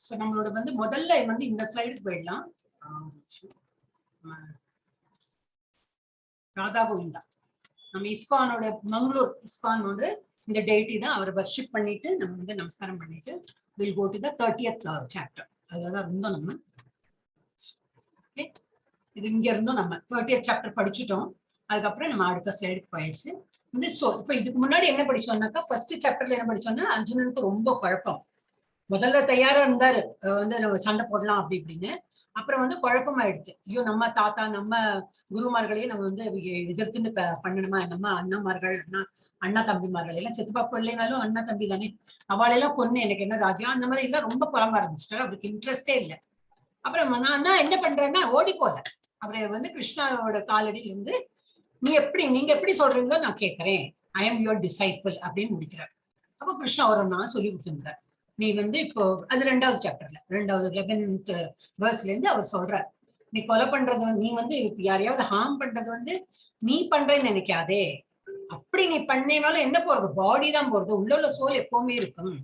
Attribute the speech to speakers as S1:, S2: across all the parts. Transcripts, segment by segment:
S1: So நம்மளோட வந்து முதல்ல வந்து இந்த ஸ்லைடுக்கு போயிடலாம். ராதா கோவிந்தா நம்ம இஸ்கானோட மங்களூர் இஸ்கானோட இந்த டேட்டி தான் அவரை வர்ஷிப் பண்ணிட்டு நம்ம வந்து நமஸ்காரம் பண்ணிட்டு will go to the 30th chapter. அதுதான் இருந்தோம் நம்ம. ஓகே, இது இங்க இருந்தோம் நம்ம 30th சாப்டர் படிச்சுட்டோம். அதுக்கப்புறம் நம்ம அடுத்த ஸ்லைடுக்கு போயிடுச்சு. வந்து சோ இப்ப இதுக்கு முன்னாடி என்ன படிச்சோம்னாக்கா ஃபர்ஸ்ட் சாப்டர்ல என்ன படிச்சோம்னா அர்ஜுனனுக்கு ரொம்ப குழப்பம். முதல்ல தயாரா இருந்தாரு வந்து நம்ம சண்டை போடலாம் அப்படி இப்படின்னு. அப்புறம் வந்து குழப்பம் ஆயிடுச்சு. ஐயோ நம்ம தாத்தா நம்ம குருமார்களையே நம்ம வந்து எதிர்த்துன்னு பண்ணணுமா, நம்ம அண்ணாமார்கள் அண்ணா தம்பிமார்கள் எல்லாம் செத்துப்பா பிள்ளைனாலும் அண்ணா தம்பி தானே, அவளெல்லாம் கொன்னு எனக்கு என்ன ராஜ்யம் அந்த மாதிரி எல்லாம் ரொம்ப புலம்ப ஆரம்பிச்சிட்டாரு. அவருக்கு இன்ட்ரெஸ்டே இல்லை. அப்புறம் நான் என்ன பண்றேன்னா ஓடி போல. அப்புறம் வந்து கிருஷ்ணாவோட காலடியில இருந்து நீங்க எப்படி சொல்றீங்களோ நான் கேட்கிறேன், ஐ எம் யுவர் டிசைபிள் அப்படின்னு முடிக்கிறார். அப்ப கிருஷ்ணா நான் சொல்லி கொடுத்துருந்தார், நீ வந்து இப்போ அது 2வது சாப்டர்ல 11th வேர்ஸ்ல இருந்து அவர் சொல்றார், நீ கொலை பண்றது நீ வந்து யாரையாவது ஹார்ம் பண்றது வந்து நீ பண்றேன்னு நினைக்காதே. அப்படி நீ பண்ணினாலும் என்ன போறது, பாடி தான் போறது, உள்ள சோல் எப்பவுமே இருக்கும்.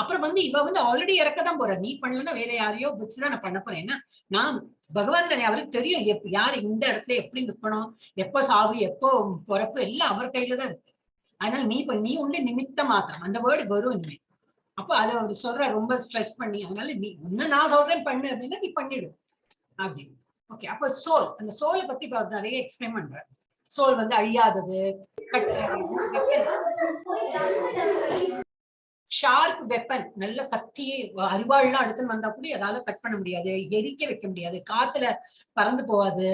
S1: அப்புறம் வந்து இவ வந்து ஆல்ரெடி இறக்கதான் போற, நீ பண்ணலன்னா வேற யாரையோ வச்சுதான் நான் பண்ண போறேன். ஏன்னா நான் பகவான் தானே, அவருக்கு தெரியும் யாரு இந்த இடத்துல எப்படி நிற்கணும், எப்போ சாவு எப்போ பிறப்பு எல்லாம் அவர் கையில தான் இருக்கு. அதனால நீ உள்ள நிமித்த மாத்திரம், அந்த வேர்டு வரும் இனிமே. அப்போ அதை அவர் சொல்ற ரொம்ப ஸ்ட்ரெஸ் பண்ணி, அதனால நீ ஒண்ணு நான் சொல்றேன் பண்ணு அப்படின்னா நீ பண்ணிடு அப்படின்னு. ஓகே, அப்ப சோல், அந்த சோலை பத்தி நிறைய எக்ஸ்பிளைன் பண்ற. சோல் வந்து அழியாதது, ஷார்ப் வெப்பன், நல்ல கத்தி அரிவாள்லாம் அடுத்துன்னு வந்தா கூட அதால கட் பண்ண முடியாது, எரிக்க வைக்க முடியாது, காத்துல பறந்து போகாது.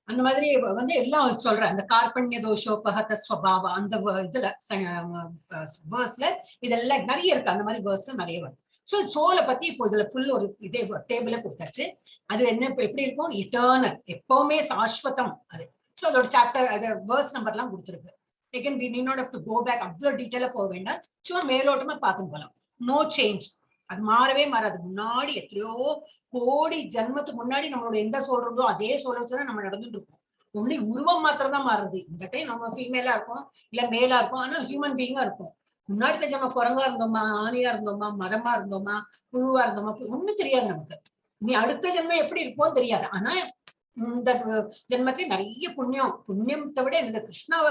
S1: அந்த மாதிரி வந்து எல்லாம் சொல்ற. அந்த கார்பண்ய தோஷோபகத ஸ்வபாவ அந்த இதுல வேர்ஸ்ல இதெல்லாம் நிறைய இருக்கு. அந்த மாதிரி வேர்ஸ்ல நிறைய வருது. சோ சோலை பத்தி இப்போ இதுல ஃபுல் ஒரு இதே டேபிள கொடுத்தாச்சு. அது என்ன எப்படி இருக்கும், இட்டர்னல், எப்பவுமே சாஸ்வதம் அது. சோ அதோட சாப்டர் அது வேர்ஸ் நம்பர் எல்லாம் கொடுத்துருக்கு. again we need not have to go back, அவ்வளவு டீட்டெயிலா போக வேண்டாம், சும்மா மேலோட்டமா பார்த்துட்டு போலாம். நோ சேஞ்ச், அது மாறவே மாறாது. முன்னாடி எத்தனையோ கோடி ஜென்மத்துக்கு முன்னாடி நம்மளோட எந்த சோல் இருந்தோ அதே சோலை வச்சுதான் நம்ம நடந்துட்டு இருக்கோம். ஒன்லி உருவம் மாத்திரம் தான் மாறுது. இந்த டைம் நம்ம ஃபீமேலா இருக்கும் இல்ல மேலா இருக்கும், ஆனா ஹியூமன் பீயிங்கா இருக்கும். முன்னாடி நம்ம குரங்கா இருந்தோமா, ஆணியா இருந்தோமா, மரமா இருந்தோமா, புழுவா இருந்தோமா, ஒண்ணும் தெரியாது நமக்கு. நீ அடுத்த ஜென்மம் எப்படி இருப்போம் தெரியாது. ஆனா இந்த ஜென்மத்திலே நிறைய புண்ணியத்தை விட இந்த கிருஷ்ணாவை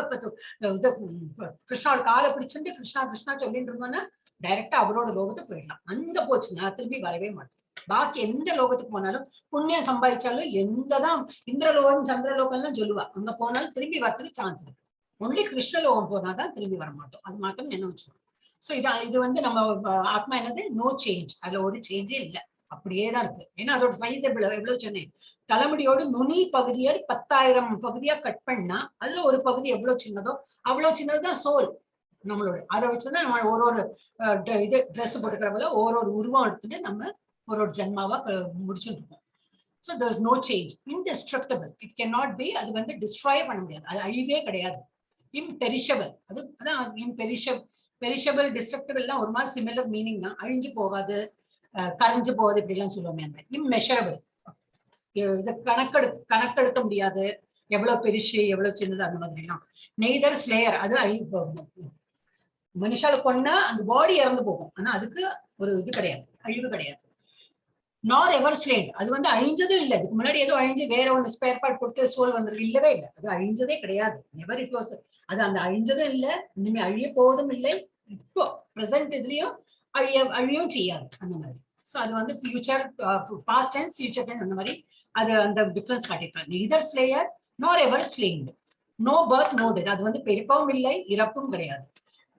S1: கிருஷ்ணாவோட காலை பிடிச்சிட்டு கிருஷ்ணா கிருஷ்ணா சொல்லிட்டு இருந்தோம்னா டைரக்டா அவரோட லோகத்துக்கு போயிடலாம். அங்க போச்சுன்னா திரும்பி வரவே மாட்டோம். பாக்கி எந்த லோகத்துக்கு போனாலும் புண்ணியம் சம்பாதிச்சாலும் எந்ததான் இந்திரலோகம் சந்திரலோகம் எல்லாம் சொல்லுவா, அங்க போனாலும் திரும்பி வரதுக்கு சான்ஸ் இருக்கு. ஒன்லி கிருஷ்ணலோகம் போனாதான் திரும்பி வர மாட்டோம். அது மாத்திரம் என்ன வச்சுக்கணும். சோ இது வந்து நம்ம ஆத்மா என்னது, நோ சேஞ்ச், அதுல ஒரு சேஞ்சே இல்லை, அப்படியேதான் இருக்கு. ஏன்னா அதோட சைஸ் எவ்வளவு சொன்னேன், தலைமுடியோட நுனி பகுதியை 10,000 பகுதியா கட் பண்ணா அதுல ஒரு பகுதி எவ்வளவு சின்னதோ அவ்வளவு சின்னதுதான் சோல் நம்மளோட. அதை வச்சுதான் நம்ம ஒரு இது ட்ரெஸ் போட்டுக்கிற போல ஒரு உருவம் எடுத்துட்டு நம்ம ஒரு ஜென்மாவா முடிச்சுட்டு இருக்கோம். So there is no change, indestructible, it cannot be, அது வந்து டிஸ்ட்ராய் பண்ண முடியாது, அது அழிவே கிடையாது. இம்பெரிஷபிள், அதான் பெரிஷபிள் டிஸ்ட்ரக்டிபிள் எல்லாம் ஒரு மாதிரி சிமிலர் மீனிங் தான். அழிஞ்சு போகாது, கரைஞ்சு போகாது, இப்படி எல்லாம் சொல்லுவோமே. அந்த இம்மெஷரபிள், இது கணக்கெடுக்க முடியாது, எவ்வளவு பெருசு எவ்வளவு சின்னது அந்த மாதிரி எல்லாம். நெய்தர் ஸ்லேயர், அது மனுஷால கொன்னா அந்த பாடி இறந்து போகும், ஆனா அதுக்கு ஒரு இது கிடையாது, அழிவு கிடையாது. நார் எவர் ஸ்லேண்ட், அது வந்து அழிஞ்சதும் இல்லை. அதுக்கு முன்னாடி ஏதோ அழிஞ்சு வேற ஒன்று ஸ்பேர் பார்ட் கொடுத்து சோல் வந்திருக்கு, இல்லவே இல்லை, அது அழிஞ்சதே கிடையாது. நெவர் இட் வாஸ், அது அந்த அழிஞ்சதும் இல்லை, இனிமே அழிய போவதும் இல்லை. இப்போ பிரசன்ட் இதுலயும் அழியும் செய்யாது அந்த மாதிரி. சோ அது வந்து future, past tense, future tense அந்த மாதிரி அது அந்த டிஃபரன்ஸ் காட்டியிருப்பாங்க. Neither slayer nor ever slain, no birth no death, அது வந்து பெருக்கவும் இல்லை இறப்பும் கிடையாது.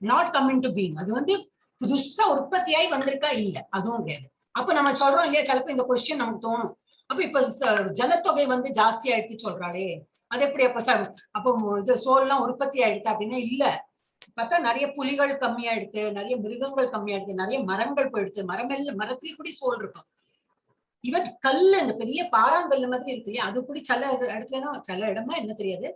S1: நாட் கம்மிங் டு பீங், அது வந்து புதுசா உற்பத்தியாகி வந்திருக்கா இல்ல, அதுவும் கிடையாது. அப்ப நம்ம சொல்றோம் இல்லையா, சிலப்போ இந்த கொஸ்டின் நமக்கு தோணும், அப்ப இப்ப ஜனத்தொகை வந்து ஜாஸ்தி ஆயிடுச்சு சொல்றாளே, அது எப்படி அப்போ இது சோல் எல்லாம் உற்பத்தி ஆயிடுச்சு அப்படின்னா இல்ல. பார்த்தா நிறைய புலிகள் கம்மியாயிடுச்சு, நிறைய மிருகங்கள் கம்மியாயிடுச்சு, நிறைய மரங்கள் போயிடுச்சு, மரத்திலேயே கூட சோல் இருக்கும். ஈவன் கல்லு, இந்த பெரிய பாறாங்கல்லு மாதிரி இருக்கு இல்லையா, அது கூட சில இடத்துல, சில இடமா என்ன தெரியாது,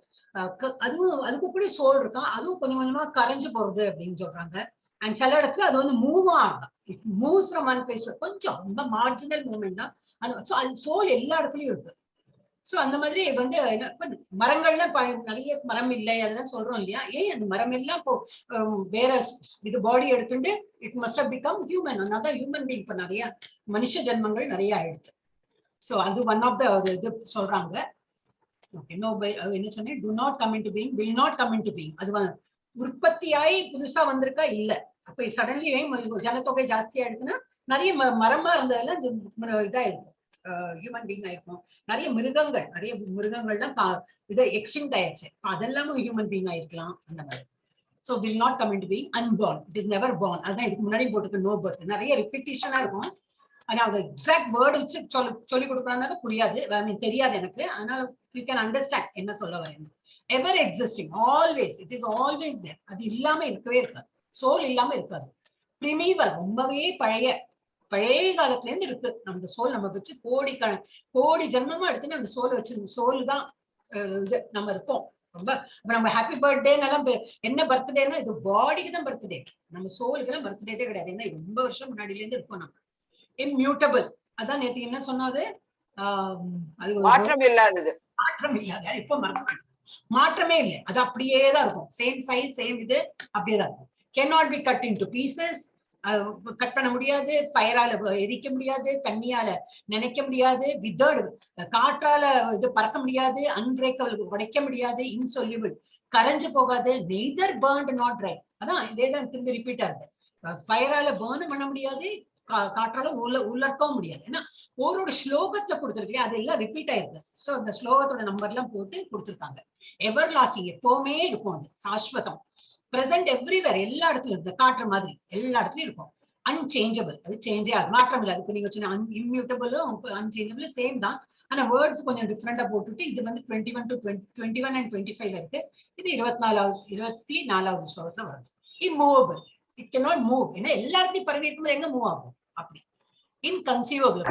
S1: அதுக்கு கூட சோல் இருக்கும், அதுவும் கொஞ்சம் கொஞ்சமா கரைஞ்சு போறது அப்படின்னு சொல்றாங்க. அண்ட் சில இடத்துல அது வந்து மூவும் ஆகும், it moves from one place, கொஞ்சம் ரொம்ப மார்ஜினல் மூவ்மெண்ட் தான் அது. சோல் எல்லா இடத்துலயும் இருக்கு. சோ அந்த மாதிரி வந்து மரங்கள்லாம் நிறைய மரம் இல்லை அதெல்லாம் சொல்றோம் இல்லையா, ஏன் அந்த மரம் எல்லாம் வேற இது பாடி எடுத்துட்டு it must have become human, அதனால ஹியூமன் பீயிங் இப்ப நிறைய மனுஷ ஜென்மங்கள் நிறைய ஆயிடுச்சு. சோ அது ஒன் ஆஃப் த இது சொல்றாங்க. ஓகே, நோ என்ன சொன்னேன், to not come into being, will not come into being. அது உற்பத்தியாயி புதுசா வந்திருக்கா இல்ல. அப்ப சடன்லி ஜனத்தொகை ஜாஸ்தியா இருக்குன்னா நிறைய மரமா இருந்ததெல்லாம் இதாயிருக்கும், ஹியூமன் பீயிங் ஆயிருக்கும். நிறைய மிருகங்கள் தான் இதை எக்ஸ்டிங்ட் ஆயிடுச்சு, அதெல்லாமும் ஹியூமன் பீயிங் ஆயிருக்கலாம் அந்த மாதிரி. So will not come into being, unborn, it is never born. அதான் இதுக்கு முன்னாடி போட்டுருக்கு no birth. நிறைய ரிப்பீட்டிஷனா இருக்கும், ஆனா அந்த எக்ஸாக்ட் வேர்டு வச்சு சொல்லி கொடுக்கறாங்க புரியாது, ஐ மீன் தெரியாது எனக்கு. அதனால you can understand என்ன சொல்ல வரேன். ever existing, always, it is always there. அது இல்லாம இருக்கவே இருக்காது, சோல் இல்லாம இருக்காது. primeval, ரொம்பவே பழைய காலத்துல இருந்து இருக்கு நம்ம சோல். நம்ம வச்சு கோடி ஜென்மமா எடுத்துன்னு அந்த சோலை வச்சு, சோல் தான் நம்ம இருக்கோம். ரொம்ப நம்ம ஹாப்பி பர்த்டே எல்லாம் என்ன பர்த்டேன்னா இது பாடிக்கு தான் பர்த்டே, நம்ம சோலுக்கு எல்லாம் பர்த்டே கிடையாது. ஏன்னா ரொம்ப வருஷம் முன்னாடில இருந்து இருக்கோம் நம்ம. இம்மியூட்டபிள், அதான் நேத்து என்ன சொன்னது, அது
S2: மாற்றம் இல்லாதது.
S1: இப்ப மாற்றமே இல்லை, அது அப்படியே தான் இருக்கும். சேம் சைஸ் சேம் இது அப்படியே தான் இருக்கும். cannot be cut into pieces, cut பண்ண முடியாது, ஃபயரால எரிக்க முடியாது, தண்ணியால நினைக்க முடியாது, விதர்டு காற்றால இது பறக்க முடியாது, அன்பிரேக்கபிள் உடைக்க முடியாது, இன்சொல்யூபிள் கரைஞ்சு போகாது, நெய்தர் பர்ன்ட் நாட் ட்ரை. அதான் இதேதான் திரும்பி ரிப்பீட் ஆகுது. ஃபயரால பர்ன் பண்ண முடியாது, காற்றால உள்ளர்க்கவும் முடியாது. ஏன்னா ஒரு ஸ்லோகத்துல கொடுத்துருக்கு, அதெல்லாம் ரிப்பீட் ஆயிருக்கு. சோ அந்த ஸ்லோகத்தோட நம்பர் எல்லாம் போட்டு கொடுத்துருக்காங்க. எவர் லாஸ்டிங், எப்பவுமே இருக்கும், அது சாஸ்வதம், பிரசன்ட் எவ்ரிவேர், எல்லா இடத்துலயும் இந்த காற்று மாதிரி எல்லா இடத்துலயும் இருக்கும். அன்சேஞ்சபிள், அது சேஞ்சே ஆகும், மாற்றம் இல்லை. அதுக்கு நீங்க சொன்ன இம்மியூட்டபிளும் அன்சேஞ்சபிள் சேம் தான், ஆனா வேர்ட்ஸ் கொஞ்சம் டிஃப்ரெண்டா போட்டுட்டு இது வந்து 21 to 21 and 25 இருக்கு, இது 24வது ஸ்லோகத்துல வருது. இம்மூவபிள், இட் cannot மூவ், ஏன்னா எல்லா இடத்துலயும் பரவி இருக்கும்போது எங்க மூவ் ஆகும் அப்படி. இன்கன்சீவபிள்,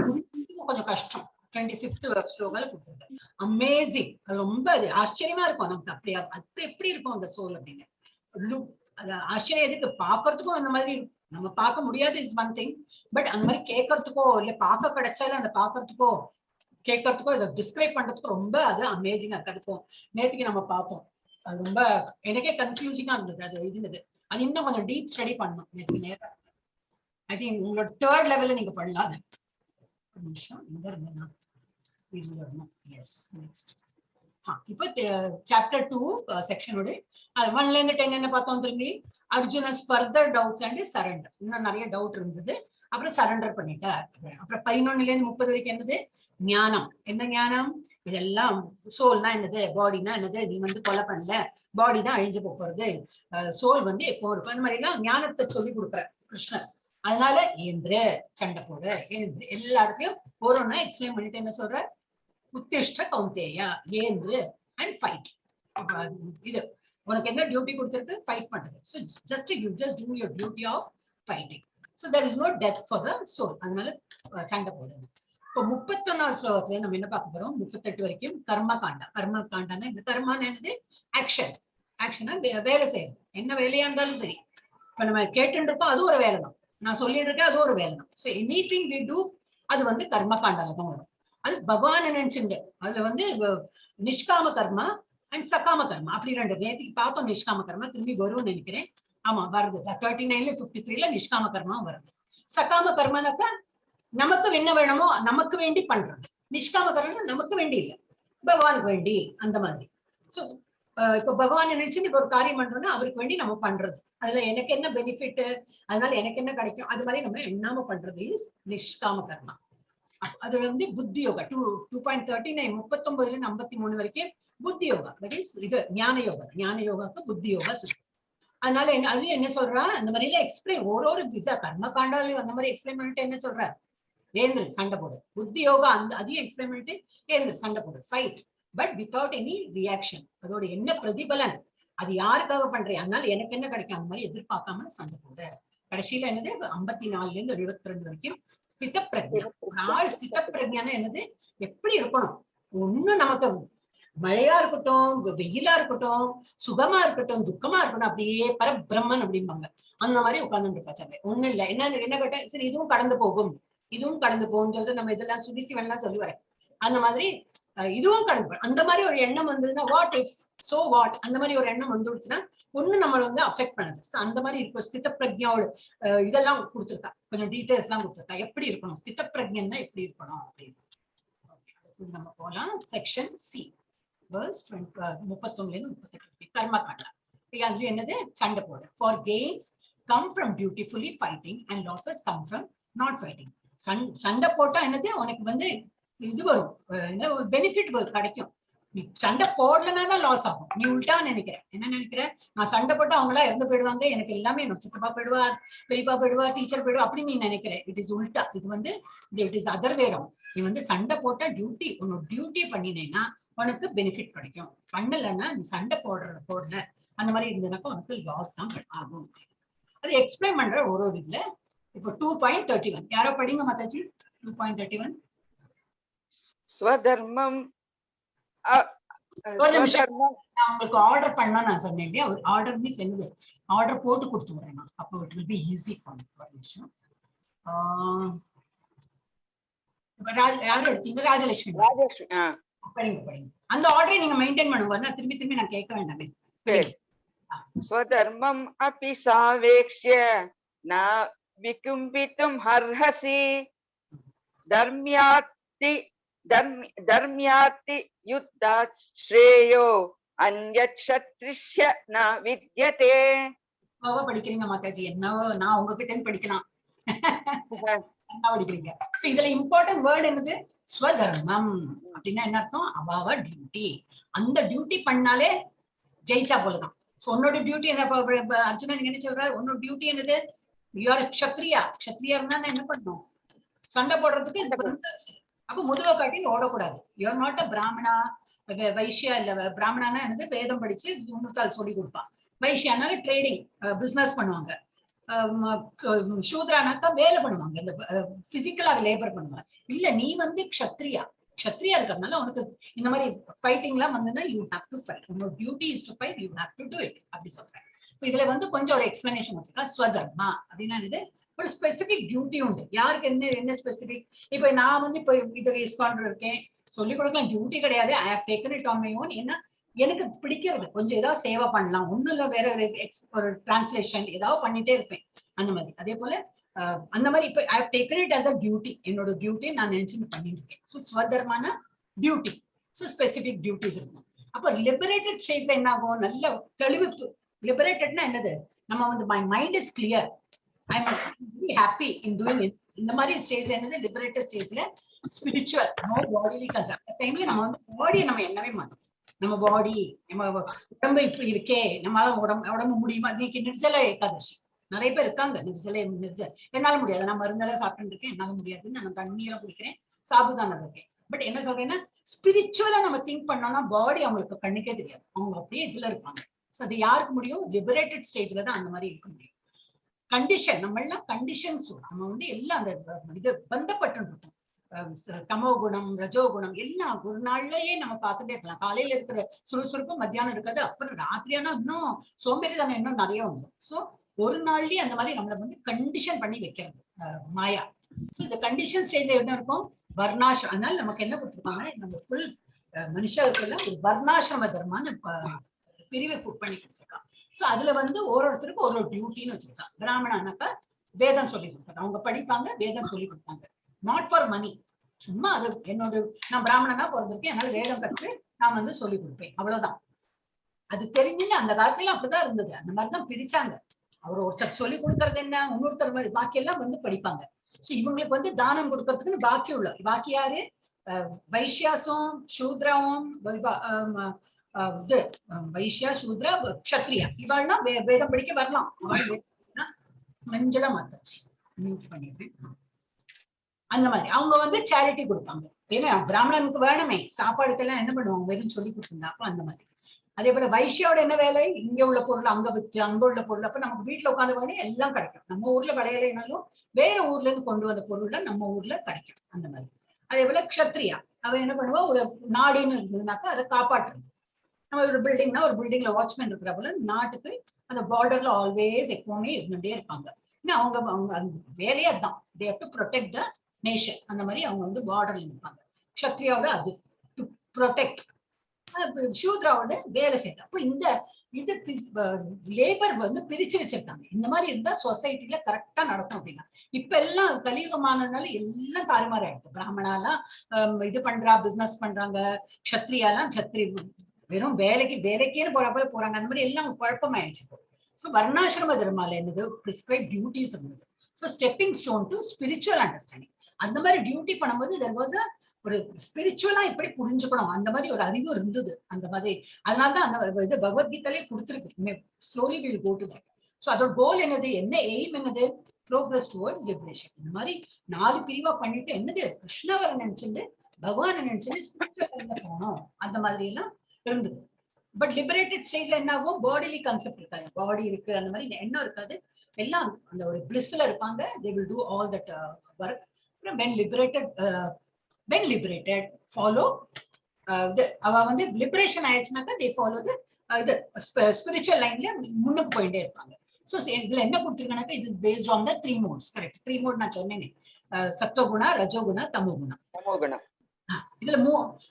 S1: கொஞ்சம் கஷ்டம், 25th ஸ்லோகால கொடுத்துருக்காங்க. அமேசிங், அது ரொம்ப ஆச்சரியமா இருக்கும் நமக்கு. அப்படியா எப்படி இருக்கும் அந்த சோல் அப்படின்னு ஆச்சரியம். எதுக்கு பாக்குறதுக்கும் அந்த மாதிரி நம்ம பார்க்க முடியாது இஸ் ஒன் திங், பட் அந்த மாதிரி கேட்கறதுக்கோ இல்ல பார்க்க கிடைச்சாலும் அந்த பாக்குறதுக்கோ கேட்கறதுக்கோ இதை டிஸ்கிரைப் பண்றதுக்கோ ரொம்ப அது அமேசிங்கா இருக்கு. அதுக்கும் நேற்றுக்கு நம்ம பார்ப்போம், அது ரொம்ப எனக்கே கன்ஃபியூசிங்கா இருந்தது. அது எழுதினது அது இன்னும் கொஞ்சம் டீப் ஸ்டடி பண்ணணும் நேற்றுக்கு நேரம். ஐ திங்க் உங்களோட 3rd லெவல்ல நீங்க பண்ணலாம். அது ஒரு நிமிஷம் இங்க இருந்தேன்னா எஸ் நெக்ஸ்ட். இப்போ சாப்டர் 2 செக்ஷனோட 1ல இருந்து 10 என்ன பார்த்தோம் திரும்பி, அர்ஜுனஸ் ஃபர்தர் டவுட்ஸ் அண்ட் சரண்டர். இன்னும் நிறைய டவுட் இருந்தது, அப்புறம் சரண்டர் பண்ணிட்டார். அப்புறம் 11ல இருந்து 30 வரைக்கும் என்னது, ஞானம். என்ன ஞானம், இதெல்லாம் சோல்னா என்னது, பாடினா என்னது, நீ வந்து கொலை பண்ணல, பாடி தான் அழிஞ்சு போறது, சோல் வந்து எப்போ இருக்கும், அந்த மாதிரி எல்லாம் ஞானத்தை சொல்லி கொடுக்குற கிருஷ்ணர். அதனால ஏந்திர சண்டை போட, ஏந்திர எல்லா இடத்துலயும் ஒவ்வொன்னா எக்ஸ்பிளைன் பண்ணிட்டு என்ன சொல்ற, உத்திஷ்ட கௌந்தேயா, ஏந்திர அண்ட் ஃபைட். இது உனக்கு என்ன டியூட்டி கொடுத்திருக்கு, ஃபைட் பண்றது. So just do your duty of fighting. So there is no death for the soul. அதனால சண்டை போடுங்க. இப்போ 31வது ஸ்லோகத்துல நம்ம என்ன பார்க்க போறோம், 38 வரைக்கும் கர்ம காண்டா. கர்ம காண்டானா இந்த கர்மான்னு என்னது, ஆக்ஷன். ஆக்ஷனா வேலை செய்யறது, என்ன வேலையா இருந்தாலும் சரி. இப்ப நம்ம கேட்டு இருக்கோம், அது ஒரு வேலை தான். நான் சொல்லிட்டு இருக்கேன், அது ஒரு வேலை தான். ஸோ எனிதிங் வி டூ அது வந்து கர்ம காண்டால தான் வரும். அது பகவான் நினைச்சுண்டு அதுல வந்து நிஷ்காம கர்மா அண்ட் சகாம கர்மா அப்படி ரெண்டு. நேற்றுக்கு பார்த்தோம் நிஷ்காம கர்மா, திரும்பி வரும்னு நினைக்கிறேன். ஆமா வருது, 39ல 53ல நிஷ்காம கர்மா வருது. சகாம கர்மானாக்கா நமக்கு என்ன வேணுமோ நமக்கு வேண்டி பண்றது. நிஷ்காம கர்மா நமக்கு வேண்டி இல்லை, பகவானுக்கு வேண்டி அந்த மாதிரி. சோ இப்ப பகவான் நினைச்சு இப்ப ஒரு காரியம் பண்றோம்னா அவருக்கு வேண்டி நம்ம பண்றது. அதுல எனக்கு என்ன பெனிஃபிட், அதனால எனக்கு என்ன கிடைக்கும், அது மாதிரி நம்ம எண்ணாம பண்றது இஸ் நிஷ்காம கர்மா. அது வந்து புத்தி யோகா. 2.39 39ல இருந்து 53 வரைக்கும் புத்தி யோகா, தட் இஸ் இது ஞான யோகா. ஞான யோகாக்கு புத்தி யோகா சொல்லு. அதனால அது என்ன சொல்றா, அந்த மாதிரி எக்ஸ்பிளைன் ஒரு வித கர்ம காண்டாலும் அந்த மாதிரி எக்ஸ்பிளைன் பண்ணிட்டு என்ன சொல்ற, ஏந்திர சண்டை போடு. புத்தி யோகா அந்த அதையும் எக்ஸ்பிளைன் பண்ணிட்டு ஏந்திர சண்டை போடு, fight, but without any reaction. அதோட என்ன பிரதிபலன், அது யாருக்காக பண்றேன், அதனால எனக்கு என்ன கிடைக்கும், அந்த மாதிரி எதிர்பார்க்காம சண்டை போடு. கடைசியில என்னது 54ல இருந்து 72 வரைக்கும் ஸ்தித பிரஜா. நாள் ஸ்தித பிரஜான என்னது, எப்படி இருக்கணும், ஒண்ணும் நமக்கு மழையா இருக்கட்டும், வெயிலா இருக்கட்டும், சுகமா இருக்கட்டும், துக்கமா இருக்கட்டும், அப்படியே பரபிரம்மன் அப்படிம்பாங்க. அந்த மாதிரி உட்கார்ந்து இருப்பா சண்டை. ஒண்ணும் இல்லை, என்ன கேட்ட, சரி இதுவும் கடந்து போகும், இதுவும் கடந்து போகும் சொல்லிட்டு நம்ம இதெல்லாம் சுடிசிவன்லாம் சொல்லி வரேன். அந்த மாதிரி இதுவும் கணக்கு. அந்த மாதிரி ஒரு எண்ணம் வந்ததுன்னா வாட் இஃப், சோ வாட், அந்த மாதிரி ஒரு எண்ணம் வந்துடுச்சுன்னா ஒண்ணு நம்மள வந்து அஃபெக்ட் பண்ணுது. அந்த மாதிரி இருக்கும். ஸ்தித பிரஜ்ஞாவோட இதெல்லாம் கொடுத்துருக்கா, கொஞ்சம் டீடைல்ஸ் எல்லாம் கொடுத்துருக்கா, எப்படி இருக்கணும் ஸ்தித பிரஜ்ஞன்னா எப்படி இருக்கணும் அப்படின்னு. நம்ம போலாம். செக்ஷன் சி, verse 31 கர்ம காண்டா. அதுல என்னது? சண்டை போட. For gains come from beautifully fighting and losses come from not fighting. சண்டை போட்டா என்னது? உனக்கு வந்து இது வரும், பெனிஃபிட் கிடைக்கும். நீ சண்டை போடலன்னா தான் லாஸ் ஆகும். நீ உள்டா நினைக்கிற. என்ன நினைக்கிற? நான் சண்டை போட்டு அவங்களா இறந்து போயிடுவாங்க, எனக்கு எல்லாமே என்னோட சித்தப்பா போயிடுவார், பெரியப்பா போயிடுவார், டீச்சர் போயிடுவா, அப்படின்னு நீ நினைக்கிற. இட் இஸ் உல்டா. இது வந்து it is other way round. நீ வந்து சண்டை போட்டா டியூட்டி, உன்னோட டியூட்டி பண்ணினேன்னா உனக்கு பெனிஃபிட் கிடைக்கும். பண்ணலன்னா நீ சண்டை போடல அந்த மாதிரி இருந்ததுனாக்கா உனக்கு லாஸ் தான் ஆகும். அது எக்ஸ்பிளைன் பண்ற ஒரு இதுல. இப்போ 2.31 யாரோ படிங்க மாதாஜி. 2.31
S2: ஸ்வதர்மம்.
S1: ஒரு நிமிஷம், நான் உங்களுக்கு ஆர்டர் பண்ணா நான் சொன்னேன் இல்லையா, ஒரு ஆர்டர் மீன்ஸ் என்னது? ஆர்டர் போட்டு கொடுத்துறேன் நான், அப்போ it will be easy for me. ஒரு நிமிஷம். யாரும் எடுத்தீங்க? ராஜலட்சுமி. படிங்க. அந்த ஆர்டரை நீங்க மெயின்டைன் பண்ணுங்க, திரும்பி நான் கேட்க வேண்டாமே.
S2: ஸ்வதர்மம் அபி சாவேக்ஷ்ய ந விகும்பிதும் ஹர்ஹசி தர்ம்யார்த்தி யுத்தா ஸ்ரேயோ அன்யக்ஷத்ரிஷ்ய ந வித்யதே.
S1: படிக்கிறீங்க மாதாஜி, என்னவோ நான் உங்ககிட்ட இருந்து படிக்கலாம். படிக்கிறீங்க. இதுல இம்பார்ட்டன்ட் வேர்ட் என்னது? ஸ்வதர்மம் அப்படின்னா என்ன அர்த்தம்? அவாவ டியூட்டி. அந்த டியூட்டி பண்ணாலே ஜெயிச்சா போலதான். உன்னோட டியூட்டி என்ன? அர்ஜுனா நீங்க என்ன சொல்றாரு? உன்னோட டியூட்டி என்னது? You are Kshatriya. க்ஷத்ரியா இருந்தா என்ன பண்ணணும்? சண்டை போடுறதுக்கு. அப்ப முதுக காட்டின்னு ஓடக்கூடாது. யூ ஆர் நாட் அ பிராமணா, வைஷ்யா இல்ல. பிராமணானா என்னது? வேதம் படிச்சு முன்னூத்தால் சொல்லி கொடுப்பான். வைஷ்யானால ட்ரேடிங், பிசினஸ் பண்ணுவாங்க. சூத்ரானாக்கா வேலை பண்ணுவாங்க, இந்த பிசிக்கலா லேபர் பண்ணுவாங்க. இல்ல நீ வந்து க்ஷத்ரியா. க்ஷத்ரியா இருக்கிறதுனால உனக்கு இந்த மாதிரி ஃபைட்டிங் எல்லாம் வந்துன்னா யூ ஹேவ் டு ஃபைட். உன்னோட duty is to fight, you have to to it அப்படி சொல்றேன். இதுல வந்து கொஞ்சம் ஒரு எக்ஸ்பிளனேஷன் வச்சிருக்கா. ஸ்வதர்மா அப்படின்னா இது ஒரு ஸ்பெசிபிக் டியூட்டி உண்டு. யாருக்கு என்ன ஸ்பெசிபிக்? இப்ப நான் வந்து இப்ப இது ISKCON இருக்கேன், சொல்லிக் கொடுக்கலாம், டியூட்டி கிடையாது. I have taken it on my own. ஏன்னா எனக்கு பிடிக்கிறது, கொஞ்சம் ஏதாவது சேவை பண்ணலாம், ஒண்ணும் இல்ல, வேற ஒரு டிரான்ஸ்லேஷன் ஏதாவது பண்ணிட்டே இருப்பேன் அந்த மாதிரி. அதே போல அந்த மாதிரி இப்ப I have taken it as a duty. என்னோட டியூட்டி நான் நினைச்சு பண்ணிட்டு இருக்கேன். ஸோ ஸ்வதர்மான டியூட்டி. ஸோ ஸ்பெசிபிக் டியூட்டிஸ் இருக்கும். அப்ப லிபரேட்டட் ஸ்டேஜ்ல என்ன ஆகும்? நல்ல தெளிவு. லிபரேட்டட்னா என்னது? நம்ம வந்து my mind is clear, I am very happy in doing it. இந்த மாதிரி ஸ்டேஜ்ல என்னது? லிபரேட்டட் ஸ்டேஜ்ல ஸ்பிரிச்சுவல், நோ பாடிலி கன்செப்ட் டைம்ல நம்ம வந்து பாடியை நம்ம என்னவே மாட்டோம். நம்ம பாடி, நம்ம உடம்பு இப்படி இருக்கே, நம்ம உடம்பு முடியுமா? இன்னைக்கு நிர்ஜல ஏகாதசி நிறைய பேர் இருக்காங்க. என்னால முடியாது, நான் மருந்தெல்லாம் சாப்பிட்டு இருக்கேன், என்னால முடியாதுன்னு நான் தண்ணீரை குடிக்கிறேன், சாப்பிட்டுதான் இருக்கேன். பட் என்ன சொல்றேன்னா, ஸ்பிரிச்சுவலா நம்ம திங்க் பண்ணோம்னா பாடி அவங்களுக்கு கண்ணுக்கே தெரியாது, அவங்க அப்படியே இதுல இருப்பாங்க. ஸோ அது யாருக்கு முடியும்? லிபரேட்டட் ஸ்டேஜ்ல தான் அந்த மாதிரி இருக்க முடியும். கண்டிஷன், நம்ம எல்லாம் கண்டிஷன்ஸ், நம்ம வந்து எல்லாம் அந்த இது பந்தப்பட்டு இருக்கோம். தமோ குணம், ரஜோ குணம் எல்லாம் ஒரு நாள்லயே நம்ம பார்த்துட்டே இருக்கலாம். காலையில இருக்கிற சுறுசுறுப்பு மத்தியானம் இருக்காது, அப்புறம் ராத்திரியானா இன்னும் சோம்பேறி தானே இன்னும் நிறைய வந்துடும். சோ ஒரு நாள்லயே அந்த மாதிரி நம்மளை வந்து கண்டிஷன் பண்ணி வைக்கிறது மாயா. சோ இந்த கண்டிஷன் ஸ்டேஜ்ல என்ன இருக்கும்? வர்ணாசிரம். அதனால நமக்கு என்ன கொடுத்துருக்காங்கன்னா, நம்ம ஃபுல் மனுஷருக்கு எல்லாம் ஒரு வர்ணாசிரம தர்மான பிரிவை பண்ணி கொடுத்துருக்கான். சோ அதுல வந்து ஒருத்தருக்கு ஒரு டியூட்டின்னு வச்சிருக்கான். பிராமணானாக்கா வேதம் சொல்லி கொடுத்தாங்க, அவங்க படிப்பாங்க, வேதம் சொல்லி கொடுத்தாங்க. நாட் ஃபார் மணி, சும்மா அது என்னோட, நான் பிராமணனா பிறந்திருக்கேன், என்னால வேதம் கற்று நான் வந்து சொல்லி கொடுப்பேன், அவ்வளவுதான். அது தெரிஞ்சுன்னு அந்த காலத்துல அப்படிதான் இருந்தது. அந்த மாதிரிதான் பிரிச்சாங்க. அவர் ஒருத்தர் சொல்லி கொடுக்கறது என்ன, இன்னொருத்தர் மாதிரி பாக்கி எல்லாம் வந்து படிப்பாங்க. சோ இவங்களுக்கு வந்து தானம் கொடுக்கறதுக்குன்னு பாக்கி உள்ள, பாக்கி யாரு? வைஷ்யாசும் சூத்ராவும், இது வைஷ்யா சூத்ரா க்ஷத்ரியா, இவாள்னா வேதம் படிக்க வரலாம். மஞ்சளா மாத்தாச்சு பண்ணிடுறேன். அந்த மாதிரி அவங்க வந்து சேரிட்டி கொடுப்பாங்க. ஏன்னா பிராமணனுக்கு வேணுமே, சாப்பாடுக்கெல்லாம் என்ன பண்ணுவாங்க? வெறும் சொல்லி கொடுத்துருந்தா. அப்ப அந்த மாதிரி. அதே போல வைஷ்யாவோட என்ன வேலை? இங்க உள்ள பொருள் அங்க வித்து, அங்க உள்ள பொருள். அப்ப நமக்கு வீட்டுல உட்காந்து வாங்க எல்லாம் கிடைக்கும். நம்ம ஊர்ல விளையலைனாலும் வேற ஊர்ல இருந்து கொண்டு வந்த பொருள்ல நம்ம ஊர்ல கிடைக்கும். அந்த மாதிரி. அதே போல க்ஷத்ரியா அவ என்ன பண்ணுவா? ஒரு நாடுன்னு இருந்ததுனாக்கா அதை காப்பாற்றுறது. நம்ம ஒரு பில்டிங்னா ஒரு பில்டிங்ல வாட்ச்மேன் இருக்கிற போல நாட்டுக்கு அந்த பார்டர்ல ஆல்வேஸ் எப்பவுமே இருந்துட்டே இருப்பாங்க. அவங்க அவங்க வேலையே அதுதான். They have to protect the nation. அந்த மாதிரி அவங்க வந்து பார்டர்ல நிற்பாங்க. க்ஷத்ரியாவோட அது டு ப்ரொடெக்ட். சூத்ராவோட வேலை செய்யுது. அப்போ இந்த இது லேபர் வந்து பிரிச்சு வச்சிருக்காங்க. இந்த மாதிரி இருந்தா சொசைட்டில கரெக்டா நடக்கும் அப்படின்னா. இப்ப எல்லாம் கலியுகமானதுனால எல்லாம் தாறுமாறு ஆயிடுச்சு. பிராமணாலாம் இது பண்றா, பிசினஸ் பண்றாங்க, கஷத்ரியாலாம் வெறும் வேலைக்கேன்னு போறாங்க. அந்த மாதிரி எல்லாம் குழப்பமாயிடுச்சு. ஸோ வர்ணாசிரம தர்மால என்னது பிரிஸ்கிரைப் டியூட்டிஸ் இருந்தது. So stepping stone to spiritual understanding. அந்த மாதிரி டியூட்டி பண்ணும்போது தெர் வாஸ் ஒரு ஸ்பிரிச்சுவலா எப்படி புரிஞ்சுக்கணும் அந்த மாதிரி ஒரு அறிவு இருந்தது. அந்த மாதிரி அதனாலதான் அந்த இது பகவத்கீதையிலே கொடுத்துருக்கு. Slowly will go to that. So அதோட கோல் என்னது, என்ன எய்ம் என்னது, ப்ரோக்ரஸ் டுவர்ட்ஸ் லிபரேஷன். இந்த மாதிரி 4 பிரிவா பண்ணிட்டு என்னது கிருஷ்ணவரை நினைச்சுட்டு பகவானை நினைச்சுட்டு போகணும். அந்த மாதிரி எல்லாம் இருந்தது. பட் லிபரேட்டட் ஸ்டேஜ்ல என்ன ஆகும், பாடிலி கான்செப்ட் இருக்காது. பாடி இருக்கு அந்த மாதிரி எண்ணம் இருக்காது. எல்லாம் அந்த ஒரு பிளிஸ்ல இருப்பாங்க. they will do all that work. when liberated follow அவ வந்து லிபரேஷன் ஆயிடுச்சுனாக்கா they follow the இது ஸ்பிரிச்சுவல் லைன்ல முன்னுக்கு போயிட்டே இருப்பாங்க. சோ இதுல என்ன கொடுத்திருக்காங்க, இது based on the 3 modes. Correct, 3 mode நான் சொன்னேனே, சத்வகுணா, ரஜோகுணா, தமோகுணா. இதுல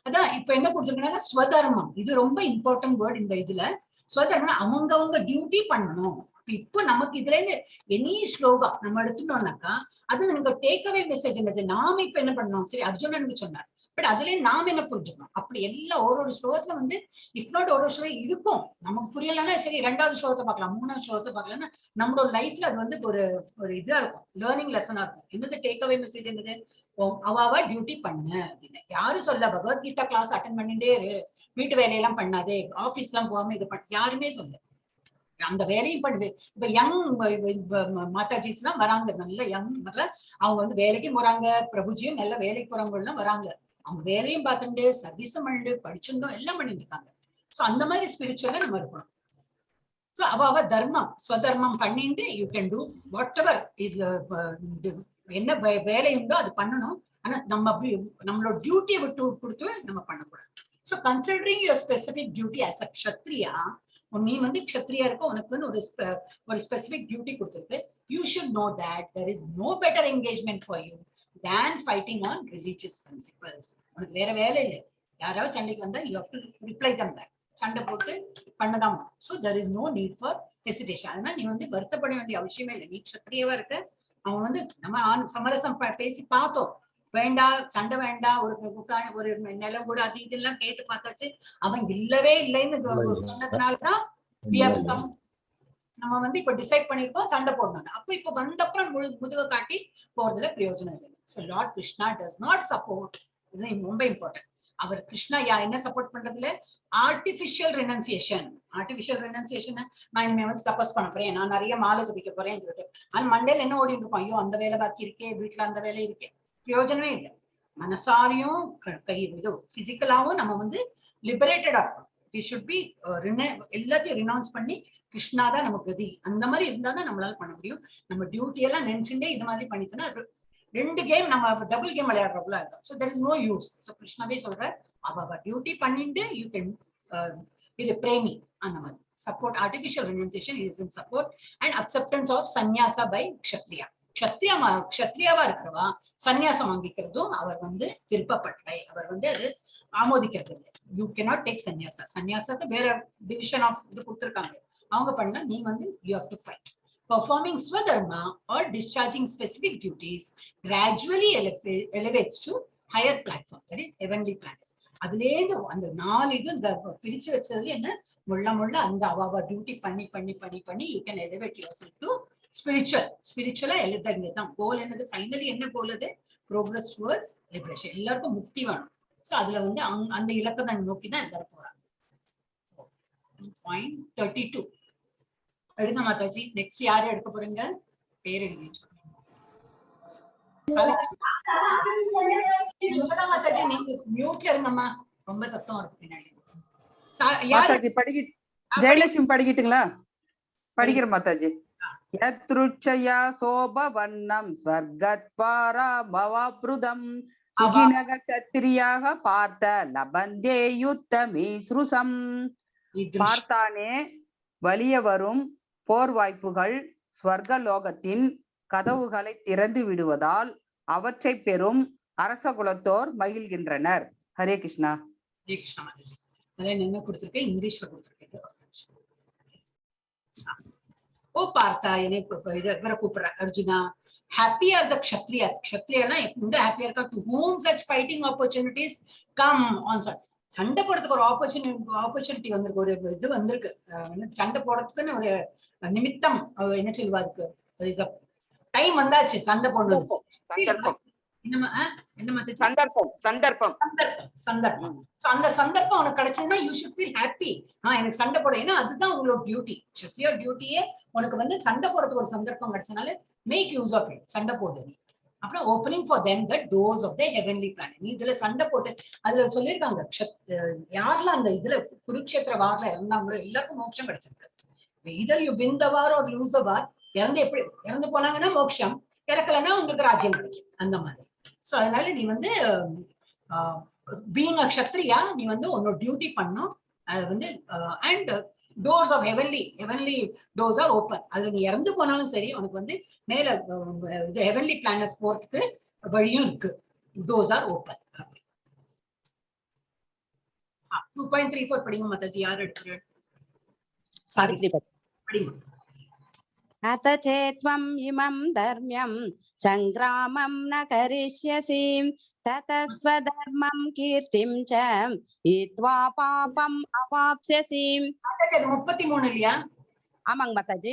S1: அதான் இப்ப என்ன கொடுத்திருக்காங்க, ஸ்வதர்மம். இது ரொம்ப இம்பார்ட்டன்ட் வேர்ட் இந்த இதுல. ஸ்வதர்மம் அவங்கவங்க டியூட்டி பண்ணணும். இப்போ நமக்கு இதுல இருந்து எனி ஸ்லோகா நம்ம எடுத்துட்டோம்னாக்கா அது நமக்கு டேக்அவே மெசேஜ் என்னது, நாம இப்ப என்ன பண்ணணும். சரி, அர்ஜுனனுக்கு சொன்னார், பட் அதுல நாம என்ன புரிஞ்சுக்கணும். அப்படி எல்லாம் ஒரு ஸ்லோகத்துல வந்து இஃப் நாட் ஒரு ஸ்லோகம் இருக்கும் நமக்கு புரியலன்னா சரி 2வது ஸ்லோகத்தை பார்க்கலாம், 3வது ஸ்லோகத்தை பார்க்கலன்னா நம்மளோட லைஃப்ல அது வந்து ஒரு இதா இருக்கும், லேர்னிங் லெசனா இருக்கும். என்னது டேக்அவே மெசேஜ் என்னது, அவாவா டியூட்டி பண்ணு அப்படின்னு. யாரும் சொல்ல பகவத்கீதா கிளாஸ் அட்டன் பண்ணிட்டே இரு, வீட்டு வேலையெல்லாம் பண்ணாதே, ஆபீஸ் எல்லாம் போகாம இது யாருமே சொல்ல. அந்த வேலையும் பண்ணுது. இப்ப யங் மாதாஜிஸ் எல்லாம் வராங்க, நல்ல யங், அவங்க வந்து வேலைக்கு போறாங்க. பிரபுஜியும் நல்ல வேலைக்கு போறவங்க எல்லாம் வராங்க. அவங்க வேலையும் பார்த்துட்டு சர்வீஸும் பண்ணிட்டு படிச்சுட்டோம் எல்லாம் பண்ணிட்டு இருக்காங்க. சோ அந்த மாதிரி ஸ்பிரிச்சுவலா நம்ம இருக்கணும். சோ அவ தர்மம் ஸ்வதர்மம் பண்ணிட்டு you can two what ever is, என்ன வேலை உண்டோ அது பண்ணணும். ஆனா நம்மளோட டியூட்டியை விட்டு கொடுத்து நம்ம பண்ணக்கூடாது. So considering your specific duty as a kshatriya, நீ வந்து க்ஷத்ரியா இருக்க, உனக்கு ஒரு ஸ்பெசிபிக் டியூட்டி கொடுத்திருக்கு. You should know that there is no better engagement for you than fighting on religious principles. உனக்கு வேற வேலை இல்லை. யாராவது சண்டைக்கு வந்தா you have to reply them back. சண்டை போட்டு பண்ணதான். So there is no need for hesitation. அதனால நீ வந்து வருத்தப்பட வேண்டிய அவசியமே இல்லை. நீ க்ஷத்ரியவா இருக்க. அவன் வந்து நம்ம சமரசம் பேசி பார்த்தோம், வேண்டாம் சண்டை வேண்டாம், ஒரு நிலம் கூட அது இதெல்லாம் கேட்டு பார்த்தாச்சு. அவன் இல்லவே இல்லைன்னு சொன்னதுனாலதான் நம்ம வந்து இப்ப டிசைட் பண்ணிருக்கோம் சண்டை போடணும். அப்ப இப்ப வந்தப்புறம் முதுக காட்டி போறதுல பிரயோஜனம் இல்லை. So Lord Krishna does not support. இது ரொம்ப இம்பார்ட்டன்ட். அவர் கிருஷ்ணா என்ன சப்போர்ட் பண்றதுல ஆர்டிபிஷியல் ரெனன்சியேஷன். ஆர்டிபிஷியல் ரெனன்சியேஷன், நான் இனிமே வந்து தபஸ் பண்ண போறேன், நான் நிறைய மாலை ஜபிக்க போறேன் சொல்லிட்டு ஆனா மண்டையில என்ன ஓடிட்டு இருக்கோம், ஐயோ அந்த வேலை பாக்கி இருக்கே, வீட்டுல அந்த வேலை இருக்கே, பிரயோஜனமே இல்லை. மனசாரியும் இது பிசிக்கலாவும் நம்ம வந்து லிபரேட்டடா இருக்கணும். வி ஷுட் பி எல்லாத்தையும் ரினவுன்ஸ் பண்ணி கிருஷ்ணா தான் நமக்கு கதி. அந்த மாதிரி இருந்தாதான் நம்மளால பண்ண முடியும். நம்ம டியூட்டி எல்லாம் நினைச்சுட்டே இது மாதிரி பண்ணிட்டோம்னா 2 கேம் நம்ம டபுள் கேம் விளையாடுறோம்ல. So that is no use. So கிருஷ்ணாவே சொல்ற அவ டியூட்டி பண்ணிட்டு யூ கேன் இது பிரேமி அந்த மாதிரி support. Artificial renunciation is in support and acceptance of sannyasa by kshatriya. க்ஷத்ரியாவா இருக்கிறவா சன்னியாசம் வாங்கிக்கிறதும் அவர் வந்து விருப்பப்பட்டலை. அவர் வந்து அது ஆமோதிக்கிறது இல்லை. You cannot take sannyasa. சன்யாசாக்கு வேற டிவிஷன் ஆஃப் இது கொடுத்துருக்காங்க, அவங்க பண்ணா நீ வந்து you have to fight. Performing Swadharma or discharging specific duties gradually elevates to higher platform, that is heavenly planets. அதுலேருந்து அந்த 4 இது இந்த பிரிச்சு வச்சது என்ன, முள்ள அந்த அவ டியூட்டி பண்ணி you can elevate yourself to spiritual எழுதுங்க தான் கோல். என்னது ஃபைனலி என்ன கோல், அது progress towards liberation. எல்லாருக்கும் முக்தி வேணும். சோ அதுல வந்து அந்த இலக்கத்தை நோக்கி தான் எல்லாரும் போறாங்க. Point 32 எடுங்க மாதாஜி. நெக்ஸ்ட் யாரு எடுக்க போறீங்க, பேர் எழுதி மாதாஜி. நீங்க மியூட்ல இருங்கம்மா, ரொம்ப சத்தம் இருக்கு பின்னாடி.
S3: மாதாஜி ஜெயலட்சுமி படிக்கிட்டுங்களா? படிக்கிற மாதாஜி. யத்ருச்சயா சோபவன்னம் ஸ்வர்கத்வாரா பவப்ருதம் சுகினக சத்ரியாக பார்த்த லபந்தே யுத்தமே ஸ்ருசம். பார்த்தானே வலிய வரும் போர் வாய்ப்புகள் ஸ்வர்கலோகத்தின் கதவுகளை திறந்து விடுவதால் அவற்றை பெறும் அரச குலத்தோர் மகிழ்கின்றனர். ஹரே கிருஷ்ணா.
S1: Krishna Mathaji. அதான் என்ன கொடுத்திருக்கேன், இங்கிலீஷ்ல கொடுத்திருக்கேன். ஓ பார்த்தா என்னை இவரை கூப்பிடுற Arjuna, happy are the kshatriyas. kshatriyana எங்க ஹாப்பியா இருக்கா? to whom such fighting opportunities come on. சண்டை போடுறதுக்கு ஒரு ஆப்பர்ச்சுனிட்டி வந்திருக்கு, ஒரு இது வந்திருக்கு, சண்டை போடுறதுக்குன்னு ஒரு நிமித்தம் என்ன சொல்லுவா, அதுக்கு டைம் வந்தாச்சு சண்டை போடணும்.
S2: சந்தர்ப்பம் சந்தர்ப்பம்
S1: சந்தர்ப்பம். அந்த சந்தர்ப்பம் உனக்கு கிடைச்சதுன்னா யூ ஷுட் ஃபீல் ஹாப்பி. எனக்கு சண்டை போட, ஏன்னா அதுதான் உங்களோட டியூட்டி. ஷியர் டியூட்டியே உனக்கு வந்து சண்டை போடுறதுக்கு ஒரு சந்தர்ப்பம் கிடைச்சனால மேக் யூஸ் ஆஃப் இட். சண்டை போடு. அப்புறம் opening for them the doors of the heavenly planet. நீ இதுல சண்டை போட்டு அதுல சொல்லியிருக்காங்க, யாரெல்லாம் அந்த இதுல குருக்ஷேத்திர வார்ல இருந்தாங்களோ எல்லாருக்கும் மோட்சம் கிடைச்சிருக்கு. Either you win the war or lose the war. இறந்து போனாங்கன்னா மோட்சம், இறக்கலைன்னா உங்களுக்கு ராஜ்யம் கிடைக்கும், அந்த மாதிரி. சோ அதனால நீ வந்து பீயிங் அ க்ஷத்ரியா, நீ வந்து உன்னோட டியூட்டி பண்ணும். அது வந்து and doors of heavenly doors are open. அதுல நீ இறந்து போனாலும் சரி, உனக்கு வந்து மேல ஹெவன்லி பிளானட்ஸ் போறதுக்கு வழியும் இருக்கு. Doors are open. 2.34 படிங்க மாதாஜி. யார் எடுத்துரு? சாவித்ரி படிங்க.
S4: अथ चेत्त्वम् इमं धर्म्यं सङ्ग्रामं न करिष्यसि ततः स्वधर्मं कीर्तिं च हित्वा पापम् अवाप्स्यसि.
S1: 33 இல்லையா?
S4: ஆமாங்க மாதாஜி.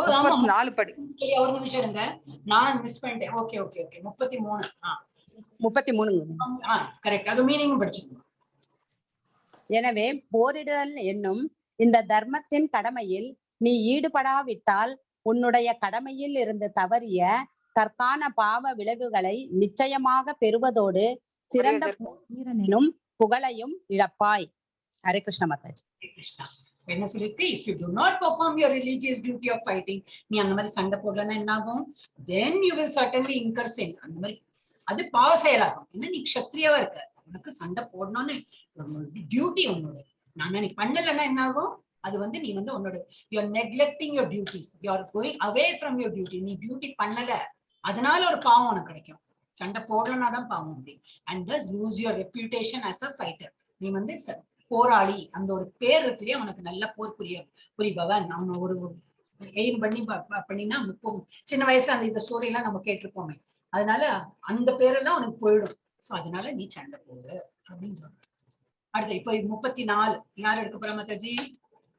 S1: 34 படி. ஒரு நிமிஷம் இருங்க, நான் மிஸ் பண்ணிட்டேன். ஓகே 33.
S4: 33ங்க.
S1: கரெக்ட். அது மீனிங் படிச்சுக்கோங்க.
S4: எனவே போரிடுதல் என்னும் இந்த தர்மத்தின் கடமையில் நீ ஈடுபடாவிட்டால் உன்னுடைய கடமையில் இருந்து தவறிய தற்கான பாவ விளைவுகளை நிச்சயமாக பெறுவதோடு சிறந்த வீரனினும் புகழையும் இழப்பாய். ஹரே கிருஷ்ண மாதாஜி.
S1: என்ன சொல்லிருக்கு? if you do not perform your religious duty of fighting, நீ அந்த மாதிரி சண்டை போடலன்னா என்ன ஆகும்? then you will certainly incur sin. அந்த மாதிரி அது பாவ செயலாகும். என்ன, நீ க்ஷத்ரியாவா இருக்க, உனக்கு சண்டை போடணும்னு டியூட்டி உன்னோட. நான் நீ பண்ணலன்னா என்ன ஆகும்? அது வந்து நீ வந்து உன்னோட you are neglecting your duties, you are going away from your duty. நீ டியூட்டி பண்ணல, அதனால ஒரு பாவம் உனக்கு கிடைக்கும். சண்டை போடலன்னா தான் பாவம் அப்படி. and thus lose your reputation as a fighter. நீ வந்து போராளி, அந்த ஒரு பேர் இருக்குல்லையே, உனக்கு நல்ல போர் புரிபவன். அவனை ஒரு எய்ம் பண்ணினா சின்ன வயசுல அந்த இந்த ஸ்டோரி எல்லாம் நம்ம கேட்டிருப்போமே, அதனால அந்த பேரெல்லாம் உனக்கு போயிடும். சோ அதனால நீ சண்டை போடு அப்படின்னு சொல்ற. அடுத்து இப்ப 34 யார் எடுக்க போற மாதாஜி?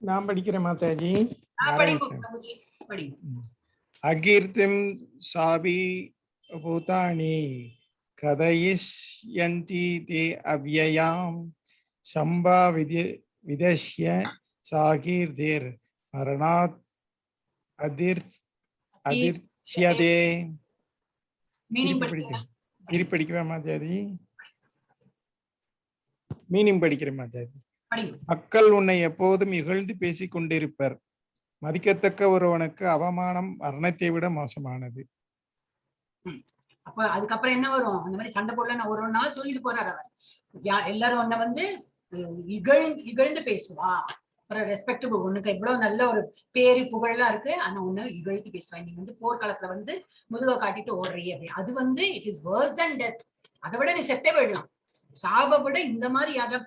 S5: நான் படிக்கிறேன் மாதாஜி.
S1: படிங்க.
S5: அகீர்த்திம் சாபி பூதானி கதயிஷ்யந்தி தே அவ்யயாம் சம்பா விதஷ்ய சாகீர்திர் மரணாத் அதிர்ஷ்யதே. படிக்கவே மாதாஜி. மீனிங் படிக்கிறேன் மாதாஜி. மக்கள் உன்னை எப்போதும் இகழ்ந்து பேசிக் கொண்டிருப்பர். மதிக்கத்தக்க ஒருவனுக்கு அவமானம் மரணத்தை விட மோசமானது.
S1: அப்ப அதுக்கப்புறம் என்ன வரும்? அந்த மாதிரி சண்டை போடல நான் ஒரு நாள் சொல்லிட்டு போறாரு அவர். எல்லாரும் உன்னை வந்து இகழ்ந்து பேசுவா. ரெஸ்பெக்டபிள், உனக்கு எவ்வளவு நல்ல ஒரு பேரு புகழெல்லாம் இருக்கு, ஆனா உன்னை இகழ்த்து பேசுவா. நீ வந்து போர்க்காலத்துல வந்து முதுக காட்டிட்டு ஓடுறீ அப்படி. அது வந்து it is worse than death. அதை விட நீ செத்தே விடலாம். சாபை விட இந்த மாதிரி யார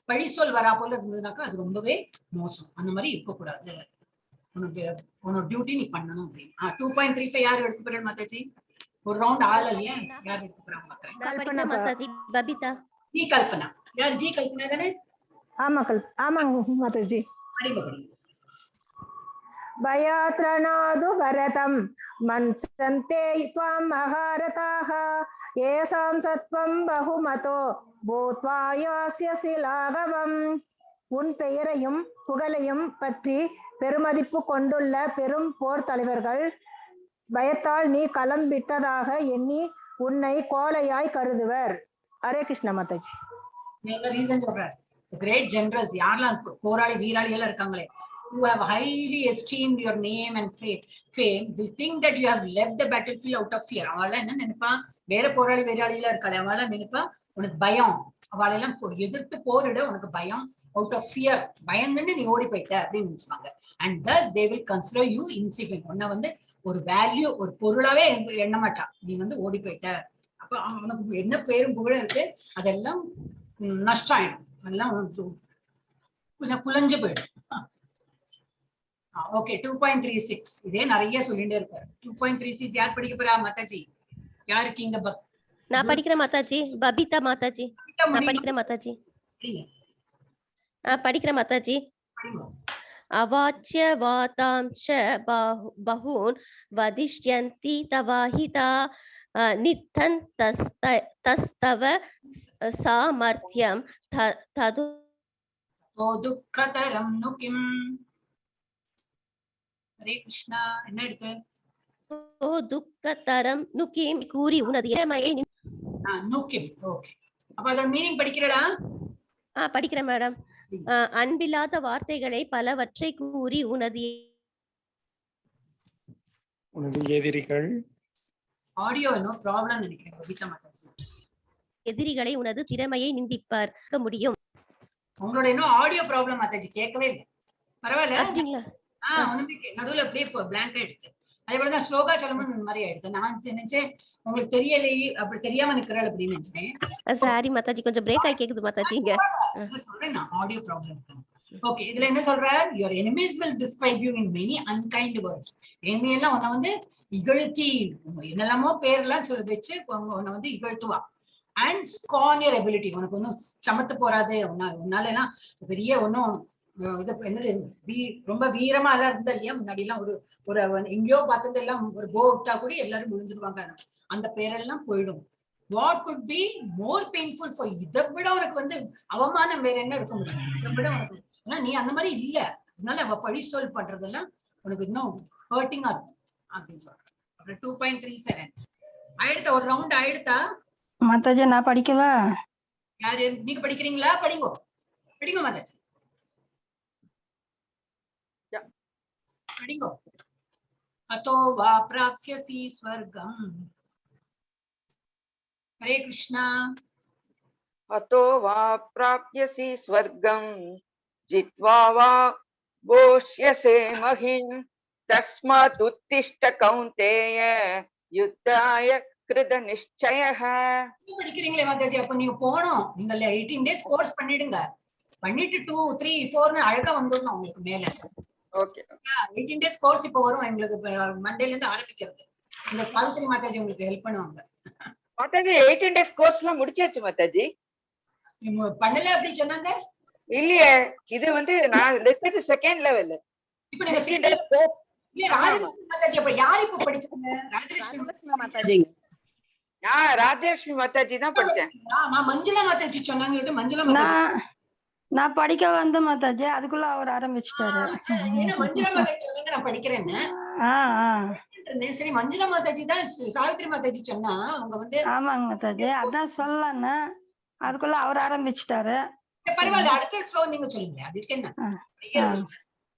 S1: பழி சொல் வரா போல இருந்ததுனாக்கா அது ரொம்பவே மோசம். அந்த மாதிரி இருக்கக்கூடாது. உன்னோட டியூட்டி நீ பண்ணணும் அப்படின்னு. 2.35 யாரு எடுத்து போறாரு மாதாஜி? ஒரு ரவுண்ட் ஆள் இல்லையா? யாரு எடுத்து போறாங்க? ஜி கல்பனா. யார் ஜி கல்பனா தானே?
S6: ஆமாங்க மாதாஜி. भयात्रनादु भरतं मन्सन्ते त्वां महारथाः येषां सत्वं बहुमतो भूत्वा यास्यसि लाघवम्. உன் பெயரையும் புகழையும் பற்றி பெருமதிப்பு கொண்டுள்ள பெரும் போர் தலைவர்கள் பயத்தால் நீ களம் விட்டதாக எண்ணி உன்னை கோழையாய் கருதுவர். ஹரே கிருஷ்ண மாதாஜி.
S1: ரீசன் சொல்றார். கிரேட் ஜெனரல்ஸ் யாரெல்லாம் போராளி வீராளி எல்லாம் இருக்காங்களே, who have highly esteemed your name and fame will think that you have left the battlefield out of fear. அவள என்ன நினைப்பா? வேற போராளி வீராளிகளா இருக்காளே, அவள நினைப்பா உனக்கு பயம். அவளெல்லாம் எதிர்த்து போரிட உனக்கு பயம். அவுட் ஆஃப் ஃபியர், பயந்துன்னு நீ ஓடி போயிட்ட அப்படின்னு நினைச்சுப்பாங்க. And thus they will consider you insignificant. உன்னை வந்து ஒரு வேல்யூ, ஒரு பொருளாவே எண்ண மாட்டா. நீ வந்து ஓடி போயிட்ட. அப்ப உனக்கு என்ன பேரும் புகழும் இருக்கு, அதெல்லாம் நஷ்டம் ஆயிடும். அதெல்லாம் குலைஞ்சு போயிடும். ஓகே 2.36 இதே நிறைய சொல்லிட்டே இருப்பாரு. 2.36 யார் படிக்க போறா? மாதாஜி யார் இருக்கீங்க?
S7: நான் படிக்கிறேன் மாதாஜி. பபிதா மாதாஜி. நான் படிக்கிறேன் மாதாஜி. படிக்கிறேன் மாதாஜி. அவாச்ய வாதாம்ச பஹூன் வதிஷ்யந்தி தவாஹிதா நித்தன் தஸ்தவ சாமர்த்தியம் தது
S1: துக்கதரம் நுகிம். ஹரே கிருஷ்ணா. என்ன எடுத்து?
S7: துக்கதரம் நுகிம் கூறி உனது இளமையை
S1: நுகிம். ஓகே, அப்ப அதோட மீனிங் படிக்கிறடா?
S7: படிக்கிறேன் மேடம். அன்பில்லாத வார்த்தைகளை பலவற்றை கூறி உனது
S5: எதிரிகள்
S1: ஆடியோ நோ ப்ராப்ளம் நினைக்கிறேன். கவிதா மாதாஜி
S7: எதிரிகளை உனது திறமையை நிந்திப்பார்க்க முடியும்.
S1: உங்களோட இன்னும் ஆடியோ ப்ராப்ளம் மாதாஜி கேட்கவே இல்லை. பரவாயில்ல. ஒண்ணுமே நடுவுல அப்படியே பிளாங்க் ஆயிடுச்சு. அதே போலதான் ஸ்லோகா சொல்லும்போது இந்த மாதிரி ஆயிடுச்சு. நான் நினைச்சேன் உங்களுக்கு தெரியலையே, அப்படி தெரியாம நிக்கிறாள் அப்படின்னு நினைச்சேன்.
S7: சாரி மாதாஜி, கொஞ்சம் பிரேக் ஆகி கேக்குது மாதாஜி. இங்க
S1: சொல்றேன் நான் ஆடியோ ப்ராப்ளம். ஓகே, இதுல என்ன சொல்றார்? your enemies will describe you in many unkind words. enemy எல்லாம் உன்னை வந்து இகழ்த்தி என்னெல்லாமோ பேர்லாம் சொல்லி வச்சு உன்னை வந்து இகழ்த்துவா. and scorn your ability. உனக்கு ஒன்னும் சமத்து போறாது, உன்னால எல்லாம் பெரிய ஒன்னும் இது என்னது ரொம்ப வீரமா எல்லாம் இருந்தா இல்லையா முன்னாடி எல்லாம் ஒரு எங்கேயோ பார்த்துட்டு எல்லாம் ஒரு போ விட்டா கூட எல்லாரும் விழுந்துருவாங்க. அந்த பேரெல்லாம் போயிடும். what could be more painful for you? இதை விட உனக்கு வந்து அவமானம் வேற என்ன இருக்க முடியும்? இதை விட உனக்கு, ஏன்னா நீ அந்த மாதிரி இல்ல, அதனால அவ பழி சொல் பண்றதெல்லாம் உனக்கு இன்னும் ஹர்ட்டிங்கா இருக்கும் அப்படின்னு சொல்றேன். அப்புறம் 2.37 ஆயிடுத்தா? ஒரு ரவுண்ட் ஆயிடுத்தா
S8: மாதாஜி? நான் படிக்கவா?
S1: யாரு நீங்க படிக்கிறீங்களா? படிங்கோ படிங்கோ மாதாஜி, படிங்கோ. அதோ வா பிராப்ஸ்யசி ஸ்வர்கம். ஹரே கிருஷ்ணா.
S2: अतो वा प्राप्यसि स्वर्गं जित्वा वा भोष्यसे महिम् तस्मात् उत्तिष्ठ कौन्तेय युद्धाय कृत निश्चयः.
S1: படிக்கிறீங்களே மாதாஜி, அப்ப நீங்க போனோம். நீங்க 18 days கோர்ஸ் பண்ணிடுங்க. பண்ணிட்டு 2, 3, 4 அழகா வந்துடணும் உங்களுக்கு மேல.
S2: ஓகே,
S1: 18 days கோர்ஸ் இப்ப வரும் எங்களுக்கு. மண்டேல இருந்து ஆரம்பிக்கிறது. இந்த சாவித்ரி மாதாஜி உங்களுக்கு ஹெல்ப் பண்ணுவாங்க.
S2: மாதாஜி 18 days கோர்ஸ்லாம் முடிச்சாச்சு மாதாஜி.
S1: பண்ணல அப்படி சொன்னாங்க
S2: இல்லையே, இது வந்து நான் எடுத்தது செகண்ட் லெவல்.
S1: இப்ப நீங்க 16 days கோர்ஸ் இல்ல ராஜலட்சுமி மாதாஜி. அப்ப யார் இப்ப படிச்சாங்க? ராஜலட்சுமி
S4: மாதாஜி.
S2: நான் ராஜலட்சுமி மாதாஜி தான் படிச்சேன்.
S1: நான் மஞ்சுளா மாதாஜி சொன்னாங்க. மஞ்சுளா மாதாஜி
S8: நான் படிக்க வந்த மாதாஜி, அதுக்குள்ள அவர் ஆரம்பிச்சுட்டாரு.
S1: ஏன்னா மஞ்சுளா மாதாஜி சொன்னாங்க நான் படிக்கிறேன்னு. சரி, மஞ்சுளா மாதாஜி தான் சாவித்ரி மாதாஜி சொன்னா அவங்க வந்து. ஆமாங்க மாதாஜி,
S8: அதான் சொல்லன்னு அதுக்குள்ள அவர் ஆரம்பிச்சுட்டாரு.
S1: பரவாயில்ல, அடுத்த ஸ்லோ நீங்க சொல்லுங்க. அதுக்கு என்ன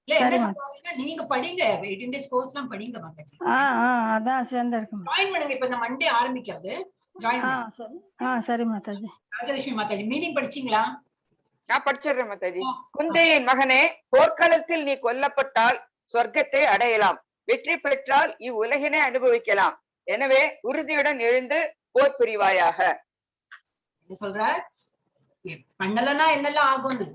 S1: இல்ல என்ன சொல்லுவாங்க, நீங்க படிங்க. 18 days கோர்ஸ் எல்லாம் படிங்க மாதாஜி.
S8: அதான் சேர்ந்து இருக்கு.
S1: ஜாயின் பண்ணுங்க. இப்ப இந்த மண்டே ஆரம்பிக்கிறது. ஜாயின்.
S8: சரி மாதாஜி.
S1: ராஜலட்சுமி மாதாஜி மீனிங் படிச்சீங்களா?
S2: நான் படிச்சிடுறேன் மாதாஜி. குந்தையின் மகனே, போர்க்களத்தில் நீ கொல்லப்பட்டால் சொர்க்கத்தை அடையலாம், வெற்றி பெற்றால் இவ்வுலகினை அனுபவிக்கலாம். எனவே உறுதியுடன் எழுந்து போர் புரிவாயாக.
S1: என்ன சொல்ற? பண்ணலன்னா என்னெல்லாம் ஆகும்னு.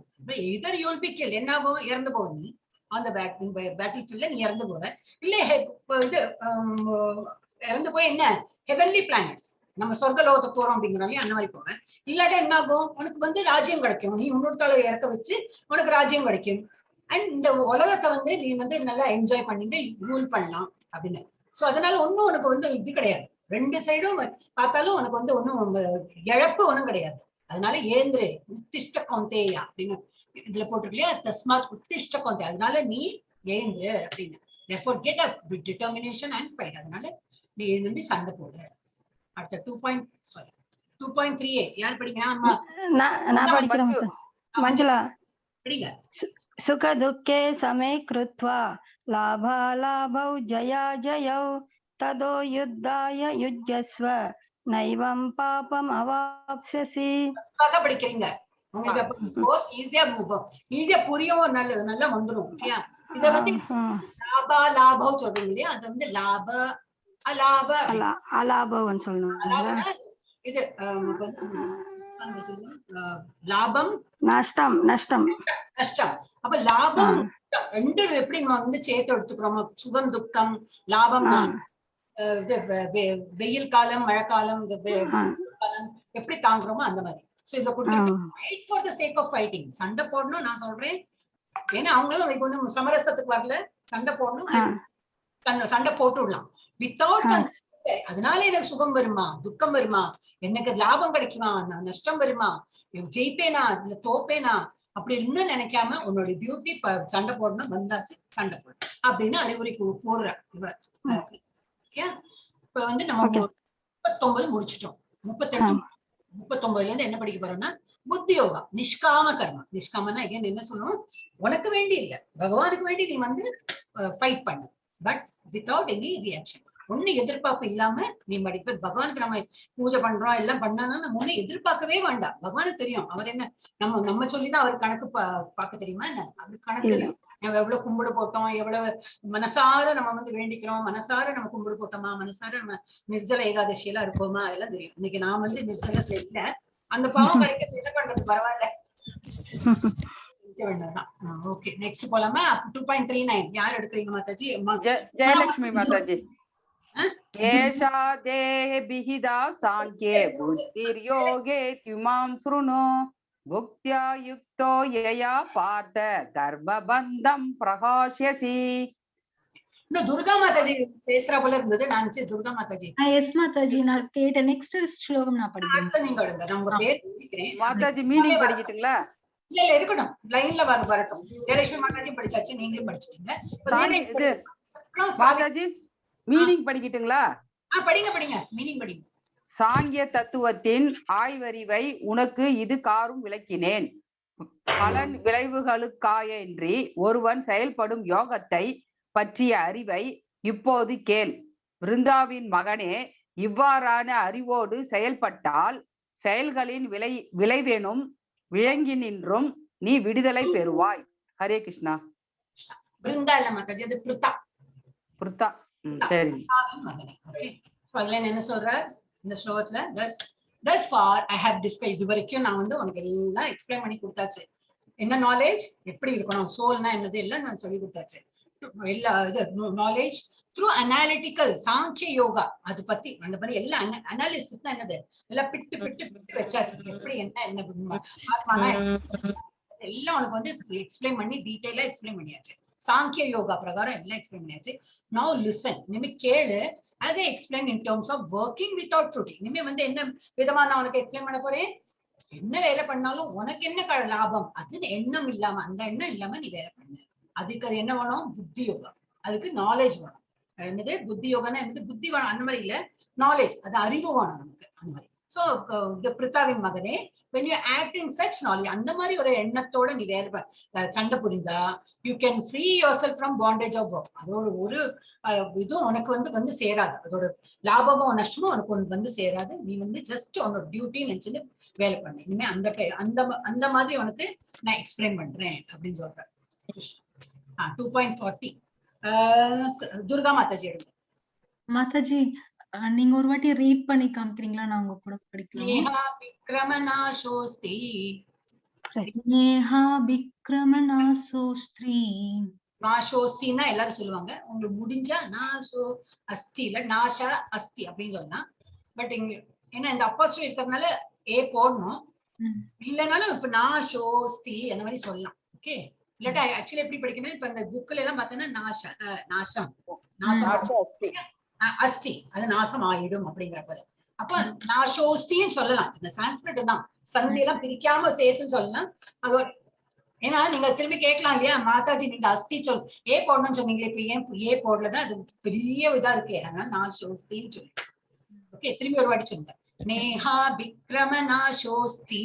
S1: எதர் யூல் பி கில். என்ன ஆகும்? இறந்து போவ நீ. அந்த பேட்டில் ஃபீல்ட்ல நீ இறந்து போவ. இல்ல இது இறந்து போய் என்ன ஹெவன்லி பிளானட்ஸ், நம்ம சொர்க்க லோகத்துக்கு போறோம் அப்படிங்கிறோம் அந்த மாதிரி போவேன். இல்லாட்டா என்ன ஆகும்? உனக்கு வந்து ராஜ்யம் கிடைக்கும். நீ இன்னொருத்தால இறக்க வச்சு உனக்கு ராஜ்யம் கிடைக்கும். அண்ட் இந்த உலகத்தை வந்து நீ வந்து நல்லா என்ஜாய் பண்ணிட்டு ரூல் பண்ணலாம் அப்படின்னு. சோ அதனால ஒன்னும் உனக்கு வந்து இது கிடையாது. ரெண்டு சைடும் பார்த்தாலும் உனக்கு வந்து ஒன்னும் இழப்பு ஒண்ணும் கிடையாது. அதனால ஏந்திரு உத்திஷ்ட கௌந்தேயா அப்படின்னு இதுல போட்டிருக்கலையா, தஸ்மாத் உத்திஷ்ட கௌந்தேயா. அதனால நீ ஏந்திரு அப்படின்னு. therefore get up with determination and fight. அதனால நீ எழுந்து சண்டை போடு. அடுத்த 2.38 யார் படிக்கிறா?
S8: நான் படிக்கிறேன் மஞ்சுளா.
S1: படிங்க.
S8: சுக துக்கே சமே கிருத்வா லாபா லாபௌ ஜயா ஜயௌ ததோ யுத்தாய யுஜ்யஸ்வ நைவம் பாபம் அவாப்ஸ்யசி.
S1: படிக்கிறீங்க. உங்களுக்கு ஈஸியா புரியும், நல்லா வந்துடும். இத வந்து லாபா லாபம் சொல்றீங்க இல்லையா, அது வந்து லாப அலாப
S8: அலாபம் சொல்லணும்.
S1: இது லாபம்
S8: நஷ்டம் நஷ்டம்
S1: நஷ்டம். அப்ப லாபம் ரெண்டு எப்படி நம்ம வந்து சேர்த்து எடுத்துக்கிறோம். சுகம் துக்கம், லாபம் நஷ்டம், வெயில் காலம் மழை காலம் எப்படி தாங்குறோமோ அந்த மாதிரி. சோ இத கொடுத்து fight for the sake of fighting. சண்டை போடணும் நான் சொல்றேன். ஏன்னா அவங்களும் ஒன்றும் சமரசத்துக்கு வரல. சண்டை போடணும், சண்டை போட்டு விடலாம் வித்தவுட். அதனால எனக்கு சுகம் வருமா துக்கம் வருமா, எனக்கு லாபம் கிடைக்குமா நஷ்டம் வருமா, ஜெயிப்பேனா இல்ல தோப்பேனா அப்படி இன்னும் நினைக்காம உன்னோட டியூட்டி சண்டை போடணும், வந்தாச்சு சண்டை போடணும் அப்படின்னு அறிவுரைக்கு போடுற இவர். இப்ப வந்து நம்ம 39 முடிச்சிட்டோம். 39ல இருந்து என்ன படிக்க போறோம்னா புத்தி யோகா, நிஷ்காம கர்மா. நிஷ்காமனா என்ன சொல்லணும், உனக்கு வேண்டி இல்ல பகவானுக்கு வேண்டி நீ வந்து ஃபைட் பண்ணு, பட் வித்தவுட் எனி ரியாக்ஷன். ஒண்ணு எதிர்பார்ப்பு இல்லாம நீ படிப்ப. பகவானுக்கு நம்ம பூஜை பண்றோம் எல்லாம் பண்ணாலும் நம்ம ஒண்ணு எதிர்பார்க்கவே வேண்டாம். பகவானுக்கு தெரியும் அவர் என்ன நம்ம சொல்லிதான் அவர் கணக்கு பார்க்க தெரியுமா என்ன, அவருக்கு கணக்கு தெரியும். நம்ம எவ்வளவு கும்பிடு போட்டோம், எவ்வளவு மனசார நம்ம வந்து வேண்டிக்கிறோம், மனசார நம்ம கும்பிடு போட்டோமா, மனசார நம்ம நிர்ஜல ஏகாதசி எல்லாம் இருக்கோமா, அதெல்லாம் தெரியும். இன்னைக்கு நான் வந்து நிர்ஜலத்துல இல்ல, அந்த பாவம் கிடைக்கிறது என்ன பண்றது, பரவாயில்ல. ஓகே நெக்ஸ்ட் போலாமா. 2.39 யார் எடுக்கிறீங்க மாதாஜி?
S3: ஜெயலட்சுமி மாதாஜி. ஏஷா தேஹ பிஹிதா சாங்கே புத்திர்யோகே த்யுமாம் ஸ்ருணு புக்த்யா யுக்தோ யயா பார்த்த தர்மபந்தம் பிரகாஷ்யசி.
S1: இன்னும் துர்கா மாதாஜி பேசுறா போல இருந்தது. நான் துர்கா மாதாஜி.
S9: எஸ் மாதாஜி நான் கேட்ட நெக்ஸ்ட் ஸ்லோகம் நான் படிக்கிறேன்.
S1: நீங்க எடுங்க, நான் உங்க பேர் எழுதிக்கிறேன்.
S3: மாதாஜி மீனிங் படிக்கிட்டுங்களா?
S1: இல்ல இல்ல இருக்கட்டும், லைன்ல வரட்டும். ஜெயலட்சுமி மாதாஜி படிச்சாச்சு, நீங்களும் படிச்சிட்டீங்க.
S3: மாதாஜி மீனிங் படிக்கிட்டுங்களா?
S1: படிங்க படிங்க, மீனிங் படிங்க.
S3: சாங்கிய தத்துவத்தின் ஆய்வறிவை உனக்கு இது காரும் விளக்கினேன். பலன் விளைவுகளுக்காயின்றி ஒருவன் செயல்படும் யோகத்தை பற்றிய அறிவை இப்போது கேள். விருந்தாவின் மகனே, இவ்வாறான அறிவோடு செயல்பட்டால் செயல்களின் விளைவெனும் விளங்கி நின்றும் நீ விடுதலை பெறுவாய். ஹரே கிருஷ்ணா.
S1: பிருந்தா இல்ல மாதாஜி, அது பிருத்தா.
S3: பிருத்தா, சரி.
S1: அதுல என்ன சொல்ற இந்த ஸ்லோகத்துல, thus far I have described. இது வரைக்கும் நான் வந்து உனக்கு எல்லாம் எக்ஸ்பிளைன் பண்ணி கொடுத்தாச்சு. என்ன நாலேஜ் எப்படி இருக்கணும், சோல்னா என்னது எல்லாம் நான் சொல்லி கொடுத்தாச்சு. எல்லா இது நாலேஜ் த்ரூ அனாலிட்டிக்கல் சாங்கிய யோகா, அது பத்தி அந்த மாதிரி எல்லாம் அனாலிசிஸ் தான் என்னது எல்லாம் பிட்டு பிட்டு பிட்டு வச்சாச்சு. எப்படி என்ன ஆத்மானா எல்லாம் உனக்கு வந்து எக்ஸ்பிளைன் பண்ணி டீடைலா எக்ஸ்பிளைன் பண்ணியாச்சு. சாங்கிய யோகா பிரகாரம் எல்லாம் எக்ஸ்பிளைன் பண்ணியாச்சு. நவ் லிசன், இனிமே கேளு. அதை explain in terms of working without fruiting. இனிமே வந்து என்ன விதமா நான் உனக்கு எக்ஸ்பிளைன் பண்ண போறேன். என்ன வேலை பண்ணாலும் உனக்கு என்ன லாபம், அது எண்ணம் இல்லாம, அந்த எண்ணம் இல்லாம நீ வேலை பண்ணு. அதுக்கு அது என்ன வேணும், புத்தி யோகா. அதுக்கு நாலேஜ் வேணும். என்னது புத்தி யோகானா என்னது, புத்தி வேணும் அந்த மாதிரி இல்ல, நாலேஜ், அது அறிவு வேணும் நமக்கு அந்த மாதிரி. சோ பிருத்தாவின் மகனே, when you act in such knowledge, அந்த மாதிரி ஒரு எண்ணத்தோட நீ வேலை சண்டை புரிந்தா, you can free yourself from bondage of work. அதோட ஒரு இதுவும் உனக்கு வந்து சேராது. அதோட லாபமோ நஷ்டமோ உனக்கு வந்து சேராது. நீ வந்து ஜஸ்ட் உன்னோட டியூட்டி நினைச்சுட்டு வேலை பண்ணு. இனிமே அந்த மாதிரி உனக்கு நான் எக்ஸ்பிளைன் பண்றேன் அப்படின்னு சொல்றேன். 2.40 துர்கா மாதாஜி எடுங்க.
S9: மாதாஜி நீங்க ஒரு வாட்டி ரீட் பண்ணி காமிக்கிறீங்களா? நான் உங்க கூட படிக்கலாம்.
S1: நேஹா விக்ரமநாசோஸ்தி,
S9: நேஹா விக்ரமநாசோஸ்தி.
S1: நாசோஸ்தின்னா எல்லாரும் சொல்லுவாங்க. உங்களுக்கு முடிஞ்சா நாசோ அஸ்தி இல்ல நாஷா அஸ்தி அப்படின்னு சொல்லலாம். பட் இங்க ஏன்னா இந்த அப்போஸ்ட்ரி இருக்கிறதுனால ஏ போடணும். இல்லைனாலும் இப்ப நாசோஸ்தி அந்த மாதிரி சொல்லலாம். ஓகே, இல்லாட்டா ஆக்சுவலி எப்படி படிக்கணும், இப்ப இந்த புக்ல எல்லாம் பார்த்தோன்னா நாசம் அஸ்தி, அது நாசம் ஆயிடும் அப்படிங்கிறப்ப அப்ப நாசோஸ்தின்னு சொல்லலாம். இந்த சான்ஸ்கிரிட் தான் சந்தி எல்லாம் பிரிக்காம சேர்த்துன்னு சொல்லலாம். அதோட ஏன்னா நீங்க திரும்பி கேட்கலாம் இல்லையா, மாதாஜி நீங்க அஸ்தி ஏ போடணும்னு சொன்னீங்களே, இப்ப ஏன் ஏ போடலதான் அது பெரிய இதா இருக்கு. அதனால நாசோஸ்தின்னு சொல்லி. ஓகே, திரும்பி ஒரு வாட்டி சொல்லுங்க. நேஹா விக்ரமநாசோஸ்தி,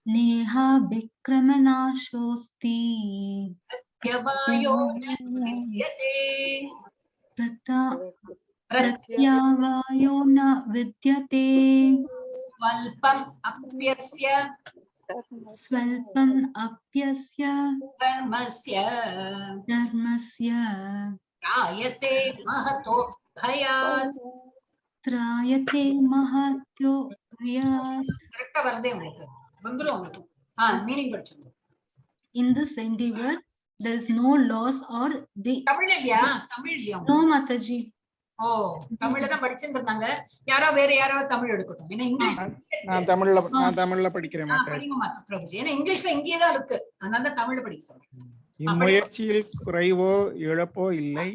S9: நேஹா விக்ரமநாசோஸ்தி,
S1: பிரத்யவாயோ வித்யதே,
S9: பிரத்யவாயோ ந வித்யதே,
S1: ஸ்வல்பம் அப்யஸ்ய தர்மஸ்ய ஜாயதே மஹதோ பயாத்
S9: த்ராயதே மஹத்யோ
S1: கரெக்டா வரதே உங்களுக்கு வந்துரும் உங்களுக்கு. மீனிங் படிச்சுங்க.
S9: In this endeavor there is no loss or
S1: Tamil இல்லையா? தமிழ் இல்லையா?
S9: No Mathaji.
S1: ஓ, தமிழ்ல தான் படிச்சிருந்தாங்க. வேற யாரோ தமிழ் எடுக்கட்டும். ஏன்னா இங்கிலீஷ்
S5: நான் தமிழ்ல படிக்கிறேன்
S1: படிங்க பிரபுஜி. ஏன்னா இங்கிலீஷ்ல இங்கேயே தான் இருக்கு, அதனால தான் தமிழ்ல படிக்க சொல்றேன்.
S5: இம்முயற்சியில் குறைவோ இழப்போ இல்லை,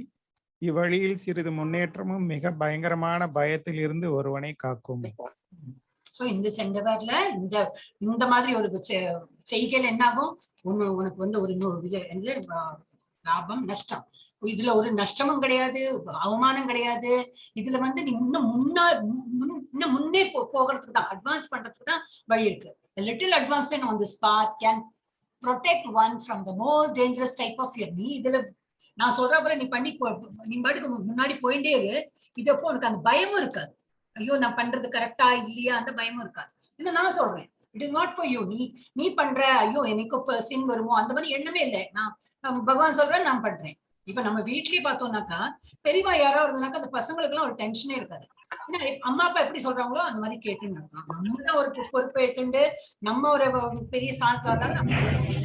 S5: இவ்வழியில் சிறிது முன்னேற்றமும் மிக பயங்கரமான பயத்தில் இருந்து ஒருவனை காக்கும்.
S1: சோ இந்த செண்டவர்ல இந்த மாதிரி ஒரு செய்கையில் என்ன ஆகும்? உனக்கு வந்து ஒரு லாபம் நஷ்டம், இதுல ஒரு நஷ்டமும் கிடையாது, அவமானம் கிடையாது. இதுல வந்து நீ இன்னும் முன்னே போகிறதுக்கு தான், அட்வான்ஸ் பண்றதுக்கு தான் வழி இருக்கு. Little advancement on this path can protect one from the most dangerous type of fear. நீ இதுல நான் சொல்ற போல நீ பண்ணி நீ பாட்டுக்கு முன்னாடி போயிட்டே இரு. இதப்போ உனக்கு அந்த பயமும் இருக்காது. ஐயோ நான் பண்றது கரெக்டா இல்லையா அந்த பயமும் இருக்காது. என்ன நான் சொல்றேன், it is not for you. நீ பண்ற ஐயோ எனக்கு சின் வருமோ அந்த மாதிரி எண்ணமே இல்லை. நான் பகவான் சொல்றேன், நான் பண்றேன். இப்ப நம்ம வீட்லயே பார்த்தோம்னாக்கா பெரியவா யாரோ இருந்தாக்கா அந்த பசங்களுக்கு எல்லாம் ஒரு டென்ஷனே இருக்காது. ஏன்னா அம்மா அப்பா எப்படி சொல்றாங்களோ அந்த மாதிரி கேட்டுன்னு இருக்கலாம். நம்ம தான் ஒரு பொறுப்பை எடுத்துட்டு நம்ம ஒரு பெரிய ஸ்தானத்துல இருந்தாலும்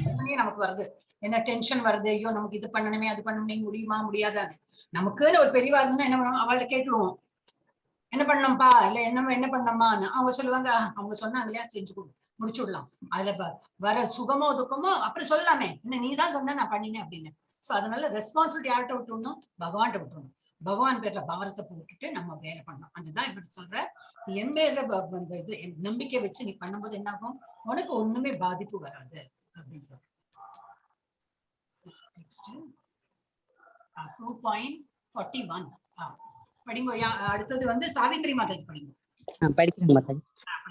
S1: பிரச்சனையே நமக்கு வருது. என்ன டென்ஷன் வருது, ஐயோ நமக்கு இது பண்ணணுமே அது பண்ணணுமே, முடியுமா முடியாதான்னு. நமக்குன்னு ஒரு பெரியவா இருந்தா என்ன பண்ணுவோம், அவள்கிட்ட கேட்டுருவோம் என்ன பண்ணணும்பா இல்ல என்ன பண்ணணுமான்னு. அவங்க சொல்லுவாங்க அவங்க சொன்னாங்க இல்லையா செஞ்சு முடிச்சு விடலாம். அதுல வர சுகமோ துக்கமோ அப்புறம் சொல்லலாமே, என்ன நீ தான் சொன்ன நான் பண்ணினேன் அப்படின்னு. சோ அதனால ரெஸ்பான்சிபிலிட்டி யார்கிட்ட விட்டுருந்தோம், பகவான்கிட்ட விட்டுருணும். பகவான் பேர்ல பாரத்தை போட்டுட்டு நம்ம வேலை பண்ணணும். அதுதான் இப்படி சொல்ற. நீ என் மேல இது நம்பிக்கை வச்சு நீ பண்ணும்போது என்ன ஆகும், உனக்கு ஒண்ணுமே பாதிப்பு வராது அப்படின்னு சொல்ற. நெக்ஸ்ட் 2.41 படிங்க. அடுத்தது வந்து சாவித்ரி மாதாஜி படிங்க.
S4: படிக்கிறேன் மாதாஜி.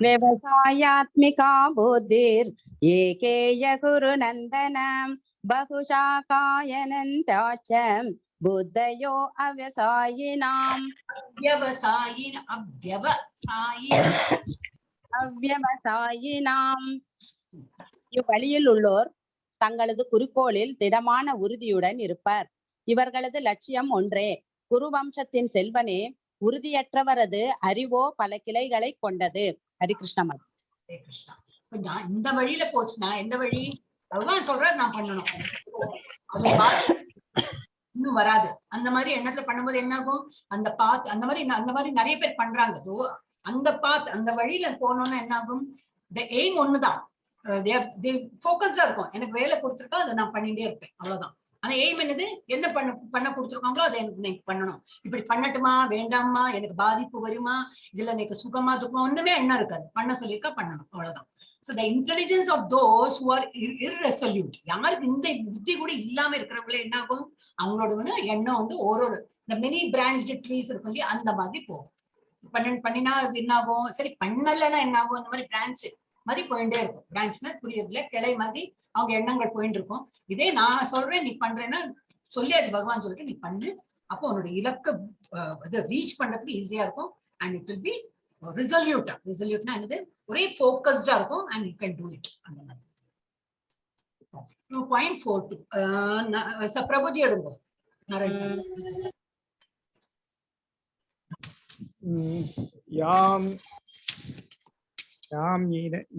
S4: व्यवसायात्मिका बुद्धिर् एकेय गुरु नन्दनं बहुशाखायनन्ताच बुद्धयो अव्यवसायिनाम् அவ்யவசாயினாம். இவ்வழியில் உள்ளோர் தங்களது குறிக்கோளில் திடமான உறுதியுடன் இருப்பர். இவர்களது லட்சியம் ஒன்றே. குரு வம்சத்தின் செல்வனே, உறுதியற்றவரது அறிவோ பல கிளைகளை கொண்டது. ஹரிகிருஷ்ணா மாதா.
S1: கிருஷ்ணா, இந்த வழியில போச்சுன்னா எந்த வழி பகவான் சொல்ற நான் பண்ணணும், இன்னும் வராது. அந்த மாதிரி எண்ணத்துல பண்ணும்போது என்ன ஆகும், அந்த பாத் அந்த மாதிரி நிறைய பேர் பண்றாங்க. அந்த பாத் அந்த வழியில போனோம்னா என்ன ஆகும், the aim ஒண்ணுதான், போக்கஸ்டா இருக்கும். எனக்கு வேலை கொடுத்துருக்கா அதை நான் பண்ணிட்டே இருப்பேன், அவ்வளவுதான். ஆனா எய்ம் என்னது, என்ன பண்ண கொடுத்துருக்காங்களோ அதை எனக்கு பண்ணணும். இப்படி பண்ணட்டுமா வேண்டாமா, எனக்கு பாதிப்பு வருமா, இதுல எனக்கு சுகமா துக்கமா ஒண்ணுமே என்ன இருக்காது. பண்ண சொல்லியிருக்கா பண்ணணும், அவ்வளவுதான். So the intelligence of those who are irresolute, யாருக்கு இந்த புத்தி கூட இல்லாம இருக்கிறவங்களே என்ன ஆகும், அவங்களோட எண்ணம் வந்து ஒரு இந்த மெனி பிரான்ச்டு ட்ரீஸ் இருக்கும் இல்லையா, அந்த மாதிரி போகும். பண்ணினா என்ன ஆகும், சரி பண்ணலன்னா என்ன ஆகும், அந்த மாதிரி பிரான்ச் மாதிரி போயிட்டே இருக்கும். பிரான்ச்னா புரியுதுல, கிளை மாதிரி அவங்க எண்ணங்கள் போயிட்டு இருக்கும். இதே நான் சொல்றேன் நீ பண்றேன்னா சொல்லியாச்சு, பகவான் சொல்லிட்டு நீ பண்ணு. அப்போ உன்னோட இலக்க ரீச் பண்றதுக்கு ஈஸியா இருக்கும். அண்ட் இட் வில் பி ரிசல்யூட்டா. ரிசல்யூட்னா என்னது, ஒரே போக்கஸ்டா இருக்கும். And you can do it. அந்த மாதிரி 2.42 பிரபுஜி எடுங்க.
S5: யாம்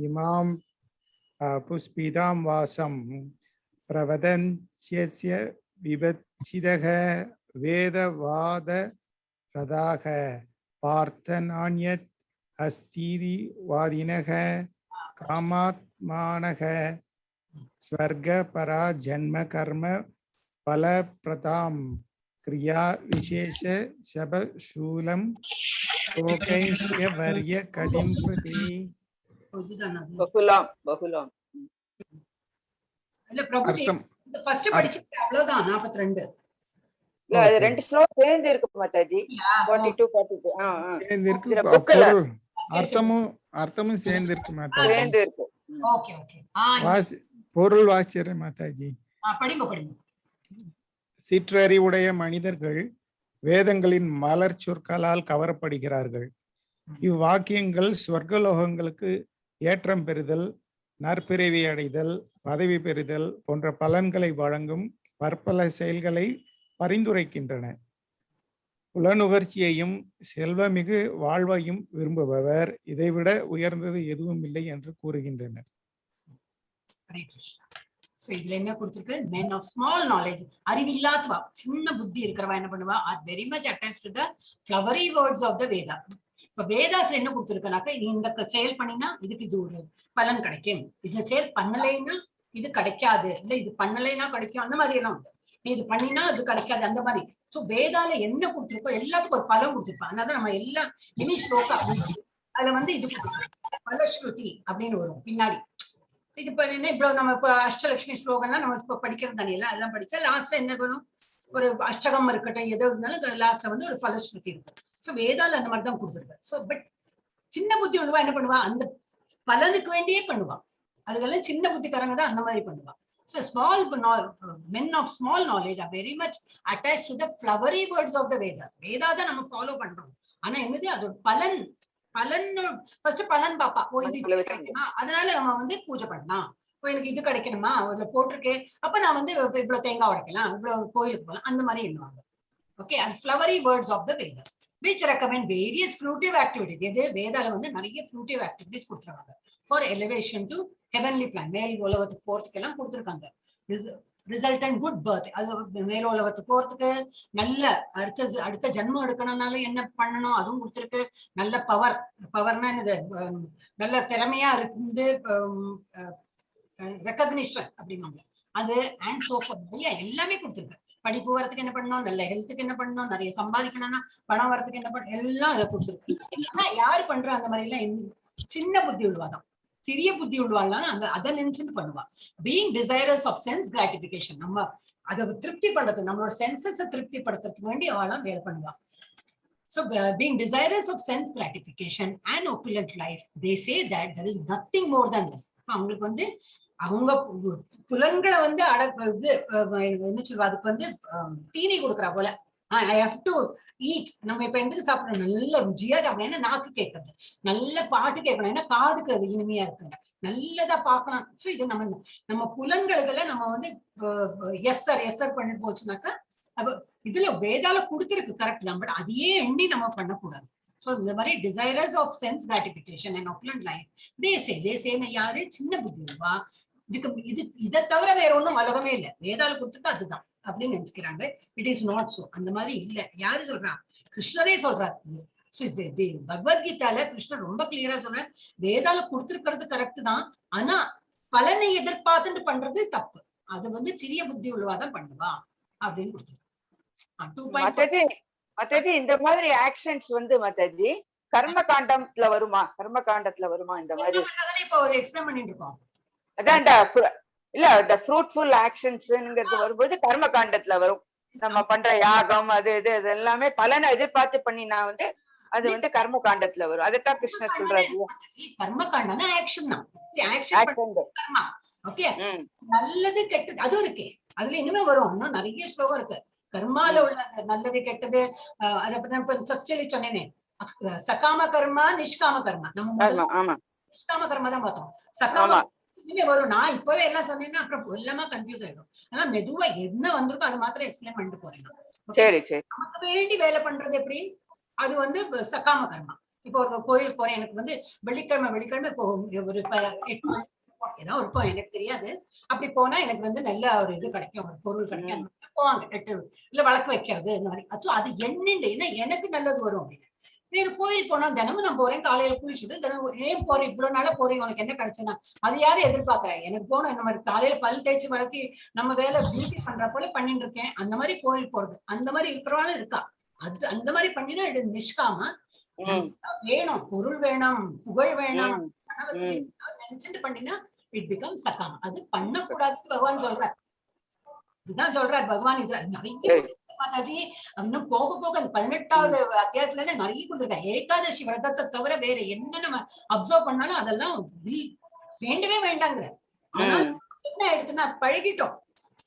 S5: இமாம் புஷ்பிதாம் வாசம் பிரவதன்யஸ்ய விபச்சிதக வேதவாத ரதாக பார்த்தநான்யத் அஸ்தீதி வாதினக காமாத்மானக ஸ்வர்க பரா ஜன்ம கர்ம பலப்ரதாம் கிரியா விசேஷ சபசூலம் கோகைஸ்ய வர்ய கதிம்பதி.
S2: பகுலாம்
S1: இல்ல பிரபுஜி, ஃபர்ஸ்ட் படிச்சிட்டு அவ்வளவுதான் 42.
S2: இல்ல அது ரெண்டு ஸ்லோகம் சேர்ந்து இருக்கு மாதாஜி. 42 42
S5: சேர்ந்து இருக்கு. அர்த்தமும் சேர்ந்து இருக்கு மாதாஜி.
S2: சேர்ந்து இருக்கு.
S1: Okay okay.
S5: பொருள் வாசிக்கிறேன் மாதாஜி.
S1: படிங்க.
S5: சிற்றறிவுடைய மனிதர்கள் வேதங்களின் மலர் சொற்களால் கவரப்படுகிறார்கள். இவ்வாக்கியங்கள் சொர்க்கலோகங்களுக்கு ஏற்றம் பெறுதல், நற்பிறவி அடைதல், பதவி பெறுதல் போன்ற பலன்களை வழங்கும் பற்பல செயல்களை பரிந்துரைக்கின்றன. புலனுகர்ச்சியையும் செல்வமிகு வாழ்வையும் விரும்புபவர் இதைவிட உயர்ந்தது எதுவும் இல்லை என்று கூறுகின்றனர்.
S1: So இதுல என்ன கொடுத்திருக்கு? Men of small knowledge, அறிவில்லாதவா, சின்ன புத்தி இருக்கிறவா என்ன பண்ணுவா? Are very much attached to the flowery words of the Veda. இப்ப வேதாஸ்ல என்ன கொடுத்திருக்கனாக்கா, இந்த செயல் பண்ணினா இதுக்கு இது ஒரு பலன் கிடைக்கும், இந்த செயல் பண்ணலைன்னா இது கிடைக்காது, இல்ல இது பண்ணலைன்னா கிடைக்கும், அந்த மாதிரி எல்லாம் உண்டு. நீ இது பண்ணினா இது கிடைக்காது, அந்த மாதிரி. சோ வேதால என்ன கொடுத்திருக்கோ எல்லாத்துக்கும் ஒரு பலன் கொடுத்திருப்பான். அதனால நம்ம எல்லாம் இனி ஸ்லோகா அதுல வந்து இது பலஸ்ருதி அப்படின்னு வரும் பின்னாடி. இது பண்ணா இப்போ நம்ம இப்ப அஷ்டலட்சுமி ஸ்லோகம்லாம் நம்ம இப்ப படிக்கிறது தானே, எல்லாம் அதெல்லாம் படிச்சா லாஸ்ட்ல என்ன பண்ணும், ஒரு அஷ்டகம் இருக்கட்டும் எது இருந்தாலும் லாஸ்ட்ல வந்து ஒரு பலஸ்ருதி இருக்கும். சோ வேதால அந்த மாதிரி தான் கொடுத்துருக்காரு. சோ பட் சின்ன புத்தி உள்ளவா என்ன பண்ணுவா, அந்த பலனுக்கு வேண்டியே பண்ணுவா. அதுக்கெல்லாம் சின்ன புத்திக்காரங்க தான் அந்த மாதிரி பண்ணுவா. So small men of small knowledge are very much attached to the flowery words of the Vedas. Veda தான் நம்ம ஃபாலோ பண்றோம். ஆனா என்னது அதோட பலன் ஃபர்ஸ்ட் பலன் பாப்பா. அதனால நம்ம வந்து பூஜை பண்ணலாம். எனக்கு இது கிடைக்கணுமா, அதுல போட்டிருக்கே, அப்ப நான் வந்து இவ்வளவு தேங்காய் உடைக்கலாம், இவ்வளவு கோயிலுக்கு போகலாம், அந்த மாதிரி எண்ணுவாங்க. Okay, and flowery words of the Vedas which recommend various fruitive activities. எது வேதால வந்து நிறைய fruitive activities கொடுத்துருக்காங்க for elevation to heavenly plan. மேல் உலகத்துக்கு போறதுக்கு எல்லாம் கொடுத்துருக்காங்க. ரிசல்ட் குட் பர்த், அது மேல் உலகத்துக்கு போறதுக்கு நல்ல அடுத்த ஜென்மம் எடுக்கணும்னாலும் என்ன பண்ணணும் அதுவும் கொடுத்துருக்கு. நல்ல பவர்னா என்னது, நல்ல திறமையா இருந்து ரெகக்னிஷன் அப்படின்னாங்க அது, அண்ட் சோ நிறைய எல்லாமே கொடுத்துருக்கு. படிப்பு வரதுக்கு என்ன பண்ணணும், நல்ல ஹெல்த்துக்கு என்ன பண்ணணும், நிறைய சம்பாதிக்கணும்னா பணம் வரதுக்கு என்ன பண்ணணும், எல்லாம் அதை கொடுத்துருக்கு. ஆனா யாரு பண்ற அந்த மாதிரி எல்லாம் சின்ன புத்தி உள்ளவாதான், சிறிய புத்தி உள்ளவாள்லாம் அந்த அதை நினைச்சுன்னு பண்ணுவா. Being desirous of sense gratification, நம்ம அதை திருப்தி பண்றது, நம்மளோட சென்சஸை திருப்தி படுத்துறதுக்கு வேண்டி அவெல்லாம் வேலை பண்ணுவா. So being desirous of sense gratification and opulent life, they say that there is nothing more than this. அவங்களுக்கு வந்து அவங்க புலன்களை வந்து என்ன சொல்லுவா, அதுக்கு வந்து தீனி கொடுக்குறா போல. I have to eat. நம்ம இப்ப எந்த சாப்பிடணும், நல்ல ருச்சியா சாப்பிடணும், ஏன்னா நாக்கு கேட்கறது, நல்ல பாட்டு கேட்கணும், ஏன்னா காதுக்கு அது இனிமையா இருக்குங்க, நல்லதா பார்க்கலாம். சோ இது நம்ம புலன்களுக்கெல்லாம் நம்ம வந்து எஸ்ஆர் பண்ணிட்டு போச்சுனாக்கா, இதுல வேதால கொடுத்திருக்கு கரெக்ட் தான், பட் அதையே எண்ணி நம்ம பண்ணக்கூடாது. சோ இந்த மாதிரி desires of sense gratification and opulent life, தேசேன யாரு சின்ன புத்திவா, இதுக்கு இதை தவிர வேற ஒண்ணும் உலகமே இல்லை, வேதால கொடுத்துட்டு அதுதான் அப்படின்னு நினைச்சுக்கிறாங்க. இட் இஸ் நாட் சோ, அந்த மாதிரி இல்ல. யாரு சொல்றா, கிருஷ்ணரே சொல்றாரு. பகவத்கீதால கிருஷ்ணர் ரொம்ப கிளியரா சொல்ற, வேதால கொடுத்திருக்கிறது கரெக்ட் தான், ஆனா பலனை எதிர்பார்த்துட்டு பண்றது தப்பு, அது வந்து சிறிய புத்தி உள்ளவாதான் பண்ணுவா அப்படின்னு கொடுத்துருக்காங்க.
S2: மாதாஜி இந்த மாதிரி ஆக்ஷன்ஸ் வந்து மாதாஜி கர்ம காண்டத்துல வருமா, இந்த மாதிரி
S1: இப்போ எக்ஸ்பிளைன் பண்ணிட்டு இருக்கோம்.
S2: அதான் இல்ல இந்த ஃப்ரூட்ஃபுல் ஆக்ஷன்ஸ்ங்கிறது வரும்போது கர்ம காண்டத்துல வரும். நம்ம பண்ற யாகம் அது இது எல்லாமே பலனை எதிர்பார்த்து பண்ணினா வந்து அது வந்து கர்ம காண்டத்துல வரும். அதைத்தான் கிருஷ்ணர் சொல்றாரு.
S1: கர்ம காண்டம்னா ஆக்ஷன் தான். ஓகே, நல்லது கெட்டது அதுவும் இருக்கு, அதுல இன்னுமே வரும், இன்னும் நிறைய ஸ்லோகம் இருக்கு கர்மால உள்ள நல்லது கெட்டது. அதை ஃபர்ஸ்ட் சொன்னேனே, சகாம கர்மா நிஷ்காம கர்மா, நம்ம நிஷ்காம கர்மா தான் பார்த்தோம். சகாம வரும், நான் இப்பவே எல்லாம் சொன்னேன்னா அப்புறம் எல்லாமே கன்ஃபியூஸ் ஆயிடும். ஆனா மெதுவா என்ன வந்திருக்கோ அது மாத்திரம் எக்ஸ்பிளைன் பண்ணிட்டு போறேன். நமக்கு வேண்டி வேலை பண்றது எப்படி, அது வந்து சகாம கர்மா. இப்போ ஒரு கோயிலுக்கு போறேன், எனக்கு வந்து வெள்ளிக்கிழமை ஒரு 8 ஏதோ இருக்கும், எனக்கு தெரியாது. அப்படி போனா எனக்கு வந்து நல்ல ஒரு இது கிடைக்கும், ஒரு பொருள் கிடைக்கும், போவாங்க. இல்ல வழக்கு வைக்கிறது இந்த மாதிரி, அது எண்ணிண்டு எனக்கு நல்லது வரும் அப்படின்னு. கோயில் போனா தினமும் நான் போறேன், காலையில குளிச்சுட்டு தினமும் ஏன் போறேன், இவ்வளவு நாளா போறேன், உனக்கு என்ன கிடைச்சுன்னா அது யாரும் எதிர்பார்க்கறேன், எனக்கு போகணும். இந்த மாதிரி காலையில பல் தேய்ச்சி வளர்த்தி நம்ம வேலை பியூட்டி பண்ற போல பண்ணிட்டு இருக்கேன், அந்த மாதிரி கோயில் போறது, அந்த மாதிரி இருக்கிறவாலும் இருக்கா. அது அந்த மாதிரி பண்ணினா இது நிஷ்காம. வேணும், பொருள் வேணும், புகழ் வேணும், நினைச்சுட்டு பண்ணினா இட் பிகம் சகாம. அது பண்ணக்கூடாதுன்னு பகவான் சொல்றார். இதுதான் சொல்றார் பகவான். இதுல நிறைய மாதாஜி இன்னும் போக போக அந்த 18வது அத்தியாயத்துல நிறைய கொடுத்துருக்கா. ஏகாதசி விரதத்தை தவிர வேற என்ன நம்ம அப்சர்வ் பண்ணாலும் அதெல்லாம் வேண்டவே வேண்டாங்கிற. ஆனா என்ன எடுத்துன்னா பழகிட்டோம்.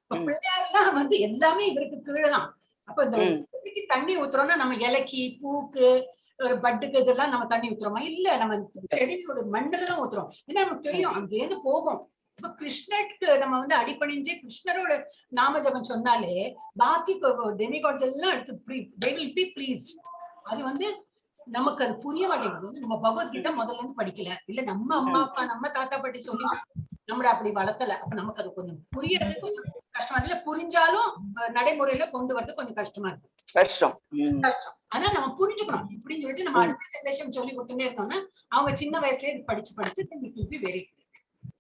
S1: இப்ப பிள்ளையாரெல்லாம் வந்து எல்லாமே இவருக்கு கீழேதான். அப்ப இந்த தண்ணி ஊத்துறோம்னா நம்ம இலைக்கு பூக்கு ஒரு பட்டுக்கு இதெல்லாம் நம்ம தண்ணி ஊத்துறோமா? இல்ல, நம்ம செடியோட மண்ணுலதான் ஊத்துறோம். ஏன்னா நமக்கு தெரியும் அங்க இருந்து போகும், இப்ப கிருஷ்ணருக்கு நம்ம வந்து அடிபணிஞ்சு கிருஷ்ணரோட நாம ஜபம் சொன்னாலே பாக்கி டெமிகாட்ஸ் எல்லாம் எடுத்து they will be pleased. அது வந்து நமக்கு அது புரிய மாட்டேங்குது. நம்ம பகவத்கீதை முதல்ல இருந்து படிக்கல, இல்ல நம்ம அம்மா அப்பா நம்ம தாத்தா பாட்டி சொல்லி நம்மள அப்படி வளர்த்தல. அப்ப நமக்கு அது கொஞ்சம் புரியறது கொஞ்சம் கஷ்டமா இல்ல, புரிஞ்சாலும் நடைமுறையில கொண்டு வரது கொஞ்சம் கஷ்டமா இருக்கு. கஷ்டம். ஆனா நம்ம புரிஞ்சுக்கணும் இப்படின்னு சொல்லிட்டு நம்ம அடுத்த ஜெனரேஷன் சொல்லி கொடுத்துட்டே இருக்கோம்னா அவங்க சின்ன வயசுலயே இது படிச்சு வெரி.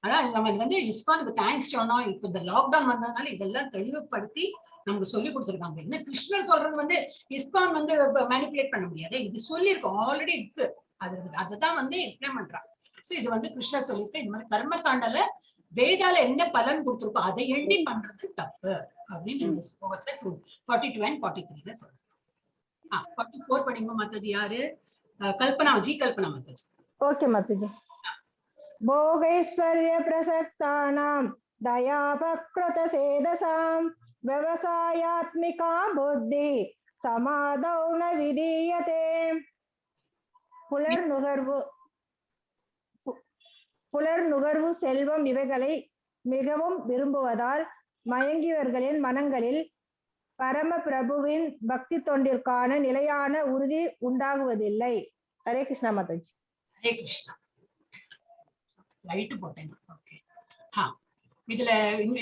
S1: ஆனா நம்ம வந்து இஸ்கானுக்கு தேங்க்ஸ் சொன்னோம். இப்ப இந்த லாக்டவுன் வந்ததுனால இதெல்லாம் தெளிவுபடுத்தி நமக்கு சொல்லி கொடுத்துருக்காங்க. என்ன கிருஷ்ணர் சொல்றது வந்து இஸ்கான் வந்து மேனிபுலேட் பண்ண முடியாது, இது சொல்லியிருக்கோம் ஆல்ரெடி இருக்கு. அதுதான் வந்து எக்ஸ்பிளைன் பண்றாங்க. சோ இது வந்து கிருஷ்ணர் சொல்லிட்டு இந்த மாதிரி கர்ம காண்டல வேதால என்ன பலன் கொடுத்துருக்கோம் அதை எண்ணி பண்றது தப்பு அப்படின்னு இந்த ஸ்லோகத்துல 42 and 43 சொல்றாங்க. 44 படிங்க மாதாஜி. யாரு? கல்பனா ஜி. கல்பனா மாதாஜி.
S6: ஓகே மாதாஜி. भोगैश्वर्य प्रसक्तानां दयापकृत सेदसां व्यवसायात्मिका बुद्धि समादौ न विधीयते. புலர்நுகர்வு செல்வம் இவைகளை மிகவும் விரும்புவதால் மயங்கியவர்களின் மனங்களில் பரம பிரபுவின் பக்தி தொண்டிற்கான நிலையான உறுதி உண்டாகுவதில்லை. ஹரே கிருஷ்ணா மாதாஜி.
S1: ஹரே கிருஷ்ணா. லைட் போட்டேன். ஓகே. இதுல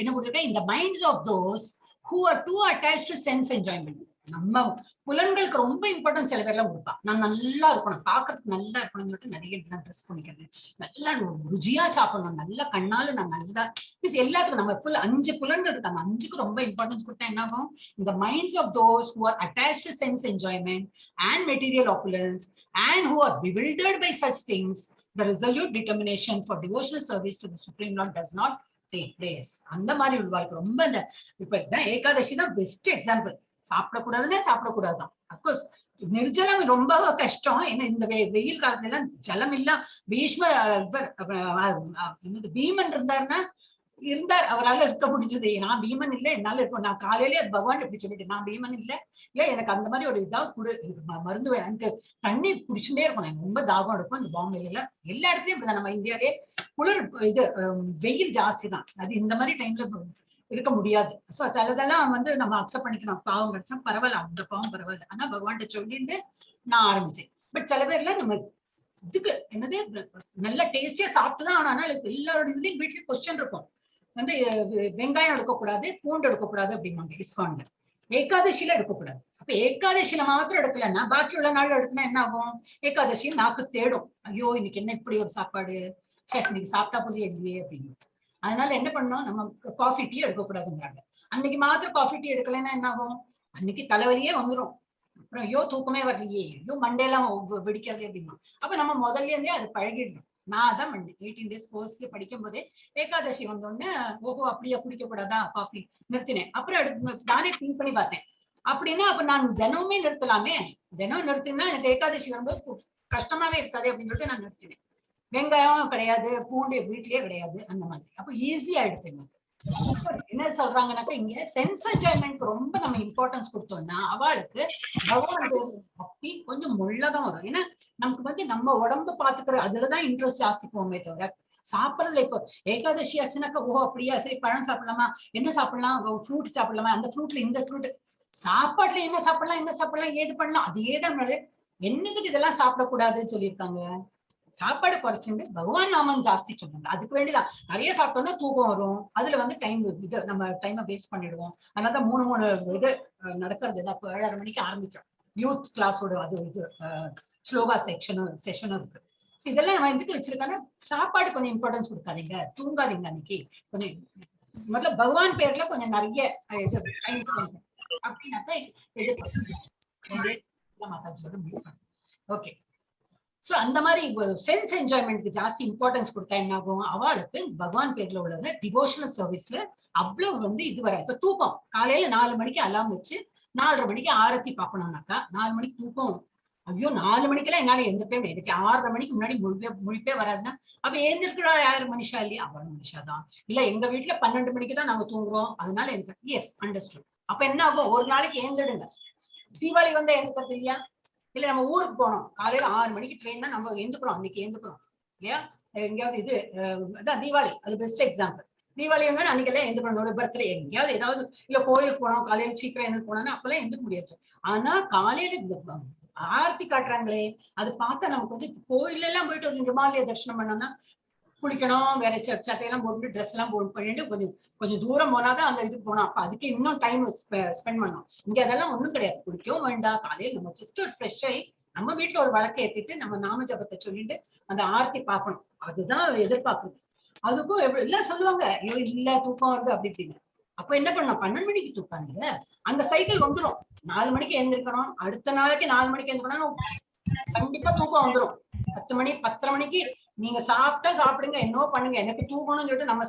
S1: என்ன கொடுத்துருக்கேன்? இந்த minds of those who are too attached to sense enjoyment. நம்ம புலன்களுக்கு ரொம்ப இம்பார்ட்டன்ஸ் சில பேர்லாம் கொடுப்பா. நான் நல்லா இருக்கணும், பாக்குறதுக்கு நல்லா இருக்கணும்னு சொல்லிட்டு நிறைய ட்ரெஸ் பண்ணிக்கிறது, நல்லா ருச்சியா சாப்பிடணும், நல்லா கண்ணால நான் நல்லா எல்லாத்துக்கும் நம்ம ஃபுல் 5 புலன்கள் இருக்கு. அந்த 5க்கு ரொம்ப இம்பார்ட்டன்ஸ் கொடுத்தா என்ன ஆகும்? இந்த minds of those who are attached to sense enjoyment and material opulence and who are bewildered by such things, the resolute determination for devotional service to the Supreme Lord does not take place. அந்த மாதிரி வாழ்க்கை ரொம்ப இந்த இப்ப இதான் ஏகாதசி தான் best example. சாப்பிடக்கூடாதுன்னா சாப்பிடக்கூடாதுதான். Of course நிர்ஜலம் ரொம்ப கஷ்டம். ஏன்னா இந்த வெயில் காலத்துல எல்லாம் ஜலம் இல்ல. பீமன் இருந்தார், அவரால் இருக்க முடிஞ்சது. நான் பீமன் இல்ல, என்னால இருக்கும். நான் காலையிலேயே பகவான் எப்படி சொல்லிட்டேன், நான் பீமன் இல்ல, எனக்கு அந்த மாதிரி ஒரு இதா கொடு, எனக்கு மருந்து வேணும், எனக்கு தண்ணி குடிச்சுட்டே இருக்கும், எனக்கு ரொம்ப தாகம் எடுக்கும். இந்த பாம்பேல எல்லா இடத்துலயும் இப்படிதான். நம்ம இந்தியாவிலே குளிர் இது வெயில் ஜாஸ்தி தான். அது இந்த மாதிரி டைம்ல இருக்க முடியாது. சோ சிலதெல்லாம் வந்து நம்ம அக்செப்ட் பண்ணிக்கணும். பாவம் கிடைச்சா பரவாயில்ல, அந்த பாவம் பரவாயில்ல. ஆனா பகவான்கிட்ட சொல்லிட்டு நான் ஆரம்பிச்சேன். பட் சில பேர்ல நம்ம இதுக்கு என்னது நல்ல டேஸ்டியா சாப்பிட்டுதான் ஆனா எல்லாரோட இதுலயும் வீட்லயும் கொஸ்டின் இருக்கும். வந்து வெங்காயம் எடுக்கக்கூடாது, பூண்டு எடுக்கக்கூடாது அப்படிம்பாங்க இஸ்கான்ல. ஏகாதசியில எடுக்கக்கூடாது. அப்ப ஏகாதசியில மாத்திரம் எடுக்கலன்னா பாக்கி உள்ள நாள் எடுத்துனா என்ன ஆகும்? ஏகாதசியை நாக்கு தேடும், ஐயோ இன்னைக்கு என்ன இப்படி ஒரு சாப்பாடு, சரி இன்னைக்கு சாப்பிட்டா போதே இல்லையே அப்படின்னு. அதனால என்ன பண்ணோம், நம்ம காஃபி டீ எடுக்கக்கூடாதுங்கிறாங்க. அன்னைக்கு மாத்திரம் காஃபி டீ எடுக்கலைன்னா என்ன ஆகும்? அன்னைக்கு தலைவலியே வந்துடும். அப்புறம் ஐயோ தூக்கமே வரலையே, ஐயோ மண்டேலாம் வெடிக்கிறது அப்படின்னா. அப்ப நம்ம முதல்ல இருந்தே அது பழகிடணும். நான் அதான் பண்ணேன். 18 days கோர்ஸ்ல படிக்கும் போதே ஏகாதசி வந்தோடனே ஓஹோ அப்படியே குடிக்க கூடாதா காஃபி நிறுத்தினேன். அப்புறம் நானே திங்க் பண்ணி பார்த்தேன். அப்படின்னா அப்ப நான் தினமுமே நிறுத்தலாமே, தினம் நிறுத்தினா எனக்கு ஏகாதசி வரும்போது கஷ்டமாவே இருக்காது அப்படின்னு சொல்லிட்டு நான் நிறுத்தினேன். வெங்காயம் கிடையாது, பூண்டு வீட்லயே கிடையாது, அந்த மாதிரி. அப்ப ஈஸியா எடுத்து எனக்கு என்ன சொல்றாங்கன்னாக்கா இங்க சென்ஸ் என்ஜாய்மெண்ட் ரொம்ப நம்ம இம்பார்ட்டன்ஸ் கொடுத்தோம்னா அவளுக்கு பகவான் பக்தி கொஞ்சம் முள்ளதான் வரும். ஏன்னா நமக்கு வந்து நம்ம உடம்பு பாத்துக்கிற அதுலதான் இன்ட்ரெஸ்ட் ஜாஸ்தி போகுமே தவிர சாப்பிடறதுல. இப்போ ஏகாதசி ஆச்சுனாக்கா ஓ அப்படியா சரி பழம் சாப்பிடலாமா, என்ன சாப்பிடலாம், ஃப்ரூட் சாப்பிடலாமா, அந்த ஃப்ரூட்ல இந்த ஃப்ரூட், சாப்பாட்டுல என்ன சாப்பிடலாம் ஏது பண்ணலாம், அதேதான். என்னதுக்கு இதெல்லாம் சாப்பிடக்கூடாதுன்னு சொல்லியிருக்காங்க? சாப்பாடு குறைச்சுட்டு பகவான் நாமம் ஜாஸ்தி சொல்லுங்க. அதுக்கு வேண்டிதான். நிறைய சாப்பிட்டோம்னா தூக்கம் வரும், அதுல வந்து டைம் இது நம்ம டைமை வேஸ்ட் பண்ணிடுவோம். அதனாலதான் 3 இது நடக்கிறது. அப்போ 7:30 மணிக்கு ஆரம்பிக்கும் யூத் கிளாஸோட அது இது ஸ்லோகா செஷனும் இருக்கு. இதெல்லாம் நம்ம எதுக்கு வச்சிருக்காங்க? சாப்பாடு கொஞ்சம் இம்பார்ட்டன்ஸ் கொடுக்காதீங்க, தூங்காதீங்க. அன்னைக்கு கொஞ்சம் முதல்ல பகவான் பேர்ல கொஞ்சம் நிறைய டைம் ஸ்பெண்ட் அப்படின்னாக்கா ஓகே. சோ அந்த மாதிரி சென்ஸ் என்ஜாய்மெண்ட்க்கு ஜாஸ்தி இம்பார்ட்டன்ஸ் கொடுத்தா என்ன ஆகும்? அவளுக்கு பகவான் பேர்ல உள்ளத டிவோஷனல் சர்வீஸ்ல அவ்வளவு வந்து இது வர. இப்ப தூக்கம் காலையில 4 மணிக்கு அலாம் வச்சு 4:30 மணிக்கு ஆரத்தி பார்க்கணும்னாக்கா 4 மணிக்கு தூக்கம், ஐயோ 4 மணிக்கெல்லாம் என்னால எந்திரிக்கவே முடியாது. எனக்கு 6:30 மணிக்கு முன்னாடி முழிப்பே வராதுன்னா அப்ப எழுந்திருக்கிறா யாரு? மனுஷா இல்லையா? அவள் மனுஷாதான். இல்ல எங்க வீட்டுல 12 மணிக்கு தான் நாங்க தூங்குறோம், அதனால எனக்கு எஸ் அண்டர்ஸ்டுட். அப்ப என்ன ஆகும்? ஒரு நாளைக்கு எழுந்துடுங்க. தீபாவளி வந்து எழுந்துக்கிறது இல்லையா? இல்ல நம்ம ஊருக்கு போனோம், காலையில 6 மணிக்கு ட்ரெயின்னா நம்ம எழுந்துக்கிறோம், அன்னைக்கு எழுந்துக்கிறோம் இல்லையா? எங்கேயாவது இது அதான் தீபாவளி, அது பெஸ்ட் எக்ஸாம்பிள். தீபாவளி வந்து அன்னைக்கெல்லாம் எழுந்து பர்த்டே எங்கேயாவது ஏதாவது இல்ல கோயிலுக்கு போனோம் காலையில சீக்கிரம் எழுந்து போனோம்னா அப்பெல்லாம் எழுந்துக்க முடியாது. ஆனா காலையில ஆர்த்தி காட்டுறாங்களே அது பார்த்தா நமக்கு வந்து கோயில்ல எல்லாம் போயிட்டு ஒரு ஹிமாலய தரிசனம் பண்ணோம்னா குளிக்கணும், வேற சட்டையெல்லாம் போட்டு ட்ரெஸ் எல்லாம் போட்டு பண்ணிட்டு கொஞ்சம் தூரம் போனாதான் அந்த இதுக்கு போனோம். அப்ப அதுக்கு இன்னும் டைம் ஸ்பெண்ட் பண்ணோம். இங்க அதெல்லாம் ஒண்ணும் கிடையாது. குளிக்கவும் வேண்டாம், காலையில நம்ம ஜஸ்ட் ஒரு ஃப்ரெஷ் ஆகி நம்ம வீட்டுல ஒரு வழக்கை ஏற்றிட்டு நம்ம நாம ஜபத்தை சொல்லிட்டு அந்த ஆர்த்தி பார்க்கணும். அதுதான் எதிர்பார்க்குது. அதுக்கும் எல்லாம் சொல்லுவாங்க, ஐயோ இல்ல தூக்கம் வருது அப்படி இப்படின்னு. அப்ப என்ன பண்ணணும், 12 மணிக்கு தூக்காங்க, அந்த சைக்கிள் வந்துடும். 4 மணிக்கு எழுந்திருக்கணும், அடுத்த நாளைக்கு 4 மணிக்கு எழுந்திருக்கணும், கண்டிப்பா தூக்கம் வந்துடும். 10 மணி 10:30 மணிக்கு நீங்க சாப்பிட்டா சாப்பிடுங்க, என்னவோ பண்ணுங்க, எனக்கு தூங்கணும்னு சொல்லிட்டு நம்ம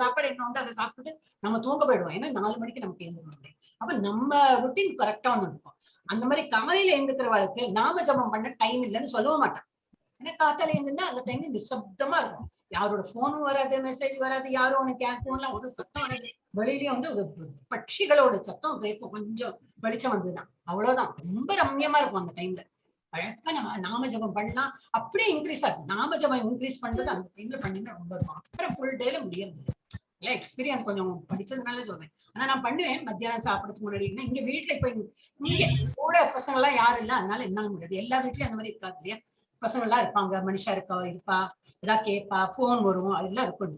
S1: சாப்பாடு என்ன வந்து அதை சாப்பிட்டுட்டு நம்ம தூங்க போயிடுவோம். ஏன்னா 4 மணிக்கு நமக்கு எழுந்திருக்கணும். அப்ப நம்ம ருட்டீன் கரெக்டா ஒண்ணு இருக்கும். அந்த மாதிரி காலையில எழுந்துக்கிறவளுக்கு நாம ஜபம் பண்ண டைம் இல்லைன்னு சொல்லவும் மாட்டான். ஏன்னா காத்தால எழுந்துன்னா அந்த டைம் நிசப்தமா இருக்கும். யாரோட போனும் வராது, மெசேஜ் வராது, யாரும் உனக்கு கேட்கும், ஒரு சத்தம் வராது. வெளியிலயும் வந்து ஒரு பட்சிகளோட சத்தம் கேட்கும், கொஞ்சம் வெளிச்சம் வந்ததுதான், அவ்வளவுதான். ரொம்ப ரம்யமா இருக்கும் அந்த டைம்ல. அழகா நம்ம நாம ஜபம் பண்ணலாம், அப்படியே இன்க்ரீஸ் ஆகும். நாம ஜபம் இன்க்ரீஸ் பண்றது அந்த டைம்ல பண்ணினா ரொம்ப இருக்கும். அப்புறம் ஃபுல் டேல முடியாது. இல்ல எக்ஸ்பீரியன்ஸ் கொஞ்சம் படிச்சதுனால சொல்றேன். ஆனா நான் பண்ணுவேன் மத்தியானம் சாப்பிடறதுக்கு முன்னாடி. இங்க வீட்டுல இப்ப இங்க கூட பசங்க எல்லாம் யாரும் இல்ல, அதனால என்னால முடியாது. எல்லா வீட்லயும் அந்த மாதிரி இருக்காது இல்லையா, பசங்க எல்லாம் இருப்பாங்க, மனுஷா இருப்பா, ஏதாவது கேட்பா, போன் வரும், அதெல்லாம் இருக்கும்.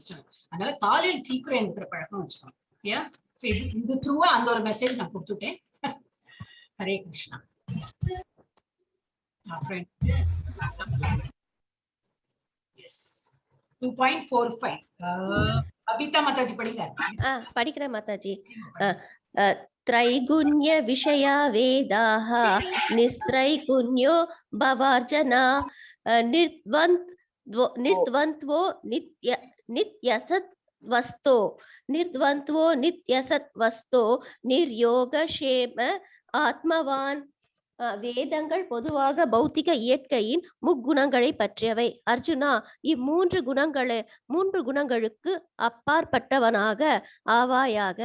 S1: அதனால காலையில் சீக்கிரம் இருக்கிற பழக்கம் வச்சுக்கோங்க. ஓகேயா? இது த்ரூவா அந்த ஒரு மெசேஜ் நான் கொடுத்துட்டேன். ஹரே கிருஷ்ணா. எஸ் 2.45 அபிதா மாதாஜி படிங்க.
S7: படிக்கிறேன் மாதாஜி. त्रैगुण्य विषया वेदाः निस्त्रैगुण्यो भवार्जना निर्द्वन्द्वो नित्यसत् वस्तो निर्योगक्षेम आत्मवान्. வேதங்கள் பொதுவாக பௌத்திக இயற்கையின் முக்குணங்களை பற்றியவை. அர்ஜுனா, இம்மூன்று குணங்களுக்கு அப்பாற்பட்டவனாக ஆவாயாக.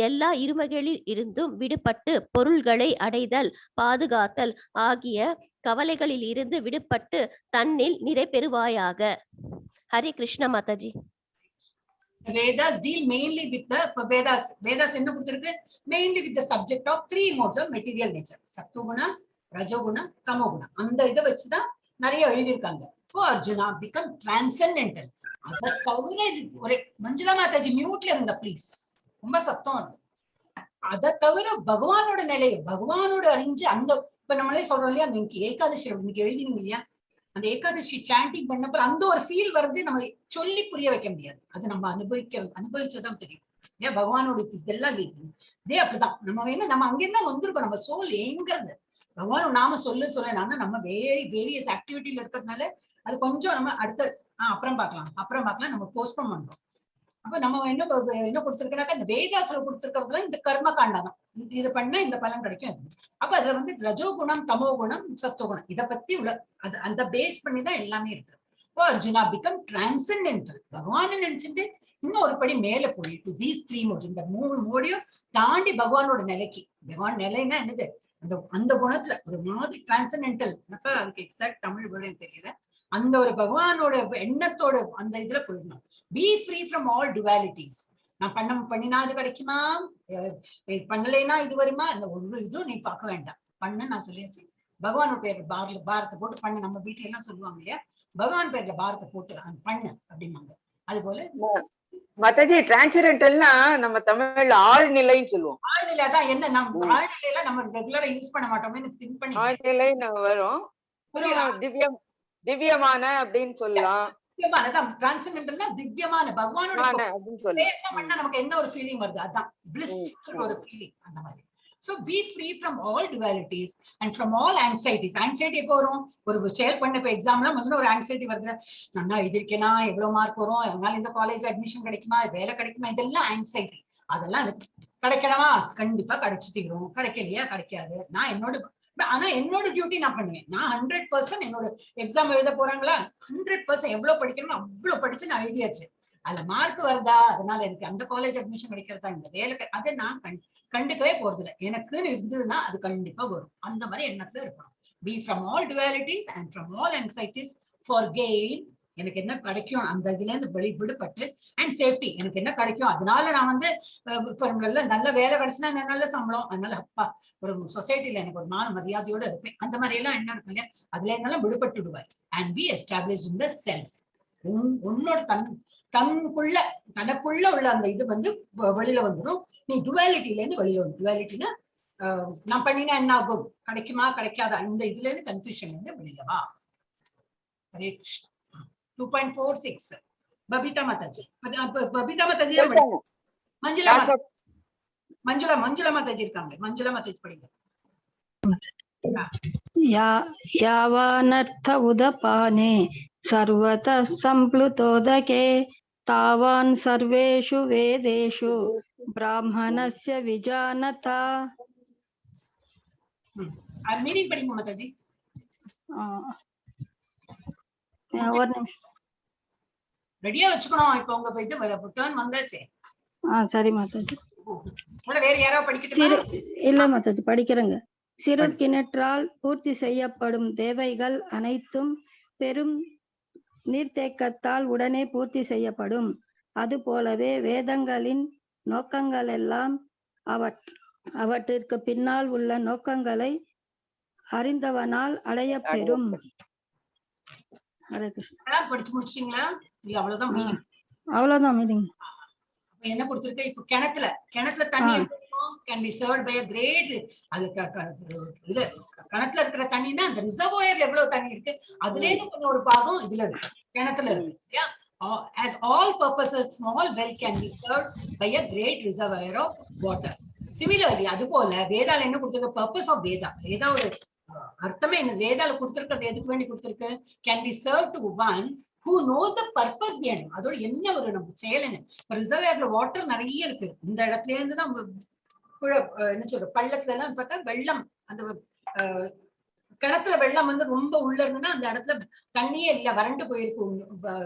S7: எல்லா இருமைகளில் இருந்தும் விடுபட்டு பொருள்களை அடைதல், பாதுகாத்தல் ஆகிய கவலைகளில் இருந்து விடுபட்டு தன்னில் நிறை பெறுவாயாக. Hare Krishna Mataji.
S1: Vedas deal mainly with the Vedas என்ன கொடுத்திருக்கு, mainly with the subject of 3 modes of material nature, சத்துவகுணம், ரஜோகுணம், தமோகுணம். அந்த இதை வச்சுதான் நிறைய எழுதியிருக்காங்க. ஓ அர்ஜுனா become transcendental. அதை தவிர ஒரு மஞ்சுளா மாதாஜி மியூட்ல இருந்த ப்ளீஸ், ரொம்ப சத்தம் இருக்கு. அதை தவிர பகவானோட நிலை, பகவானோட அழிஞ்சு அந்த இப்ப நம்மளே சொல்றோம் இல்லையா, இன்னைக்கு ஏகாதசி இன்னைக்கு எழுதினீங்க இல்லையா, அந்த ஏகாதசி சாண்டிங் பண்ணப்ப அந்த ஒரு ஃபீல் வருது. நம்ம சொல்லி புரிய வைக்க முடியாது, அது நம்ம அனுபவிச்சதான் தெரியும். ஏன் பகவானோட இதெல்லாம் இதே அப்படிதான். நம்ம வேணும், நம்ம அங்கிருந்தா வந்திருக்கோம். நம்ம சோல் ஏங்கிறது பகவான் நாம சொல்ல ஆனா நம்ம வேரியஸ் ஆக்டிவிட்டியில இருக்கிறதுனால அது கொஞ்சம் நம்ம அடுத்த அப்புறம் பார்க்கலாம் நம்ம போஸ்ட்போன் பண்றோம். அப்ப நம்ம என்ன கொடுத்திருக்கனாக்கா, இந்த வேதாசுல கொடுத்திருக்கிறதுல இந்த கர்ம காண்டாதான், இது பண்ணா இந்த பலன் கிடைக்கும். அப்ப அதுல வந்து ரஜோகுணம், தமோகுணம், சத்துவகுணம் இதை பத்தி அந்த பேஸ் பண்ணிதான் எல்லாமே இருக்கு. ஓ அர்ஜுனா பிகம் டிரான்சென்டென்டல். பகவான் நினைச்சுட்டு இன்னும் ஒரு படி மேல போயிட்டு தீஸ் 3 மோட்ஸ், இந்த 3 மோடையும் தாண்டி பகவானோட நிலைக்கு. பகவான் நிலைன்னா என்னது, அந்த குணத்துல ஒரு மாதிரி டிரான்சென்டென்டல், அதுக்கு எக்ஸாக்ட் தமிழ் வேர்டு தெரியல, அந்த ஒரு பகவானோட எண்ணத்தோட அந்த இதுல போயிடணும். Be free from all dualities. நான் பண்ணினா அது கிடைக்குமா, பண்ணலைன்னா இது வருமா, அந்த ஒரு இதுவும் நீ பார்க்க வேண்டாம். பண்ண நான் சொல்லியாச்சு. பகவானோட பேர்ல பாரத்தை போட்டு பண்ண, நம்ம வீட்டுல எல்லாம் சொல்லுவாங்க இல்லையா, பகவான் பேர்ல பாரத்தை போட்டு பண்ணு அப்படிம்பாங்க. அது போல
S2: மாதாஜி டிரான்சென்டென்டல்னா நம்ம தமிழ்ல ஆழ்நிலைன்னு சொல்லுவோம்.
S1: ஆழ்நிலை அதான் என்ன, நம்ம ஆழ்நிலையில நம்ம ரெகுலரா யூஸ் பண்ண மாட்டோமே, திங்க் பண்ணி
S2: ஆழ்நிலை வரும். திவ்யமான அப்படின்னு சொல்லலாம்.
S1: டிரான்சென்டென்டல்னா திவ்யமான பகவானோட அப்படின்னு சொல்லலாம். நமக்கு என்ன ஒரு ஃபீலிங் வருது, அதான் பிளிஸ் ஒரு ஃபீலிங், அந்த மாதிரி. So be free from all dualities and from all anxieties. Anxiety எப்போ வரும், ஒரு செயல் பண்ண இப்ப எக்ஸாம்ல முதல்ல ஒரு ஆங்ஸைட்டி வருது, நான் எழுதிருக்கேனா, எவ்வளவு மார்க் வரும், அதனால இந்த காலேஜ்ல அட்மிஷன் கிடைக்குமா, வேலை கிடைக்குமா, இதெல்லாம் ஆங்ஸைட்டி. அதெல்லாம் கிடைக்கணுமா, கண்டிப்பா கிடைச்சு தீரும், கிடைக்கலையா கிடைக்காது. ஆனா என்னோட டியூட்டி நான் பண்ணுவேன். நான் 100% என்னோட எக்ஸாம் எழுத போறாங்களா 100% எவ்வளவு படிக்கணுமோ அவ்வளவு படிச்சு நான் எழுதியாச்சு. அதுல மார்க் வருதா, அதனால எனக்கு அந்த காலேஜ் அட்மிஷன் கிடைக்கிறதா, இந்த வேலை, அதை நான் கண்டுக்கவே போறது இல்லை. எனக்குன்னு இருந்ததுன்னா அது கண்டிப்பா வரும். அந்த மாதிரி எண்ணத்துல இருக்கணும். Be from all dualities and from all anxieties, for gain எனக்கு என்ன கிடைக்கும் அந்த இதுல இருந்து விடுபட்டு அண்ட் சேஃப்டி எனக்கு என்ன கிடைக்கும், அதனால நான் வந்து இப்ப நல்ல வேலை கிடைச்சுன்னா நல்ல சம்பளம், அதனால அப்பா ஒரு சொசைட்டில எனக்கு ஒரு மான மரியாதையோட இருப்பேன், அந்த மாதிரி எல்லாம் என்ன இருக்கு இல்லையா, அதுல இருந்தாலும் விடுபட்டு விடுவார். And B establish in the self. உன்னோட தனக்குள்ள உள்ள அந்த இது வந்து வெளியில வந்துடும். நீ டுவாலிட்டில இருந்து வெளியில வந்து, டுவாலிட்டினா நான் பண்ணினா என்ன ஆகும், கிடைக்குமா கிடைக்காதா, இந்த இதுல இருந்து கன்ஃபியூஷன் இருந்து வெளியில வா. ஹரே கிருஷ்ணா. 2.46 பபிதா மாதாஜி. பபிதா மாதாஜி மஞ்சுளா மாதாஜி இருக்காங்க. மஞ்சுளா மாதாஜி படிங்க.
S8: यावानर्थ उदपाने सर्वतः सम्प्लुतोदके तावान् सर्वेषु वेदेषु ब्राह्मणस्य विजानता.
S1: மீனிங் படிங்க மாதாஜி. ரெடியா வச்சுக்கணும். இப்ப உங்க இது டர்ன் வந்தாச்சே.
S8: சரி மாதாஜி.
S1: வேற யாராவது படிக்கட்டுமா?
S8: இல்ல மாதாஜி படிக்கிறேங்க. சிறுகிணற்றால் பூர்த்தி செய்யப்படும் தேவைகள் அனைத்தும் பெரும் நீர்த்தேக்கத்தால் உடனே பூர்த்தி செய்யப்படும். அது போலவே வேதங்களின் நோக்கங்கள் எல்லாம் அவற்றிற்கு பின்னால் உள்ள நோக்கங்களை அறிந்தவனால் அடையப்பெறும். ஹரே கிருஷ்ணா.
S1: படிச்சு முடிச்சிட்டீங்களா? இல்ல அவ்வளவுதான் மீனிங்.
S8: அவ்வளவுதான் மீனிங்.
S1: என்ன கொடுத்திருக்க, இப்ப கிணத்துல தண்ணி can be served by a great, அது இது கிணத்துல இருக்கிற தண்ணினா அந்த ரிசர்வாயர்ல எவ்வளவு தண்ணி இருக்கு அதுல இருந்து கொஞ்சம் ஒரு பாகம் இதுல இருக்கு, கிணத்துல இருக்கு. As all purposes small well can be served by a great reservoir of water. Similarly அது போல வேதால என்ன கொடுத்திருக்க, purpose of வேதா ஒரு அர்த்தமே என்ன, வேதால கொடுத்திருக்கிறது எதுக்கு வேண்டி கொடுத்திருக்கு, can be served to one who knows the purpose behind it. அதோட என்ன ஒரு நம்ம செயல், ரிசர்வாயர்ல வாட்டர் நிறைய இருக்கு, இந்த இடத்துல இருந்து தான் என்ன சொல்ற பள்ளத்துல எல்லாம் பார்த்தா வெள்ளம், அந்த கிணத்துல வெள்ளம் வந்து ரொம்ப உள்ள இருந்துன்னா அந்த இடத்துல தண்ணியே இல்ல, வறண்டு போயிருக்கு,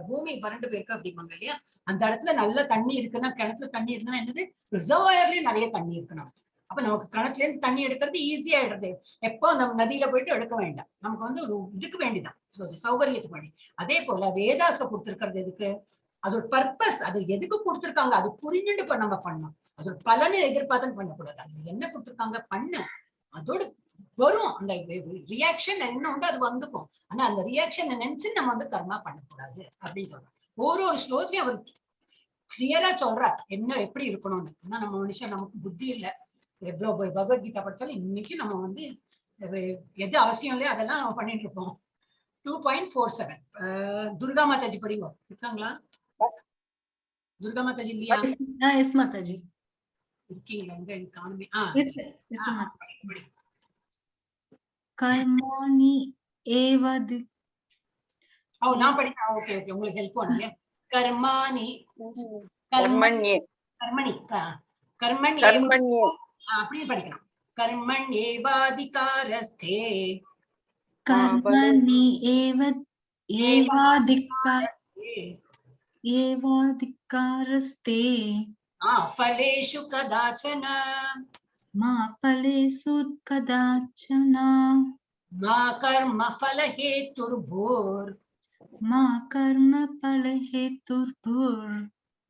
S1: பூமி வறண்டு போயிருக்கு அப்படிம்பாங்க இல்லையா, அந்த இடத்துல நல்ல தண்ணி இருக்குன்னா, கிணத்துல தண்ணி இருக்குன்னா என்னது, ரிசர்வாயர்லயும் நிறைய தண்ணி இருக்கணும். அப்ப நமக்கு கிணத்துல இருந்து தண்ணி எடுக்கிறது ஈஸியா எடுது, எப்போ நம்ம நதியில போயிட்டு எடுக்க வேண்டாம், நமக்கு வந்து ஒரு இதுக்கு வேண்டிதான், சௌகரியத்துக்கு வேண்டி. அதே போல வேதாஸ்ல கொடுத்திருக்கிறது எதுக்கு, அதோட பர்பஸ், அது எதுக்கு கொடுத்திருக்காங்க அது புரிஞ்சுட்டு இப்ப நம்ம பண்ணணும், அதோட பலனை எதிர்பார்த்து பண்ணக்கூடாது, அது என்ன கொடுத்திருக்காங்க பண்ணு, அதோட வரும் அந்த ரியாக்ஷன் என்ன உண்டு அது வந்துக்கும், ஆனா அந்த ரியாக்ஷன் நினைச்சு நம்ம வந்து கர்மா பண்ணக்கூடாது அப்படின்னு சொல்றோம். ஒரு ஸ்லோகத்தையும் அவர் கிளியரா சொல்றார் என்ன எப்படி இருக்கணும்னு. ஆனா நம்ம மனுஷன் நமக்கு புத்தி இல்லை, எவ்வளவு பகவத்கீதா படிச்சாலும் இன்னைக்கு நம்ம வந்து எது அவசியம் இல்லையோ அதெல்லாம் நம்ம பண்ணிட்டு இருப்போம். 2.47 துர்கா மாதாஜி படிங்க. இருக்காங்களா துர்கா மாதாஜி? இல்லையா?
S9: எஸ் மாதாஜி.
S1: இருக்கீங்களா? எங்க காணுமே.
S9: கர்மாணி ஏவது.
S1: நான் படிக்கிறேன். ஓகே ஓகே, உங்களுக்கு ஹெல்ப் பண்ணுங்க. கர்மாணி அப்படியே படிக்கலாம். கர்மண்யேவாதிகாரஸ்தே
S9: ஏவாதிகாரஸ்தே
S1: ஃபலேஷு கதாச்சன
S9: மா ஃபலேஷு கதாச்சன
S1: மா கர்ம ஃபலஹேதுர்பூர்
S9: மா கர்ம ஃபலஹேதுர்பூர்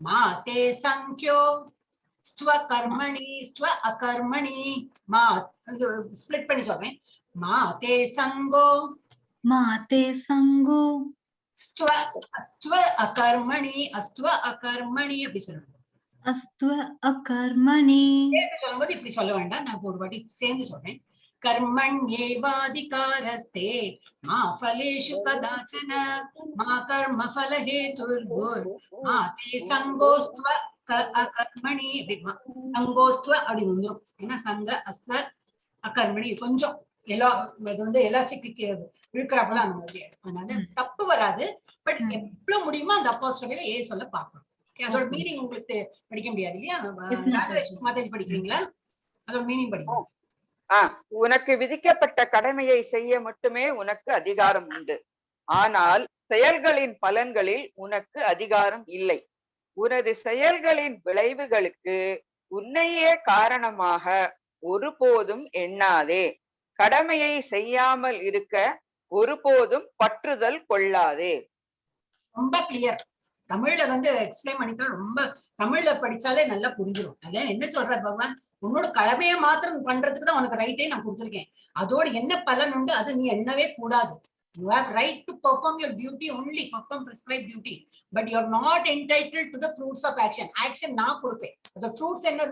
S1: மா தே சங்க்யோ ஸ்வ கர்மணி ஸ்வ அகர்மணி. மா ஸ்ப்ளிட் பண்ணி சொல்றேன். மா தே சங்கோ ஸ்வ அகர்மணி அஸ்வ அகர்மணி அப்படி சொல்லுங்க.
S9: அஸ்வ அகர்மணி
S1: சொல்லும்போது இப்படி சொல்ல வேண்டாம், நான் ஒரு வாட்டி சேர்ந்து சொல்றேன். कर्मण्येवाधिकारस्ते मा फलेषु कदाचन मा कर्म फलहेतुर्भुर् मा ते संगोस्त्व अकर्मणि. संगोस्त्व அப்படி வந்துரும். ஏன்னா சங்க அஸ்வ அகர்மணி கொஞ்சம் இது வந்து எலாஸ்டிக் இழுக்கிறாப்புல அந்த மாதிரி, அதனால தப்பு வராது. பட் எவ்வளவு முடியுமோ அந்த அப்போஸ்ட்ரோஃபில ஏ சொல்ல பார்க்கணும். அதோட மீனிங் உங்களுக்கு படிக்க முடியாது இல்லையா? மாதாஜி படிக்கிறீங்களா? அதோட மீனிங் படிக்கணும்.
S2: உனக்கு விதிக்கப்பட்ட கடமையை செய்ய மட்டுமே உனக்கு அதிகாரம் உண்டு. ஆனால் செயல்களின் பலன்களில் உனக்கு அதிகாரம் இல்லை. உனது செயல்களின் விளைவுகளுக்கு உன்னையே காரணமாக ஒருபோதும் எண்ணாதே. கடமையை செய்யாமல் இருக்க ஒருபோதும் பற்றுதல் கொள்ளாதே.
S1: ரொம்ப கிளியர். தமிழ்ல வந்து எக்ஸ்பிளைன் பண்ணிக்கலாம். ரொம்ப தமிழ்ல படிச்சாலே நல்லா புரிஞ்சிடும். அதான் என்ன சொல்றாரு பகவான், உன்னோட கடமையை மாத்திரம் பண்றதுக்கு தான் உனக்கு ரைட்டே நான் கொடுத்துருக்கேன். அதோட என்ன பலன் உண்டு அது நீ எண்ணவே கூடாது. You have right to perform your duty only, perform prescribed duty, but you are not entitled to the fruits of action. Action நான் கொடுப்பேன். the fruits என்ன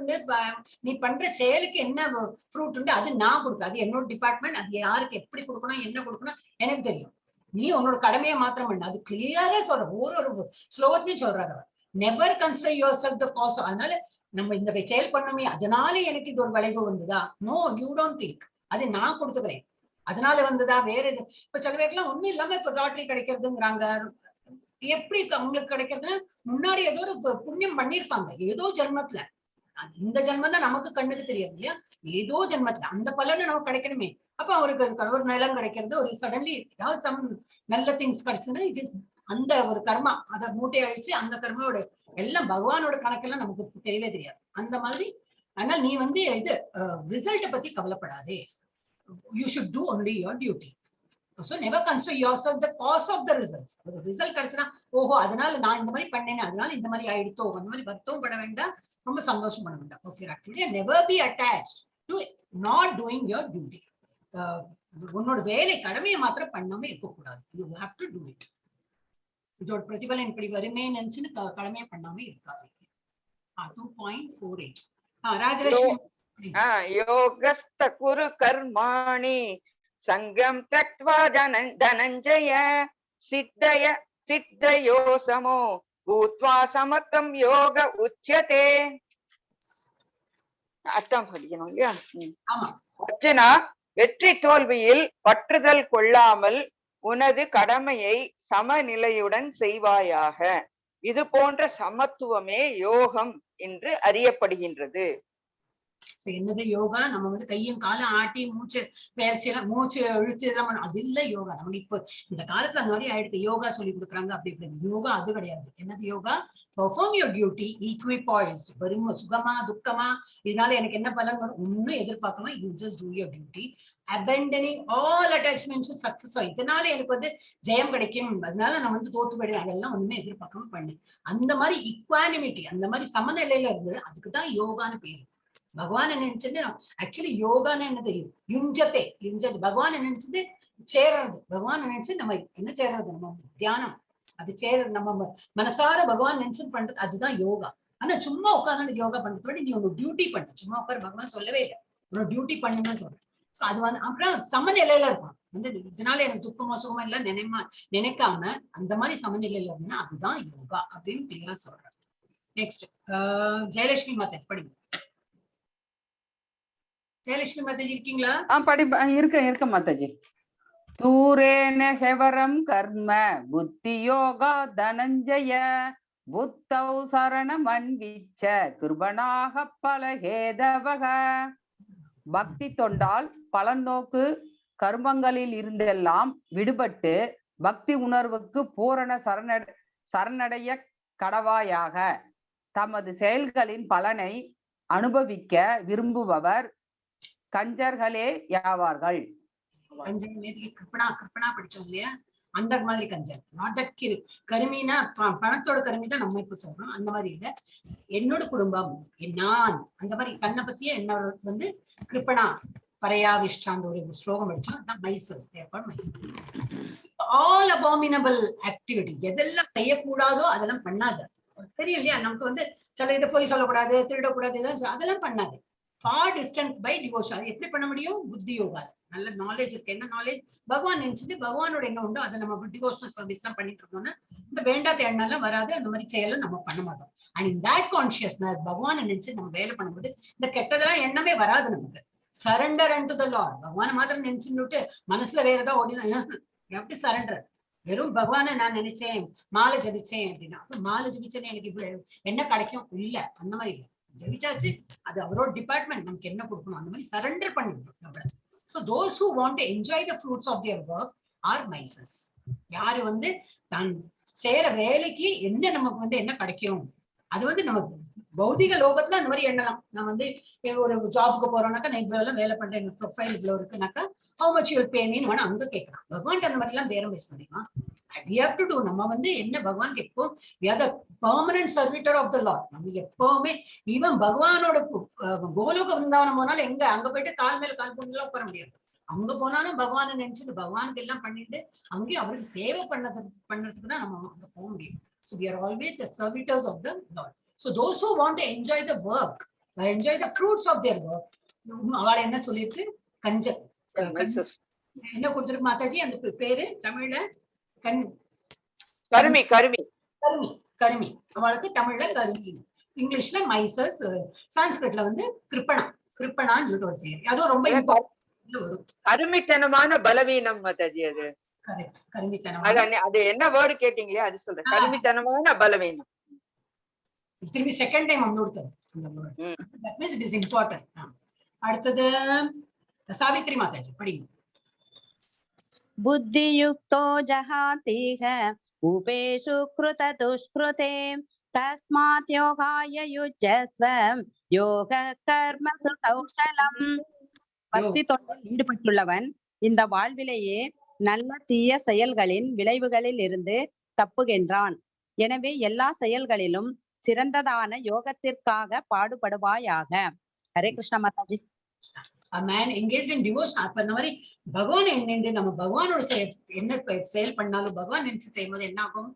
S1: நீ பண்ற செயலுக்கு என்ன ஃப்ரூட் உண்டு அது நான் கொடுப்பேன். அது என்னோட டிபார்ட்மெண்ட். அது யாருக்கு எப்படி கொடுக்கணும் என்ன கொடுக்கணும் எனக்கு தெரியும். நீ உன்னோட கடமையை மாத்திரம் பண்ண. அது கிளியரா சொல்ற. ஒரு ஸ்லோகத்தையும் சொல்றாரு அவர். Never consider yourself the cause. அதனால நம்ம இந்த செயல் பண்ணோமே அதனால எனக்கு இது ஒரு விளைவு வந்ததா? No, you don't think. அது நான் கொடுத்துக்கிறேன் அதனால வந்ததா வேற எது. இப்ப சில பேருக்குலாம் ஒண்ணும் இல்லாம இப்ப லாட்டரி கிடைக்கிறதுங்கிறாங்க. எப்படி அவங்களுக்கு கிடைக்கிறதுன்னா முன்னாடி ஏதோ ஒரு புண்ணியம் பண்ணிருப்பாங்க ஏதோ ஜென்மத்துல. இந்த ஜென்மம் தான் நமக்கு கண்ணுக்கு தெரியாது இல்லையா? ஏதோ ஜென்மத்துல அந்த பலனை நமக்கு கிடைக்கணுமே. அப்ப அவருக்கு ஒரு நிலம் கிடைக்கிறது, ஒரு சடன்லி ஏதாவது சம் நல்ல திங்ஸ் கிடைச்சதுன்னா இட் இஸ் அந்த ஒரு கர்மா. அதை மூட்டை அழிச்சு அந்த கர்மாவோட எல்லாம் பகவானோட கணக்கெல்லாம் நமக்கு தெரியவே தெரியாது. அந்த மாதிரி அதனால நீ வந்து இது ரிசல்ட்டை பத்தி கவலைப்படாதே. You should do only your duty. So never consider yourself the cause of the results. The result கிடைச்சனா ஓஹோ அதனால நான் இந்த மாதிரி பண்ணேனே அதனால இந்த மாதிரி ஆயிடுத்தோ அந்த மாதிரி வருத்தம் பட வேண்டாம், ரொம்ப சந்தோஷம் பண்ண வேண்டாம். of your activity and never be attached to not doing your duty. உன்னோட வேலை கடமையை மாத்திரம் பண்ணாம இருக்க கூடாது. You have to do it. இதோட பிரதிபலன் இப்படி வருமே நினைச்சுன்னு கடமையை பண்ணாம இருக்காது. 2.48 ராஜலட்சுமி.
S2: யோகஸ்த குரு கர்மாணி சங்கம் தக்த்வா தனஞ்சய சித்தயோ சமோ பூத்வா சமர்த்தம் யோக உச்யதே. அர்த்தம் படிக்கணும் இல்லையா? அர்ஜுனா, வெற்றி தோல்வியில் பற்றுதல் கொள்ளாமல் உனது கடமையை சமநிலையுடன் செய்வாயாக. இது போன்ற சமத்துவமே யோகம் என்று அறியப்படுகின்றது.
S1: என்னது யோகா? நம்ம வந்து கையும் காலம் ஆட்டி மூச்சு பயிற்சியெல்லாம் மூச்சு இழுத்து இதெல்லாம் பண்ண அது இல்ல யோகா. நம்ம இப்ப இந்த காலத்துல அந்த மாதிரி ஆயிடுத்து. யோகா சொல்லி கொடுக்குறாங்க அப்படி இப்படி. யோகா அது கிடையாது. என்னது yoga? Perform your duty equipoised. வெறும் சுகமா துக்கமா இதனால எனக்கு என்ன பலன் வரும் ஒன்னும் எதிர்பார்க்காம you just two your duty abandoning all attachments to success. இதனால எனக்கு வந்து ஜெயம் கிடைக்கும் அதனால நான் வந்து தோத்து போயிடுவேன் அதெல்லாம் ஒண்ணுமே எதிர்பார்க்காம பண்ணு. அந்த மாதிரி இக்வானிமிட்டி அந்த மாதிரி சமநிலையில இருந்து அதுக்குதான் யோகான்னு பேரு. பகவான் நினைச்சது ஆக்சுவலி யோகான்னு என்னது? யுஞ்சத்தை யுஞ்சது. பகவான் நினைச்சது சேரறது. பகவான் நினைச்சு நம்ம என்ன சேரறது? நம்ம தியானம். அது நம்ம மனசார பகவான் நினைச்சு பண்றது அதுதான் யோகா. ஆனா சும்மா உட்காந்து யோகா பண்றதோட நீ உன்னோட டியூட்டி பண்ண. சும்மா உட்கார பகவான் சொல்லவே இல்லை. உன்னோட டியூட்டி பண்ணுன்னு சொல்றேன். அது வந்து அப்புறம் சமநிலையில இருப்பான். வந்து இதனால எனக்கு துக்கமோ சுகமா இல்ல நினைக்காம அந்த மாதிரி சமநிலையில இருந்தா அதுதான் யோகா அப்படின்னு கிளியரா சொல்றேன். நெக்ஸ்ட் ஜெயலட்சுமி மாதா படிங்க. ஜெயலட்சுமி மாதாஜி இருக்கீங்களா?
S3: இருக்க மாதாஜி. தூரேன ஹெவரம் கர்ம புத்தி யோகா தனஞ்சய புத்தௌ சரணமன்விச்ச கிருபனாக பலஹேதவக. பக்தி தொண்டால் பலன் நோக்கு கர்மங்களில் இருந்தெல்லாம் விடுபட்டு பக்தி உணர்வுக்கு பூரண சரணடைய கடவாயாக. தமது செயல்களின் பலனை அனுபவிக்க விரும்புபவர் கஞ்சர்களே யாவார்கள்.
S1: கிருப்பணா படிச்சோம் இல்லையா? அந்த மாதிரி கஞ்சர். நாட் தட் கருமினா பணத்தோட கருமி தான் நம்ம இப்ப சொல்றோம். அந்த மாதிரி இல்ல. என்னோட குடும்பம் நான் அந்த மாதிரி தன்னை பத்தியே என்னோட வந்து கிருப்பணா பரையாவிஷ்டாந்த ஒரு ஸ்லோகம் படிச்சோம். மைசஸ் ஆல் அபாமினபிள் ஆக்டிவிட்டி எதெல்லாம் செய்யக்கூடாதோ அதெல்லாம் பண்ணாது. தெரியும் இல்லையா? நமக்கு வந்து சில இதை போய் சொல்லக்கூடாது திருடக்கூடாது அதெல்லாம் பண்ணாது. far distant by devotion. அது எப்படி பண்ண முடியும்? புத்தி யோகா. நல்ல நாலேஜ் இருக்கு. என்ன நாலேஜ்? பகவான் நினைச்சது பகவானோட என்ன உண்டோ அதை நம்ம டிவோஷனல் சர்வீஸ் தான் பண்ணிட்டு இருக்கோம்னா இந்த வேண்டாத எண்ணெல்லாம் வராது. அந்த மாதிரி செயலும் நம்ம பண்ண மாட்டோம். அண்ட் இன் தட் கான்சியஸ்னஸ் பகவானை நினைச்சு நம்ம வேலை பண்ணும்போது இந்த கெட்டதெல்லாம் எண்ணமே வராது நமக்கு. Surrender and to the Lord. பகவானை மாத்திரம் நினைச்சுட்டு மனசுல வேற ஏதாவது ஓடிதான் எப்படி சரண்டர்? வெறும் பகவானை நான் நினைச்சேன் மாலை ஜபிச்சேன் அப்படின்னா மாலை ஜபிச்சேன்னு எனக்கு இப்ப என்ன கிடைக்கும்? இல்ல, அந்த மாதிரி இல்லை. ஜெயிச்சாச்சு, அது அவரோட டிபார்ட்மெண்ட். நமக்கு என்ன கொடுக்கணும் அந்த மாதிரி சரண்டர் பண்ணிடுறோம். So those who want to enjoy the fruits of their work are mises. யாரு வந்து தான் செய்யற வேலைக்கு என்ன நமக்கு வந்து என்ன கிடைக்கும் அது வந்து நமக்கு பௌதிக லோகத்துல அந்த மாதிரி எண்ணலாம். நான் வந்து ஒரு ஜாபுக்கு போறோம்னாக்கா நான் இவ்வளவு எல்லாம் வேலை பண்றேன், எனக்கு ப்ரொஃபைல் இவ்வளவு இருக்குனாக்கா how much you will pay me ன்னு அங்க கேட்கலாம். பகவான் அந்த மாதிரி எல்லாம் பேரம் பேச முடியுமா? we have to do. நம்ம வந்து என்ன பகவான் எப்போ we are the permanent servitor of the Lord. நம்ம எப்பவுமே ஈவன் பகவானோட கோலோக விருந்தாவனம் போனாலும் எங்க அங்க போயிட்டு கால் மேல கால் போட்டுலாம் உட்கார முடியாது. அங்க போனாலும் பகவானை நினைச்சுட்டு பகவானுக்கு எல்லாம் பண்ணிட்டு அங்கேயும் அவருக்கு சேவை பண்றதுக்கு தான் நம்ம அங்க போக முடியும். So we are always the servitors of the Lord. So those who want to enjoy the work, enjoy the fruits of their work, அவளை என்ன சொல்லிருக்கு? கஞ்சல் என்ன கொடுத்திருக்கு மாதாஜி அந்த பேரு தமிழ்ல?
S2: கருமி. கருமி
S1: கருமி அவளுக்கு தமிழ்ல கருமி, இங்கிலீஷ்ல மைசஸ், சான்ஸ்கிரிட்ல வந்து கிருப்பணான்னு சொல்லிட்டு ஒரு பேரு. அதுவும் ரொம்ப
S2: கருமித்தனமான பலவீனம் மாதாஜி. அது அது என்ன வேர்டு கேட்டீங்களே அது சொல்றேன். கருமித்தனமான பலவீனம்.
S1: திரும்பி செகண்ட் டைம் வந்து கொடுத்தது அந்த word. That means it is important. அடுத்தது சாவித்ரி மாதாஜி படிங்க.
S4: புத்தியுக்தோ ஜஹாதீஹ உபேஷு கிருத துஷ்கிருதே தஸ்மாத் யோகாய யுஜ்ஜஸ்வ யோக கர்மசு கௌஷலம். பக்தி தொண்டில் ஈடுபட்டுள்ளவன் இந்த வாழ்விலேயே நல்ல தீய செயல்களின் விளைவுகளில் இருந்து தப்புகின்றான். எனவே எல்லா செயல்களிலும் சிறந்ததான யோகத்திற்காக பாடுபடுவாயாக. Hare Krishna Mataji.
S1: A man engaged in devotion. அப்ப இந்த மாதிரி பகவான் என்ன நம்ம பகவானோட என்ன செயல் பண்ணாலும் பகவான் நினைச்சு செய்யும்போது என்ன ஆகும்?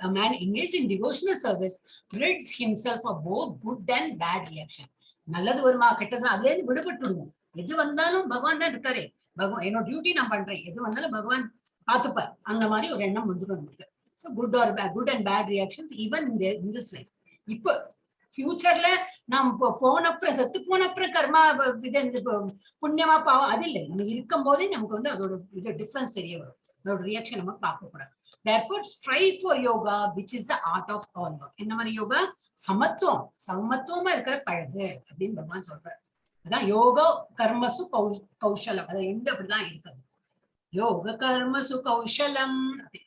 S1: A man engaged in devotional service rids himself of both good and bad reaction. நல்லது வருமா கெட்டது அதுல இருந்து விடுபட்டுடுவோம். எது வந்தாலும் பகவான் தான் இருக்காரு. பகவான் என்னோட டியூட்டி நான் பண்றேன், எது வந்தாலும் பகவான் பார்த்துப்பார். அந்த மாதிரி ஒரு எண்ணம் வந்துடும் நமக்கு. So good and bad reactions even in this life. இப்போ ஃபியூச்சர்ல நாம் போனப்புறம் செத்து போனப்புறம் கர்மா இது புண்ணியமா பாவம் அது இல்லை. நம்ம இருக்கும் போதே நமக்கு வந்து அதோட இது டிஃபரன்ஸ் தெரிய வரும். அதோட ரியாக்ஷன் நம்ம பார்க்க கூடாது. Therefore strive for yoga which is the art of all work. என்ன மாதிரி யோகா? சமத்துவமா இருக்கிற பழகு அப்படின்னு பகவான் சொல்றாரு. அதான் யோகா கர்மசு கௌஷலம். அது எங்க அப்படிதான் இருக்குது. யோக கர்மசு கௌஷலம்.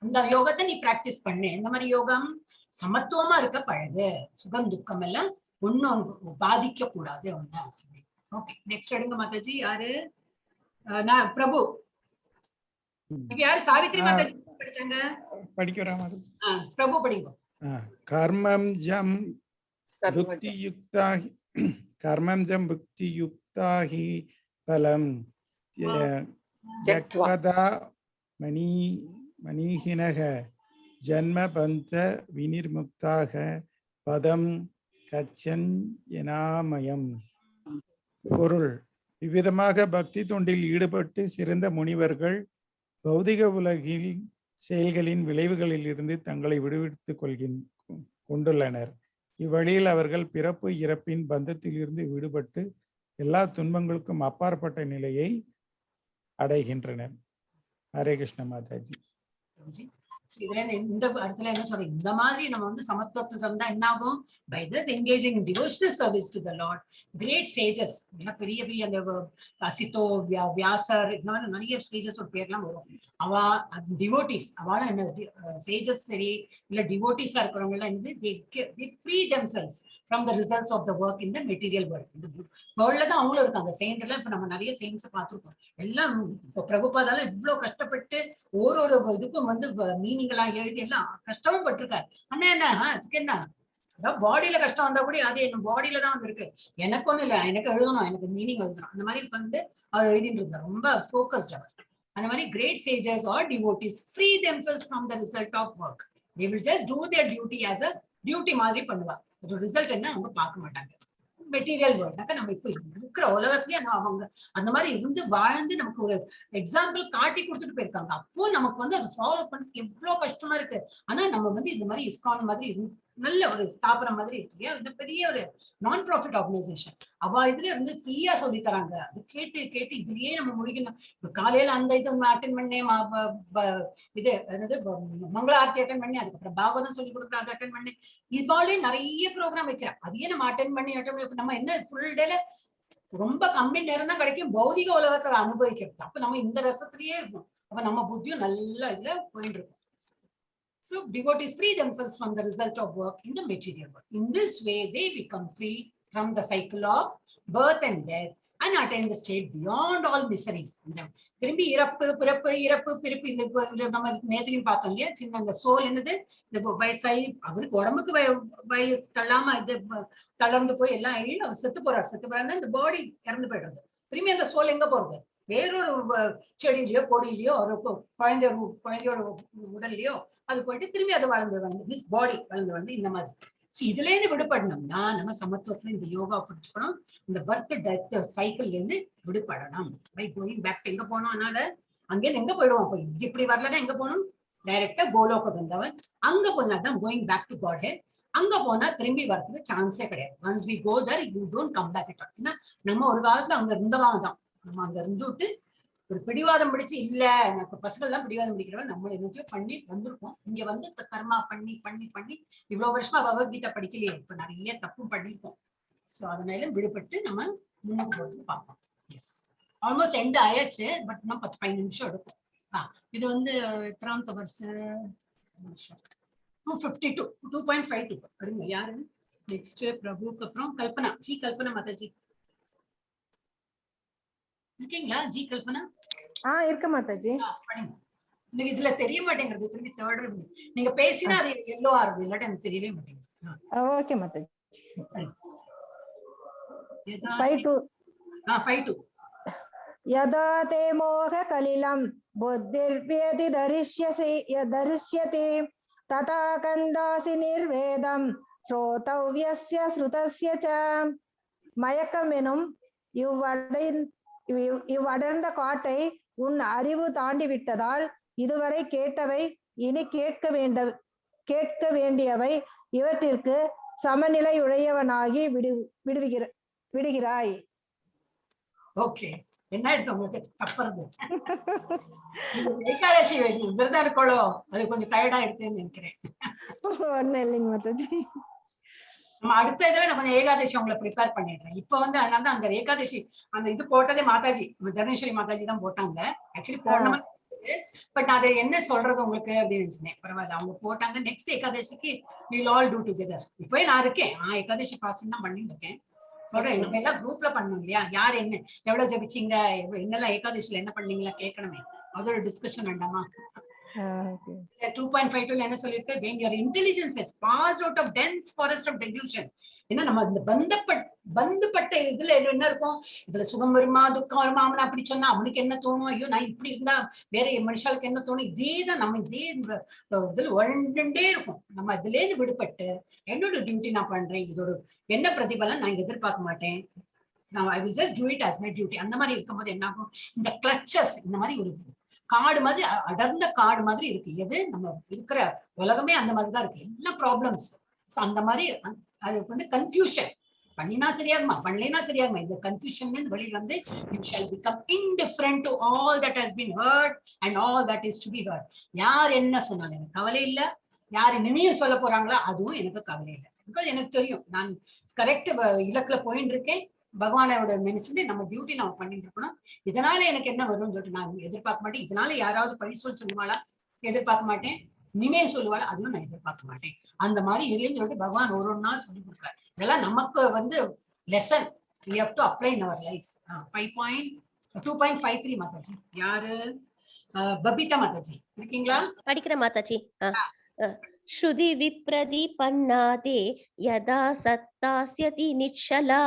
S1: அந்த யோகத்தை நீ பிராக்டிஸ் பண்ணு. எந்த மாதிரி யோகம்? சமத்துவமா இருக்க பழகு. சுகம் துக்கம் எல்லாம் ஒண்ணு பாதிக்க கூடாது ஒண்ணு. ஓகே, நெக்ஸ்ட் எடுங்க மாதாஜி. யாரு? நான் பிரபு. யாரு? சாவித்ரி மாதாஜி படிச்சாங்க.
S5: படிக்கிறேன்.
S1: பிரபு படிங்க.
S5: கர்மம் ஜம் புக்தி யுக்தாஹி பலம் யக்வதா மனிஹினஹ ஜன்ம பந்த வினிர்முக்தாக பதம் கச்சன் எனாமயம். பொருள்: இவ்விதமாக பக்தி தொண்டில் ஈடுபட்டு சிறந்த முனிவர்கள் பௌதிக உலகில் செயல்களின் விளைவுகளில் இருந்து தங்களை விடுவித்துக் கொண்டுள்ளனர். இவ்வழியில் அவர்கள் பிறப்பு இறப்பின் பந்தத்தில் இருந்து விடுபட்டு எல்லா துன்பங்களுக்கும் அப்பாற்பட்ட நிலையை அடைகின்றனர். ஹரே கிருஷ்ண மாதாஜி.
S1: இதுல இந்த இடத்துல என்ன சொல்றேன்? இந்த மாதிரி நம்ம வந்து சமத்துவத்தை தந்தா என்ன ஆகும்? By this engaging in devotional service to the Lord, great sages, பெரிய பெரிய அந்த அசித்தோ வியாசர் நிறைய சேஜஸ் ஒரு பேர்லாம் வரும். அவ டிவோட்டிஸ் அவள என்ன சேஜஸ் சரி இல்ல டிவோட்டிஸா இருக்கிறவங்க எல்லாம் வந்து they free themselves from the results of the work in the material world. இந்த வேர்ல்ட்ல தான் அவங்களும் இருக்காங்க. செயின்ட் எல்லாம் இப்ப நம்ம நிறைய செயின்ஸ் பார்த்திருக்கோம். எல்லாம் இப்ப பிரபுபாதால இவ்வளவு கஷ்டப்பட்டு ஒரு இதுக்கும் வந்து மீனிங்களா எழுதி எல்லாம் கஷ்டமும் பட்டிருக்காரு. ஆனா என்ன அதுக்கு என்ன அதாவது பாடியில கஷ்டம் வந்தா கூட அது என்ன பாடியில தான் வந்து இருக்கு. எனக்கு ஒண்ணும் இல்ல, எனக்கு எழுதணும், எனக்கு மீனிங் எழுதணும். அந்த மாதிரி வந்து அவர் எழுதிட்டு இருந்தார். ரொம்ப போக்கஸ்ட் அவர். அந்த மாதிரி great sages are devotees free themselves from the result of work. They will just do their duty as a duty மாதிரி பண்ணுவாங்க. அது ரிசல்ட் என்ன அவங்க பார்க்க மாட்டாங்க. மெட்டீரியல் வேர்ல்ட்னாக்க நம்ம இப்ப இருக்கிற உலகத்திலேயே அவங்க அந்த மாதிரி இருந்து வாழ்ந்து நமக்கு ஒரு எக்ஸாம்பிள் காட்டி கொடுத்துட்டு போயிருக்காங்க. அப்போ நமக்கு வந்து அதை ஃபாலோ பண்ணி எவ்வளவு கஷ்டமா இருக்கு. ஆனா நம்ம வந்து இந்த மாதிரி இஸ்கான் மாதிரி நல்ல ஒரு ஸ்தாபனம் மாதிரி இருக்கு. இந்த பெரிய ஒரு நான் ப்ராஃபிட் ஆர்கனைசேஷன் அவ இதுல இருந்து ஃப்ரீயா சொல்லி தராங்க. அது கேட்டு இதுலயே நம்ம முடிக்கணும். இப்ப காலையில அந்த இது அட்டென்ட் பண்ணேன், இது என்னது மங்கள ஆரத்தி அட்டென்ட் பண்ணி, அதுக்கப்புறம் பாகவதம் சொல்லி கொடுக்குற அதை அட்டென்ட் பண்ணேன். இதாலே நிறைய ப்ரோக்ராம் வைக்கிறேன். அதையே நம்ம அட்டென்ட் பண்ணி நம்ம என்ன ஃபுல் டேல ரொம்ப கம்மி நேரம் தான் கிடைக்கும் பௌதிக உலகத்தை அனுபவிக்கிறது. அப்ப நம்ம இந்த ரசத்திலேயே இருக்கும். அப்ப நம்ம புத்தியும் நல்ல இதுல போயிட்டு இருக்கும். So devotees free themselves from the result of work in the material world. In this way, they become free from the cycle of birth and death and attain the state beyond all miseries. திரும்பி இறப்பு பிறப்பு இறப்பு பிறப்பு இந்த நம்ம நேத்திலையும் பார்த்தோம் இல்லையா, சின்ன அந்த சோல் என்னது, இந்த வயசாகி அவருக்கு உடம்புக்கு தள்ளாம இது தளர்ந்து போய் எல்லாம் ஆகி அவர் செத்து போறாருன்னா இந்த பாடி இறந்து போயிடுறது. திரும்பி அந்த சோல் எங்க போறது, வேறொரு செடியிலயோ கொடியிலயோ ஒரு குழந்தையோட உடல்லையோ அது போயிட்டு திரும்பி அது வளர்ந்து பாடி வளர்ந்து இந்த மாதிரி. இதுல இருந்து விடுபடணும்னா நம்ம சமத்துவத்துல இந்த யோகா புரிஞ்சுக்கணும். இந்த பர்த் டெத் சைக்கிள்ல இருந்து விடுபடணும். பை கோயிங் பேக் எங்க போனோம், அதனால அங்கே எங்க போயிடுவோம். அப்ப இப்படி வரலன்னா எங்க போகணும், டைரக்டா கோலோக வந்தவன் அங்க போனாதான் going back to Godhead. அங்க போனா திரும்பி வரதுக்கு சான்ஸே கிடையாது. Once we go there you don't come back it. ஏன்னா நம்ம ஒரு காலத்துல அங்க இருந்தவங்க தான். நம்ம அங்க இருந்துட்டு ஒரு பிடிவாதம் பிடிச்சு இல்ல எனக்கு பசங்கள் எல்லாம் பிடிவாதம் பிடிக்கிறவன் நம்ம என்னத்தையோ பண்ணி வந்திருக்கோம். இங்க வந்து கர்மா பண்ணி பண்ணி பண்ணி இவ்வளவு வருஷமா பகவத்கீதை படிக்கலையே, இப்ப நிறைய தப்பும் பண்ணிருக்கோம். சோ அதனால விடுபட்டு நம்ம முன்னுக்கு போறது பார்ப்போம். எஸ், ஆல்மோஸ்ட் எண்ட் ஆயாச்சு. பட் இன்னும் 10-15 நிமிஷம் எடுக்கும். இது வந்து எத்தனாவது வருஷம் 252 2.52 வருங்க. யாரு நெக்ஸ்ட்? பிரபுக்கு அப்புறம் கல்பனா. ஜி கல்பனா மாதாஜி இருக்கீங்களா? ஜி கல்பனா
S6: இருக்க மாதாஜி.
S1: எனக்கு இதுல தெரிய மாட்டேங்கிறது. திரும்பி தேர்ட் நீங்க பேசினா அது எல்லோ ஆகுது, இல்லாட்டி எனக்கு தெரியவே மாட்டேங்குது.
S6: ஓகே மாதாஜி. 5-2 यदा ते मोह कलिलं बुद्धिर्व्यति दरिष्यते तथा कन्दासि निर्वेदं श्रोतव्यस्य श्रुतस्य च மயக்கமெனும் இவ்வடர்ந்த காட்டை உன் அறிவு தாண்டி விட்டதால் இதுவரை கேட்டவை இனி கேட்க வேண்டியவை இவற்றிற்கு சமநிலையுடையவனாகி விடுகிறாய்.
S1: ஓகே, என்ன எடுத்து உங்களுக்கு தப்புறது? ஏகாதசி விரதம் இருக்கோ, அது கொஞ்சம் டயர்டா எடுத்துன்னு நினைக்கிறேன்.
S6: ஒன்னும் இல்லைங்க மாதாஜி.
S1: நம்ம அடுத்த இதுல நான் கொஞ்சம் ஏகாதசி உங்களை ப்ரிப்பேர் பண்ணிடுறேன். இப்ப வந்து அதனால தான் அந்த ஏகாதசி அந்த இது போட்டதே மாதாஜி, தர்மேஸ்வரி மாதாஜி தான் போட்டாங்க. ஆக்சுவலி போடணுமா, பட் அது என்ன சொல்றது உங்களுக்கு அப்படின்னு நினைச்சேன். பரவாயில்ல, அவங்க போட்டாங்க. நெக்ஸ்ட் ஏகாதசிக்கு we'll all do together. இப்பவே நான் இருக்கேன், ஏகாதசி ஃபாஸ்டிங் தான் பண்ணிட்டு இருக்கேன். சொல்றேன், நம்ம எல்லாம் குரூப்ல பண்ணணும் இல்லையா, யார் என்ன எவ்வளவு ஜபிச்சீங்க, என்னெல்லாம் ஏகாதசியில என்ன பண்ணீங்களா கேட்கணுமே, அதோட டிஸ்கஷன் வேண்டாமா? 2.52 என்ன சொல்லிருக்கு? when your intelligence has passed out of dense forest of delusion. ஏன்னா நம்ம இந்த பந்தப்பட்ட இதுல என்ன இருக்கும், இதுல சுகம் வருமா துக்கம் வருமா, அவனை அப்படி சொன்னா அவனுக்கு என்ன தோணும், ஐயோ நான் இப்படி இருந்தா வேற மனுஷாளுக்கு என்ன தோணும், இதேதான் நம்ம இதே இதுல உழண்டே இருக்கும். நம்ம இதுல இருந்து விடுபட்டு என்னோட டியூட்டி நான் பண்றேன், இதோட என்ன பிரதிபலன் நான் எதிர்பார்க்க மாட்டேன், நான் I will just do it as my duty. அந்த மாதிரி இருக்கும்போது என்ன ஆகும், இந்த கிளச்சஸ் இந்த மாதிரி ஒரு காடு மாதிரி அடர்ந்த காடு மாதிரி இருக்கு. எது நம்ம இருக்கிற உலகமே அந்த மாதிரிதான் இருக்கு, எல்லா ப்ராப்ளம்ஸ். சோ அந்த மாதிரி அது வந்து கன்ஃபியூஷன். பண்ணினா சரியாகுமா, பண்ணலைனா சரியாகுமா, இந்த கன்ஃபியூஷன் வெளியில வந்து you shall become indifferent to all that has been heard and all that is to be heard. யார் என்ன சொன்னாலும் எனக்கு கவலை இல்ல, யார் இனிமையும் சொல்ல போறாங்களோ அதுவும் எனக்கு கவலை இல்லை. பிகாஸ் எனக்கு தெரியும் நான் கரெக்ட் இலக்குல போயிட்டு இருக்கேன். பகவானோட நினைச்சுட்டு நம்ம டியூட்டி நம்ம பண்ணிட்டு இருக்கணும். இதனால எனக்கு என்ன வரும்னு சொல்லிட்டு நான் எதிர்பார்க்க மாட்டேன். இதனால யாராவது பழி சொல்லுவாளா எதிர்பார்க்க மாட்டேன், இனிமேல் சொல்லுவாளா அதுவும் நான் எதிர்பார்க்க மாட்டேன். அந்த மாதிரி இல்லைன்னு சொல்லிட்டு பகவான் ஒரு நாள் சொல்லி கொடுத்தாரு. இதெல்லாம் நமக்கு வந்து lesson we have to apply in our lives. 2.53 Mataji. யாரு? பபிதா மாதாஜி இருக்கீங்களா?
S7: படிக்கிற மாதாஜி. ஸ்ருதி விப்ரதிபன்னாதே யதா சத்தாஸ்யதி நிச்சலா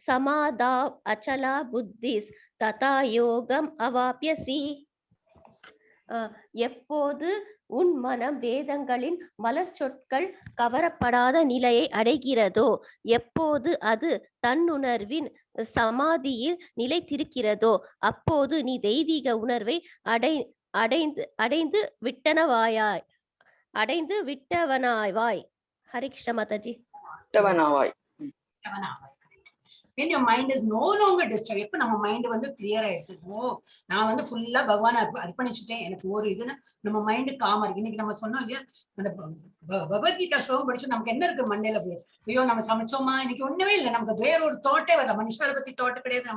S7: சமாதா அச்சலா புத்திஸ் ததா யோகம் அவாப்யசி. எப்போது உன் மனம் வேதங்களின் மலர் சொற்கள் கவரப்படாத நிலையை அடைகிறதோ, எப்போது அது தன்னுணர்வின் சமாதியில் நிலைத்திருக்கிறதோ, அப்போது நீ தெய்வீக உணர்வை அடைந்து விட்டவனாய். Hare Krishna Mataji.
S1: when your mind is no longer disturbed. எப்ப நம்ம மைண்ட் வந்து கிளியர் ஆயிடுது, நான் வந்து ஃபுல்லா பகவானை அர்ப்பணிச்சுட்டேன், எனக்கு ஒரு இதுன்னு நம்ம மைண்ட் காமா இருக்கு. இன்னைக்கு நம்ம சொன்னோம் இல்லையா, அந்த பகவத்கீதா ஸ்லோகம் படிச்சு நமக்கு என்ன இருக்கு மண்டையில போய், ஐயோ நம்ம சமைச்சோமா, இன்னைக்கு ஒண்ணுமே இல்லை, நமக்கு வேற ஒரு தாட்டே வரல, மனுஷால பத்தி தாட் கிடையாது,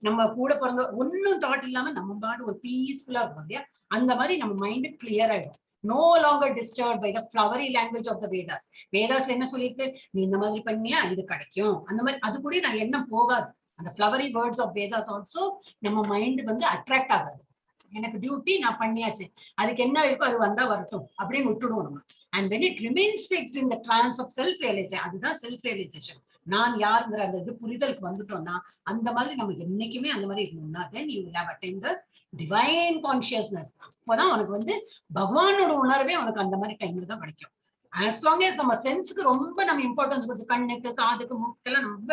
S1: நம்ம கூட பிறந்த ஒன்னும் தாட் இல்லாம நம்ம பாடு ஒரு பீஸ்ஃபுல்லா இருக்கும் இல்லையா, அந்த மாதிரி நம்ம மைண்ட் கிளியர் ஆயிடும். no longer disturbed by the flowery language of the Vedas. Vedas என்ன சொல்லிருக்கு, நீ இந்த மாதிரி பண்ணியா இது கிடைக்கும், அந்த மாதிரி அது கூட நான் எண்ணம் போகாது. அந்த flowery words of Vedas also நம்ம மைண்ட் வந்து அட்ராக்ட் ஆகாது. எனக்கு டியூட்டி நான் பண்ணியாச்சு, அதுக்கு என்ன இருக்கோ அது வந்தா வரட்டும் அப்படின்னு விட்டுடுவோம் நம்ம. And when it remains fixed in the trance of self realization, அதுதான் self realization, நான் யாருங்கிற அந்த இது புரிதலுக்கு வந்துட்டோம்னா, அந்த மாதிரி நம்ம என்னைக்குமே அந்த மாதிரி இருக்கணும்னா then you will have attained the divine consciousness. அப்பதான் உனக்கு வந்து பகவானோட உணர்வே உனக்கு அந்த மாதிரி டைம்ல தான் கிடைக்கும். as long as நம்ம சென்ஸ்க்கு ரொம்ப நம்ம இம்பார்ட்டன்ஸ் கொடுத்து, கண்ணுக்கு காதுக்கு மூக்கெல்லாம் ரொம்ப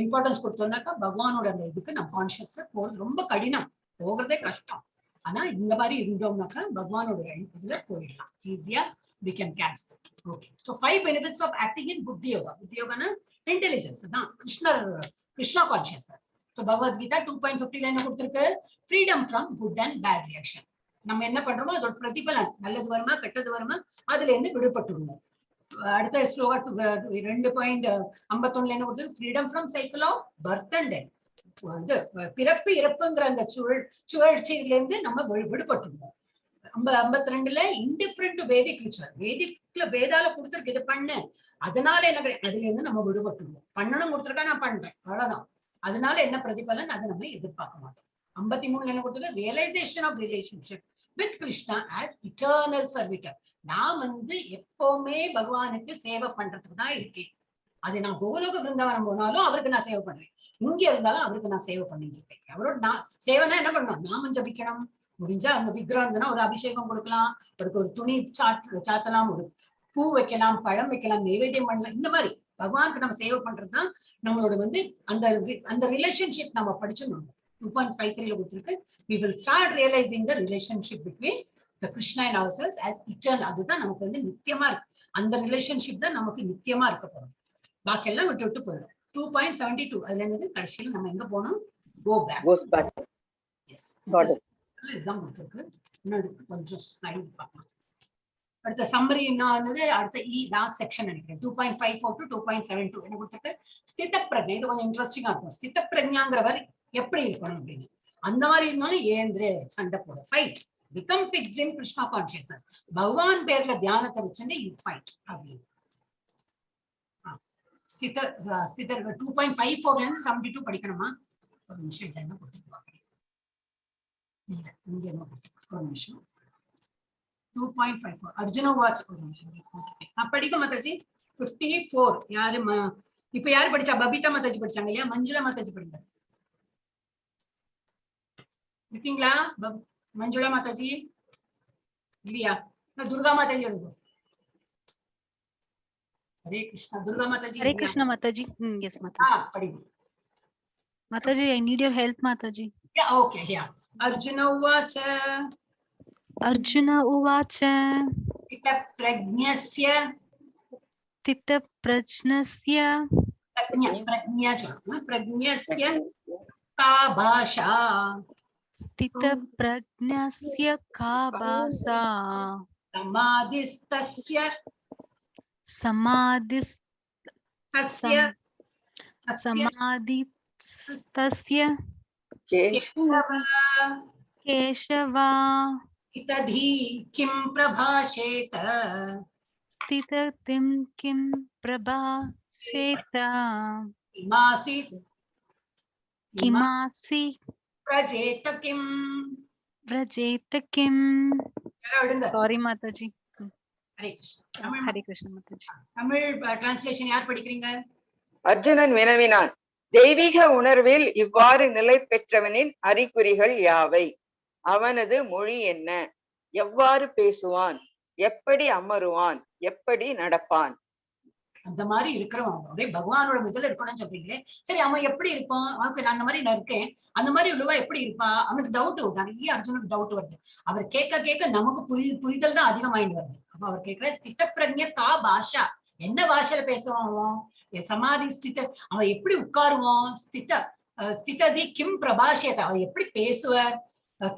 S1: இம்பார்ட்டன்ஸ் கொடுத்தோம்னாக்கா பகவானோட அந்த இதுக்கு நம்ம கான்சியஸ்ல போறது ரொம்ப கடினம், போகிறதே கஷ்டம். ஆனா இந்த மாதிரி இருந்தோம்னாக்கா பகவானோட இதுல போயிடலாம் ஈஸியா. we can catch that. Okay, so 5 benefits of acting in buddhi yoga. buddhi yoga na intelligence தான், krishna consciousness. so பகவத் கீதா 2.50 ல என்ன கொடுத்திருக்கு, freedom from good and bad reaction. நம்ம என்ன பண்றோமோ அதோட பிரதிபலன் நல்லது வருமா கெட்டது வருமா அதுல இருந்து விடுபட்டுடுவோம். அடுத்த ஸ்லோகா 2.51 ல என்ன கொடுத்திருக்கு, freedom from cycle of birth and death. பிறப்பு இறப்புங்கிற அந்த சுழற்சியில இருந்து நம்ம விடுபட்டுருவோம். 52ல இன்டிஃபரண்ட் டு வேதிக் ரிச்சுவல், வேதிக்ல வேதால கொடுத்திருக்கு இதை பண்ணு, அதனால என்ன அதுல இருந்து நம்ம விடுபட்டுருவோம். பண்ணணும் கொடுத்திருக்கா நான் பண்றேன் அவ்வளவுதான், அதனால என்ன பிரதிபலன் அதை நம்ம எதிர்பார்க்க மாட்டோம். 53ல என்ன கொடுத்திருக்கு, realization of relationship with Krishna as eternal servitor. நான் வந்து எப்பவுமே பகவானுக்கு சேவை பண்றதுக்கு தான் இருக்கேன். அது நான் கோலோக பிருந்தாவனம் போனாலும் அவருக்கு நான் சேவை பண்றேன், இங்க இருந்தாலும் அவருக்கு நான் சேவை பண்ணிட்டு இருக்கேன். அவரோட நான் சேவைனா என்ன பண்ணணும், நாமம் ஜபிக்கணும், முடிஞ்சா அந்த விக்கிரம் இருந்ததுன்னா ஒரு அபிஷேகம் கொடுக்கலாம், அவருக்கு ஒரு துணி சாத்தலாம், ஒரு பூ வைக்கலாம், பழம் வைக்கலாம், நைவேத்தியம் பண்ணலாம். இந்த மாதிரி பகவானுக்கு நம்ம சேவை பண்றதுதான் நம்மளோட வந்து அந்த ரிலேஷன்ஷிப் நம்ம படிச்சிடணும். 2.53 ல கொடுத்திருக்கு, we will start realizing the relationship between the Krishna and ourselves as eternal. அதுதான் நமக்கு வந்து நித்தியமா இருக்கு, அந்த ரிலேஷன்ஷிப் தான் நமக்கு நித்தியமா இருக்க போறோம். பாக்கி எல்லாம் விட்டு விட்டு போயிடும். 2.72 அதுல என்னது, கடைசியில நம்ம எங்க போனோம், go back. Yes, இதுதான் கொடுத்திருக்கு. இன்னும் கொஞ்சம் ஸ்லைட் பார்க்கலாம். அடுத்த சம்மரி என்ன ஆனது, அடுத்த லாஸ்ட் செக்ஷன் நினைக்கிறேன். 2.54 to 2.72 என்ன கொடுத்திருக்கு, ஸ்தித பிரஜை. இது கொஞ்சம் இன்ட்ரெஸ்டிங்கா இருக்கும். ஸ்தித பிரஜாங்கிறவர் எப்படி இருக்கணும் அப்படின்னு, அந்த மாதிரி இருந்தாலும் ஏந்திர சண்டை போட, fight, become fixed in Krishna consciousness. பகவான் பேர்ல தியானத்தை வச்சுட்டு you fight அப்படின்னு. 2.54 ல இருந்து 72 படிக்கணுமா, ஒரு நிமிஷம் இதை என்ன கொடுத்துருப்பாங்க, இல்ல இங்க என்ன கொடுத்துருப்பாங்க, ஒரு நிமிஷம். 2.54 அர்ஜுன வாட்ச், ஒரு நிமிஷம் படிக்க மாதாஜி. 54 யாரு இப்ப யாரு படிச்சா, பபிதா மாதாஜி படிச்சாங்க இல்லையா, மஞ்சுளா மாதாஜி படிங்க இருக்கீங்களா, மஞ்சுளா மாதாஜி இல்லையா, துர்கா மாதாஜி எழுதும். हरे कृष्णा, दुर्गा माताजी.
S9: हरे कृष्णा माताजी. Yes माताजी. माताजी, I need your help माताजी.
S1: Yeah, okay, yeah. Arjuna uvacha.
S9: Arjuna uvacha.
S1: Stita prajnasya.
S9: Stita prajnasya.
S1: Prajnasya ka bhasha.
S9: Stita prajnasya ka bhasha.
S1: Samadhistasya.
S9: Samadhistasya Keshava
S1: Itadhi kim prabhasheta.
S9: Stitatim kim prabhasheta. Kimasi
S1: prajetakim.
S9: Sorry Mataji.
S1: Hare Krishna.
S9: Hare Krishna Mataji.
S1: Tamil translation யார் படிக்கிறீங்க?
S2: அர்ஜுனன் வினவினான், தெய்வீக உணர்வில் இவ்வாறு நிலை பெற்றவனின் அறிகுறிகள் யாவை? அவனது மொழி என்ன? எவ்வாறு பேசுவான்? எப்படி அமருவான்? எப்படி நடப்பான்?
S1: அந்த மாதிரி இருக்கிறவன் அப்படியே பகவானோட முதல்ல இருக்கணும்னு சொல்றீங்களே, சரி அவன் எப்படி இருப்பான், அவனுக்கு நான் அந்த மாதிரி நான் இருக்கேன், அந்த மாதிரி உள்ளவா எப்படி இருப்பா, அவனுக்கு டவுட், நிறைய அர்ஜுனுக்கு டவுட் வருது. அவர் கேட்க கேட்க நமக்கு புரிதல் தான் அதிகமாயிட்டு வருது. அப்ப அவர் கேட்கிற ஸ்தித பிரஜ்ஞ கா பாஷா, என்ன பாஷையில பேசுவான் அவன், சமாதி ஸ்தித, அவன் எப்படி உட்காருவான், ஸ்திததி கிம் பிரபாஷேத, அவர் எப்படி பேசுவார்,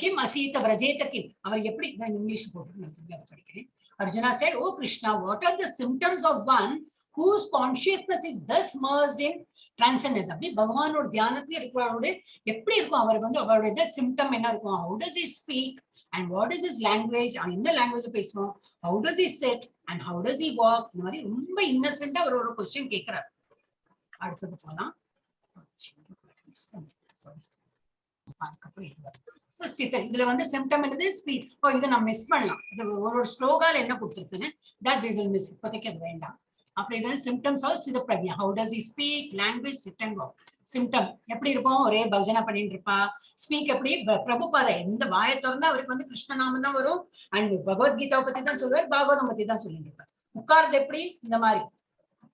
S1: கிம் அசீத விரஜேத கிம், அவர் எப்படி, இங்கிலீஷ் போட்டு நான் படிக்கிறேன். Arjuna said, "Oh Krishna, what are the symptoms of one whose consciousness is thus merged in transcendence. அப்படி பகவானோட தியானத்துல இருக்கிறவரோட எப்படி இருக்கும் அவர் வந்து அவரோட சிம்டம் என்ன இருக்கும், how does he speak and what is his language, என்ன லாங்குவேஜ் பேசணும், how does he sit and how does he walk, இந்த மாதிரி ரொம்ப இன்னசென்ட்டா அவர் ஒரு क्वेश्चन கேக்குறாரு. அடுத்தது போலாம். இதுல வந்து சிம்டம் என்னது, ஸ்பீச். இதை நம்ம மிஸ் பண்ணலாம். ஒரு ஸ்லோகால என்ன கொடுத்திருக்குன்னு that we will miss. இப்போதைக்கு அது வேண்டாம். அப்படி symptoms of sthita prajna. how does he speak, language, sit and walk. Symptom எப்படி இருக்கும், ஒரே பஜனை பண்ணிட்டு இருப்பா. ஸ்பீக் எப்படி, பிரபுபாத எந்த வாயை திறந்தா அவருக்கு வந்து கிருஷ்ணநாமம் தான் வரும். அண்ட் பகவத்கீதாவை பத்தி தான் சொல்லுவார், பாகவதம் பத்தி தான் சொல்லிட்டு இருப்பார். உட்கார்ந்து எப்படி, இந்த மாதிரி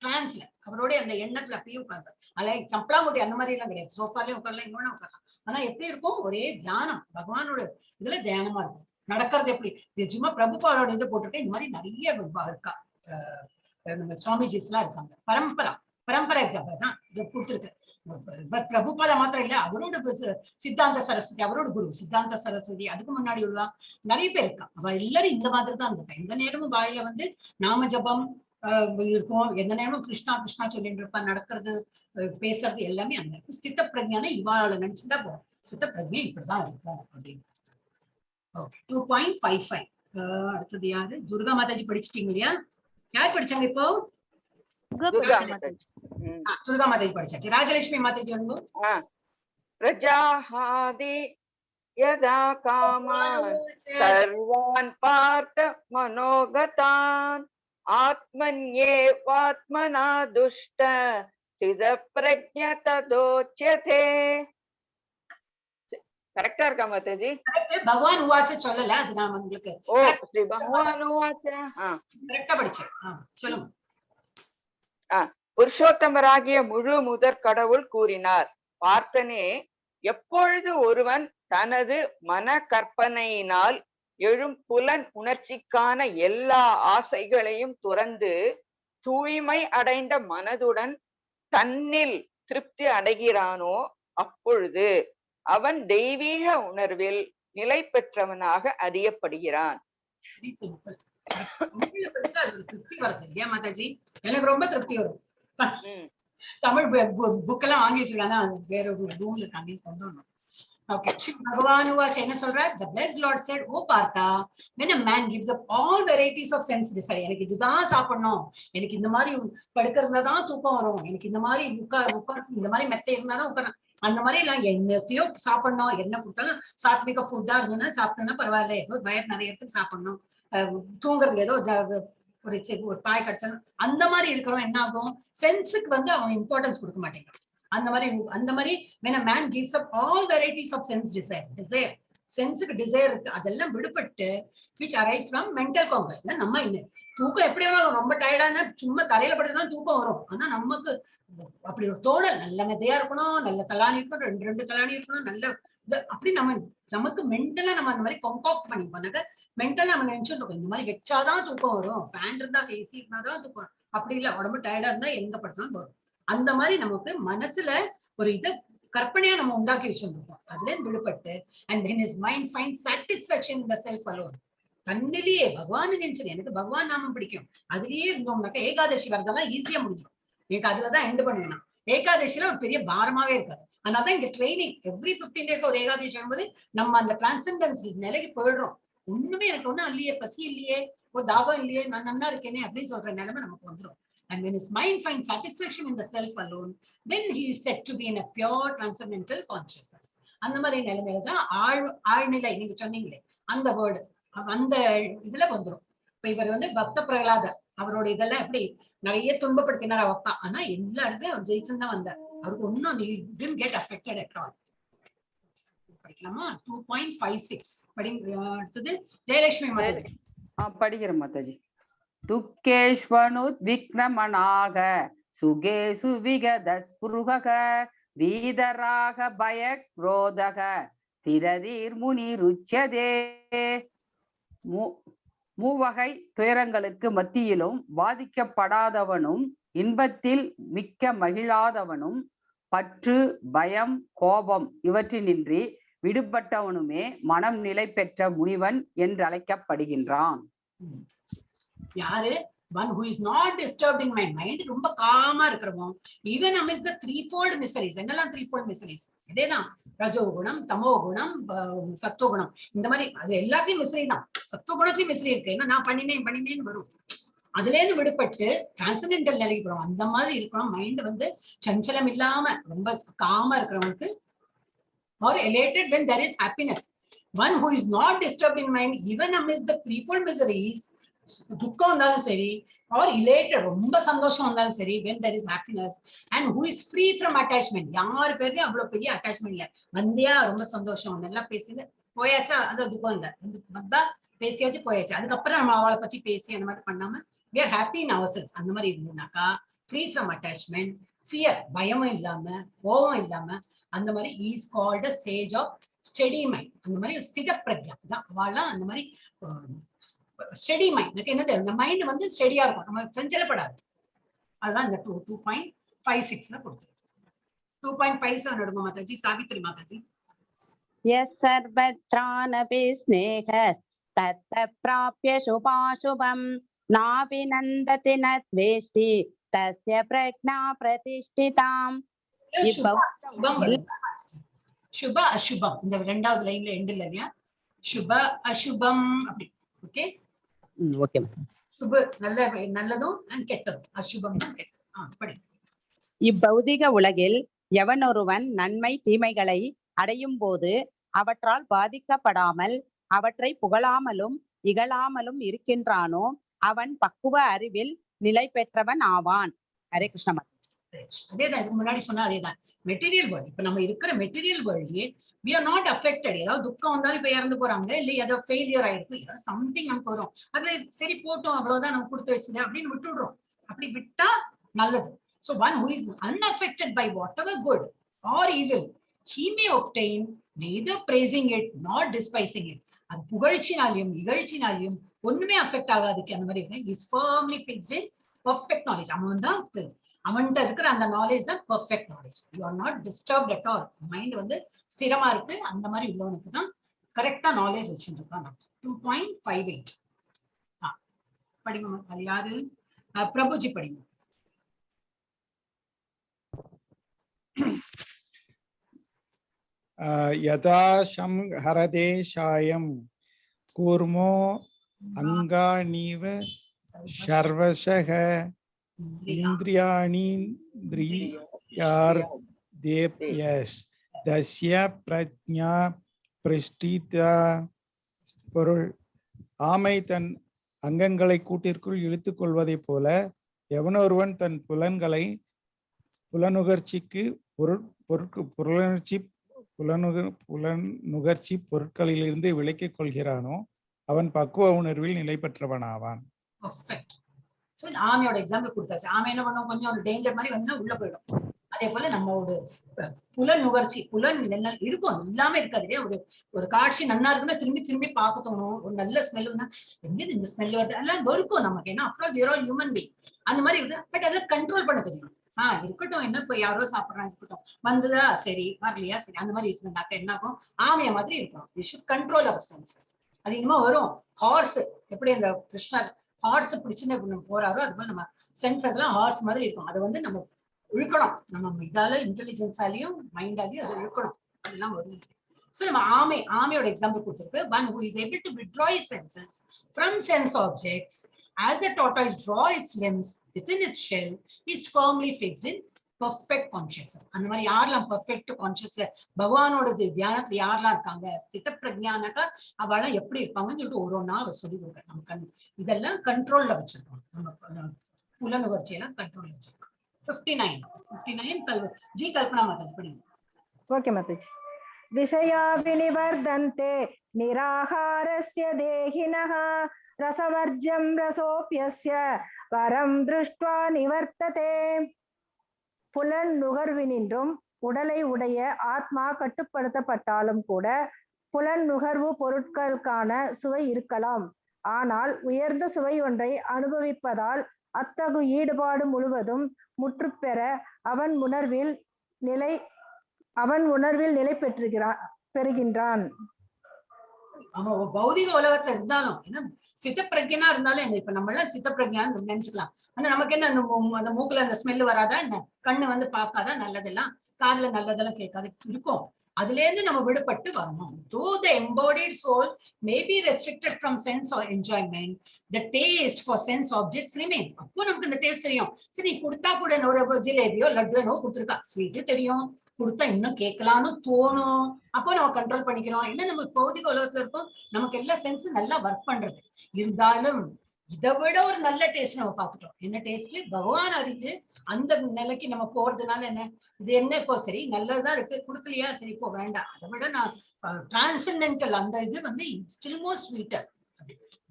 S1: டிரான்ஸ்ல அவரோட அந்த எண்ணத்துல அப்படியே உட்கார்ந்து, அல்ல சம்பளாங்குட்டி அந்த மாதிரி எல்லாம் கிடையாது. சோஃபாலே உட்காரலாம், இன்னொன்னு உட்காரலாம். ஆனா எப்படி இருக்கும், ஒரே தியானம், பகவானோட இதுல தியானமா இருக்கும். நடக்கிறது எப்படி, சும்மா பிரபுபாதோட இது போட்டிருக்கேன். இந்த மாதிரி நிறைய இருக்கா, சுவாமிஜிஸ் எல்லாம் இருக்காங்க. பரம்பரை எக்ஸாம்பிள் தான் இது கொடுத்துருக்கு. பட் பிரபுபாதா மாத்திரம் இல்ல, அவரோட சித்தாந்த சரஸ்வதி, அவரோட குரு சித்தாந்த சரஸ்வதி, அதுக்கு முன்னாடி உள்ள நிறைய பேர் இருக்கா. அவ எல்லாரும் இந்த மாதிரி தான் இருக்கா. எந்த நேரமும் வாயில வந்து நாம ஜபம் இருக்கும், எந்த நேரமும் கிருஷ்ணா கிருஷ்ணா சொல்லிட்டு இருப்பா. நடக்கிறது பேசுறது எல்லாமே அந்த சித்த பிரஜான இவாள நினைச்சுட்டா போறோம். சித்த பிரஜை இப்படிதான் இருக்கும் அப்படின்னு. ஓகே, 2.55. அடுத்தது யாரு, துர்கா மாதாஜி படிச்சிட்டீங்க இல்லையா? யார் படிச்சாங்க இப்போ? துர்கா மாதாஜி படிச்சாச்சு. ராஜலட்சுமி மாதாஜி வந்து
S2: பிரஜாஹாதி யதா காமான் சர்வான் பார்த்த மனோகதான் ஆத்மன்யேவாத்மனா துஷ்ட சித பிரஜ்ஞ ததோச்யதே. கரெக்டா இருக்கா மாதாஜி?
S1: பகவான் உவாச்ச சொல்லல, அது நான் உங்களுக்கு
S2: ஸ்ரீ பகவான் உவாச்ச
S1: கரெக்டா படிச்சேன். சொல்லுங்க.
S2: புருஷோத்தமராகிய முழு முதற் கடவுள் கூறினார், பார்த்தனே, எப்பொழுது ஒருவன் தனது மன கற்பனையினால் எழும் புலன் உணர்ச்சிக்கான எல்லா ஆசைகளையும் துறந்து தூய்மை அடைந்த மனதுடன் தன்னில் திருப்தி அடைகிறானோ, அப்பொழுது அவன் தெய்வீக உணர்வில் நிலை பெற்றவனாக அறியப்படுகிறான்.
S1: திருப்தி வருது இல்லையா மாதாஜி? எனக்கு ரொம்ப திருப்தி வரும். தமிழ் புக் எல்லாம் வாங்கி வச்சிருக்காங்க, வேற ஒரு ரூம்ல இருக்காங்க, கொண்டு வரணும். Okay, Bhagavan was என்ன சொல்றார்? The blessed Lord said, "Oh Partha, when a man gives up all varieties of sense desire, எனக்கு இதுதான் சாப்பிடணும், எனக்கு இந்த மாதிரி படுக்கிறதா தான் தூக்கம் வரும், எனக்கு இந்த மாதிரி இந்த மாதிரி மெத்தை இருந்தாதான் உட்காரணும், அந்த மாதிரி எல்லாம் என்னத்தையோ சாப்பிடணும், என்ன கொடுத்தாலும் சாத்விக ஃபுட்டா இருந்ததுன்னா சாப்பிட்டோம்னா பரவாயில்ல, ஏதோ வயர் நிறைய இடத்துக்கு சாப்பிடணும், தூங்குறது ஏதோ ஒரு பாய் கிடைச்சாலும் அந்த மாதிரி இருக்கிறவன் என்ன ஆகும், சென்ஸுக்கு வந்து அவன் இம்பார்ட்டன்ஸ் கொடுக்க மாட்டேங்கிறான். அந்த மாதிரி when a man gives up all varieties of sense desire சென்ஸுக்கு டிசைர் இருக்கு, அதெல்லாம் விடுபட்டு which arise from mental conquer. நம்ம இன்னும் தூக்கம் எப்படி வேணாலும், ரொம்ப டயர்டானா சும்மா தரையில படுத்துதான் தூக்கம் வரும். ஆனா நமக்கு அப்படி ஒரு தோணல், நல்ல மெத்தையா இருக்கணும், நல்ல தலாணி இருக்கணும், ரெண்டு தலாணி இருக்கணும், நல்ல அப்படி நமக்கு மென்டலா நம்ம அந்த மாதிரி காம்பாக்ட் பண்ணி போனாக்க மென்டலா நம்ம நினைச்சுட்டு இருக்கோம், இந்த மாதிரி வச்சாதான் தூக்கம் வரும், ஃபேன் இருந்தா ஏசி இருந்தாதான் தூக்கம். அப்படி இல்ல, உடம்பு டயர்டா இருந்தா எங்க படுத்தாலும் வரும். அந்த மாதிரி நமக்கு மனசுல ஒரு இதை கற்பனையா நம்ம உண்டாக்கி வச்சிருக்கோம். அதுல விடுபட்டு and when his mind finds satisfaction in the self alone, தன்னிலேயே பகவான் நினைச்சது, எனக்கு பகவான் நாமம் பிடிக்கும், அதுலயே இருந்தோம்னாக்கா ஏகாதசி வரதெல்லாம் ஈஸியா முடிஞ்சிடும். எனக்கு அதுலதான் எண்ட் பண்ணுவேன். ஏகாதசியில ஒரு பெரிய பாரமாவே இருக்காது. அதனாலதான் இங்க ட்ரைனிங் எவ்ரி 15 days ஒரு ஏகாதசி வரும்போது நம்ம அந்த டிரான்செண்டன்ஸ் நிலைக்கு போயிடுறோம். ஒண்ணுமே எனக்கு ஒண்ணும் இல்லையே, பசி இல்லையே, ஒரு தாகம் இல்லையே, நான் நன்னா இருக்கேனே அப்படின்னு சொல்ற நிலைமை நமக்கு வந்துடும். And when his mind finds satisfaction in the self alone, then he is said to be in a pure transcendental consciousness. அந்த மாதிரி நிலைமையில தான் ஆழ்நிலை நீங்க சொன்னீங்களே அந்த வேர்டு, அந்த இதுல வந்துடும். இப்ப இவர் வந்து பக்த பிரகலாதர், அவரோட இதெல்லாம் எப்படி நிறைய துன்பப்படுத்தினார் அவ அப்பா, ஆனா எல்லா இடத்துலயும் அவர் ஜெயிச்சுன்னு தான் வந்தார். அவருக்கு ஒன்னும் அந்த didn't get affected at all. படிக்கலாமா? 2.56 அடுத்தது ஜெயலட்சுமி மாதாஜி.
S3: படிக்கிறேன் மாதாஜி. துக்கேஷ்வனுத்விக்னமனாக சுகேசு விகதஸ்புருகக வீதராக பயக்ரோதக திரதீர் முனிருச்சதே. மூவகை துயரங்களுக்கு மத்தியிலும் பாதிக்கப்படாதவனும் இன்பத்தில் மிக்க மகிழாதவனும் பற்று பயம் கோபம் இவற்றினின்றி விடுபட்டவனுமே மனம் நிலை பெற்ற முனிவன் என்று அழைக்கப்படுகின்றான்.
S1: யாரு? One who is not disturbed in my mind, ரொம்ப காமா இருக்கிறவன், even amidst the threefold miseries. என்னெல்லாம் threefold miseries? இதேதான் ரஜோ குணம், தமோ குணம், சத்துவ குணம். இந்த மாதிரி அது எல்லாத்தையும் மிஸ்ரி தான். சத்துவ குணத்தையும் மிஸ்ரி இருக்கு. ஏன்னா நான் பண்ணினேன்னு வரும். அதுல இருந்து விடுபட்டு டிரான்சென்டென்டல் நிலைக்கு போறோம். அந்த மாதிரி இருக்கணும். மைண்ட் வந்து சஞ்சலம் இல்லாம ரொம்ப காமா இருக்கிறவனுக்கு, or elated when there is happiness. One who is not disturbed in mind, even amidst the threefold miseries, துக்கம் வந்தாலும் சரி, or elated ரொம்ப சந்தோஷம் வந்தாலும் சரி, when there is happiness, and who is free from attachment. யார் பேர்லயும் அவ்வளவு பெரிய அட்டாச்மெண்ட் இல்ல. வந்தியா ரொம்ப சந்தோஷம், நல்லா பேசிது போயாச்சா, அது துக்கம் இல்ல. வந்தா பேசியாச்சு போயாச்சு, அதுக்கப்புறம் நம்ம அவளை பத்தி பேசி அந்த மாதிரி பண்ணாம we are happy in ourselves. அந்த மாதிரி இருந்ததுனாக்கா free from attachment, fear பயமும் இல்லாம, கோபம் இல்லாம, அந்த மாதிரி is called a sage of steady mind. அந்த மாதிரி ஸ்தித பிரக்ஞா தான் அவளாம். அந்த மாதிரி ஸ்டெடி மைண்ட் என்னது, அந்த மைண்ட் வந்து ஸ்டெடியா இருக்கும், நம்ம சஞ்சலப்படாது. அதுதான் இந்த 2.56ல கொடுத்துருக்கு. 2.57 எடுங்க மாதாஜி. சாவித்ரி மாதாஜி.
S4: எஸ் சர்வத்ரானபி ஸ்நேகஸ் தத்த ப்ராப்ய சுபாசுபம் நாபிநந்ததி நத்வேஷ்டி தஸ்ய பிரக்ஞா பிரதிஷ்டிதாம்.
S1: சுப அசுபம் இந்த இரண்டாவது லைன்ல எண்ட் இல்லையா? சுப அசுபம் அப்படி. Okay
S4: okay.
S1: சுப நல்லதும் கெட்டதும், அசுபம் கெட்டதும்.
S4: இப்பௌதிக உலகில் எவனொருவன் நன்மை தீமைகளை அடையும் போது அவற்றால் பாதிக்கப்படாமல் அவற்றை புகழாமலும் இகழாமலும் இருக்கின்றானோ அவன் பக்குவ அறிவில் நிலை பெற்றவன் ஆவான். ஹரே கிருஷ்ண.
S1: அதேதான் இதுக்கு முன்னாடி சொன்னா அதேதான். மெட்டீரியல் வேர்ல்ட், இப்ப நம்ம இருக்கிற material வேர்ல்ட்லயே we are not affected. ஏதாவது துக்கம் வந்தாலும் இப்ப இறந்து போறாங்க, இல்ல ஏதாவது ஃபெயிலியர் ஆயிருக்கு, ஏதாவது சம்திங் நமக்கு வரும், அதுல சரி போட்டோம் அவ்வளவுதான் நம்ம கொடுத்து வச்சது அப்படின்னு விட்டுடுறோம். அப்படி விட்டா நல்லது. So one who is unaffected by whatever good or evil, he may obtain neither praising it nor despising it. அது புகழ்ச்சினாலையும் இகழ்ச்சினாலையும் ஒண்ணுமே அஃபெக்ட் ஆகாதுக்கு. அந்த மாதிரி is firmly fixed in perfect knowledge. அவன் தான் அவன்கிட்ட இருக்கிற அந்த நாலேஜ் தான் perfect knowledge. You are not disturbed at all. Mind வந்து ஸ்திரமா இருக்கு. அந்த மாதிரி உள்ளவனுக்கு தான் கரெக்டா நாலேஜ் வச்சுட்டு இருக்கான். 2.58 படிங்க. அது யாரு? பிரபுஜி படிங்க.
S5: யதா சம் ஹரதே சாயம் கூர்மோ அங்காணீவ சர்வசக இந்திரியாணீந்திரியார்தேப்யஸ் தஸ்ய பிரஜ்ஞா பிரஷ்டிதா. பொருள்: ஆமை தன் அங்கங்களை கூட்டிற்குள் இழுத்துக் கொள்வதைப் போல எவனொருவன் தன் புலன்களை புலனுகர்ச்சி பொருட்களிலிருந்து விலக்கிக் கொள்கிறானோ அவன் பக்குவ உணர்வில் நிலை பெற்றவனாவான்.
S1: ஆமையோட எக்ஸாம்பிள் கொடுத்தாச்சு. ஆமை என்ன பண்ணும், கொஞ்சம் ஒரு டேஞ்சர் மாதிரி வந்து உள்ள போயிடும். அதே போல நம்மளோட புலன் நுகர்ச்சி, புலன் இருக்கும், இல்லாம இருக்காது இல்லையா? ஒரு காட்சி நன்னா இருக்குன்னா திரும்பி திரும்பி பார்க்க தோணும். ஒரு நல்ல ஸ்மெல்லுன்னா எங்க இந்த ஸ்மெல் வருது, எல்லாம் இருக்கும் நமக்கு. ஏன்னா அப்புறம் ஹியூமன் பீயிங் அந்த மாதிரி இருக்கு. பட் அதெல்லாம் கண்ட்ரோல் பண்ண தெரியும். இருக்கட்டும், என்ன இப்ப யாரோ சாப்பிடுறாங்க, இருக்கட்டும், வந்ததா சரி, வரலையா சரி, அந்த மாதிரி இருக்குனாக்க என்ன ஆகும், ஆமைய மாதிரி இருக்கும். we should control our senses. அது இன்னும் வரும். ஹார்ஸ் எப்படி அந்த கிருஷ்ணர் ஹார்ஸ் பிடிச்சுன்னு போறாரோ அது போல நம்ம சென்சஸ் எல்லாம் ஹார்ஸ் மாதிரி இருக்கும். அதை வந்து நம்ம இழுக்கணும். நம்ம இதால இன்டெலிஜென்ஸாலையும் மைண்டாலையும் அதை இழுக்கணும். அதெல்லாம் வரும். சோ நம்ம ஆமையோட எக்ஸாம்பிள் கொடுத்திருக்கு. one who is able to withdraw his senses from sense objects as a tortoise draw its limbs within its shell is firmly fixed in perfect consciousness. அந்த மாதிரி யாரெல்லாம் பெர்ஃபெக்ட் கான்சியஸ்ல பகவானோட தியானத்துல யாரெல்லாம் இருக்காங்க, ஸ்தித பிரக்ஞானாக்கா அவெல்லாம் எப்படி இருப்பாங்கன்னு சொல்லிட்டு ஒரு ஒன்னா அவர் சொல்லி கொடுக்குறாரு. நம்ம இதெல்லாம் கண்ட்ரோல்ல வச்சிருக்கோம். நம்ம புலனுகர்ச்சி எல்லாம் கண்ட்ரோல்ல வச்சிருக்கோம். 59 ஜி கல்பனா மாதாஜி படிங்க.
S6: ஓகே மாதாஜி. விஷயா வினிவர்தந்தே நிராகாரஸ்ய தேஹினஹ ரசவர்ஜம் ரசோப்யஸ்ய வரம் திருஷ்ட்வா நிவர்த்ததே. புலன் நுகர்வினின்றும் உடலை உடைய ஆத்மா கட்டுப்படுத்தப்பட்டாலும் கூட புலன் நுகர்வு பொருட்களுக்கான சுவை இருக்கலாம். ஆனால் உயர்ந்த சுவை ஒன்றை அனுபவிப்பதால் அத்தகு ஈடுபாடு முழுவதும் முற்றுப்பெற அவன் உணர்வில் நிலை பெறுகின்றான்.
S1: அவன் பௌதிக உலகத்துல இருந்தாலும் ஏன்னா சித்த பிரஜனா இருந்தாலும் என்ன, இப்ப நம்ம எல்லாம் சித்த பிரஜான்னு நினைச்சுக்கலாம். ஆனா நமக்கு என்ன அந்த மூக்குல அந்த ஸ்மெல் வராதா என்ன, கண்ணு வந்து பார்க்காதா நல்லதெல்லாம், காதுல நல்லதெல்லாம் கேட்காது இருக்கும். அதுல இருந்து நம்ம விடுபட்டு வரணும். Though the embodied soul may be restricted from sense or enjoyment, the taste for sense objects remains. அப்போ நமக்கு இந்த டேஸ்ட் தெரியும். சரி கொடுத்தா கூட ஒரு ஜிலேபியோ லட்டு என்னவோ கொடுத்துருக்கா, ஸ்வீட்டு தெரியும், கொடுத்தா இன்னும் கேட்கலான்னு தோணும். அப்போ நம்ம கண்ட்ரோல் பண்ணிக்கிறோம். என்ன நம்ம பௌதிக உலகத்துல இருக்கோம், நமக்கு எல்லா சென்ஸ் நல்லா ஒர்க் பண்றது. இருந்தாலும் இதை விட ஒரு நல்ல டேஸ்ட் நம்ம பார்த்துட்டோம். என்ன டேஸ்ட் பகவான் அறிஞ்சு அந்த நிலைக்கு நம்ம போறதுனால என்ன, இது என்ன இப்போ சரி நல்லதுதான் இருக்கு, கொடுக்கலையா சரி இப்போ வேண்டாம், அதை விட நான் டிரான்சென்டென்டல் அந்த இது வந்து still more sweeter.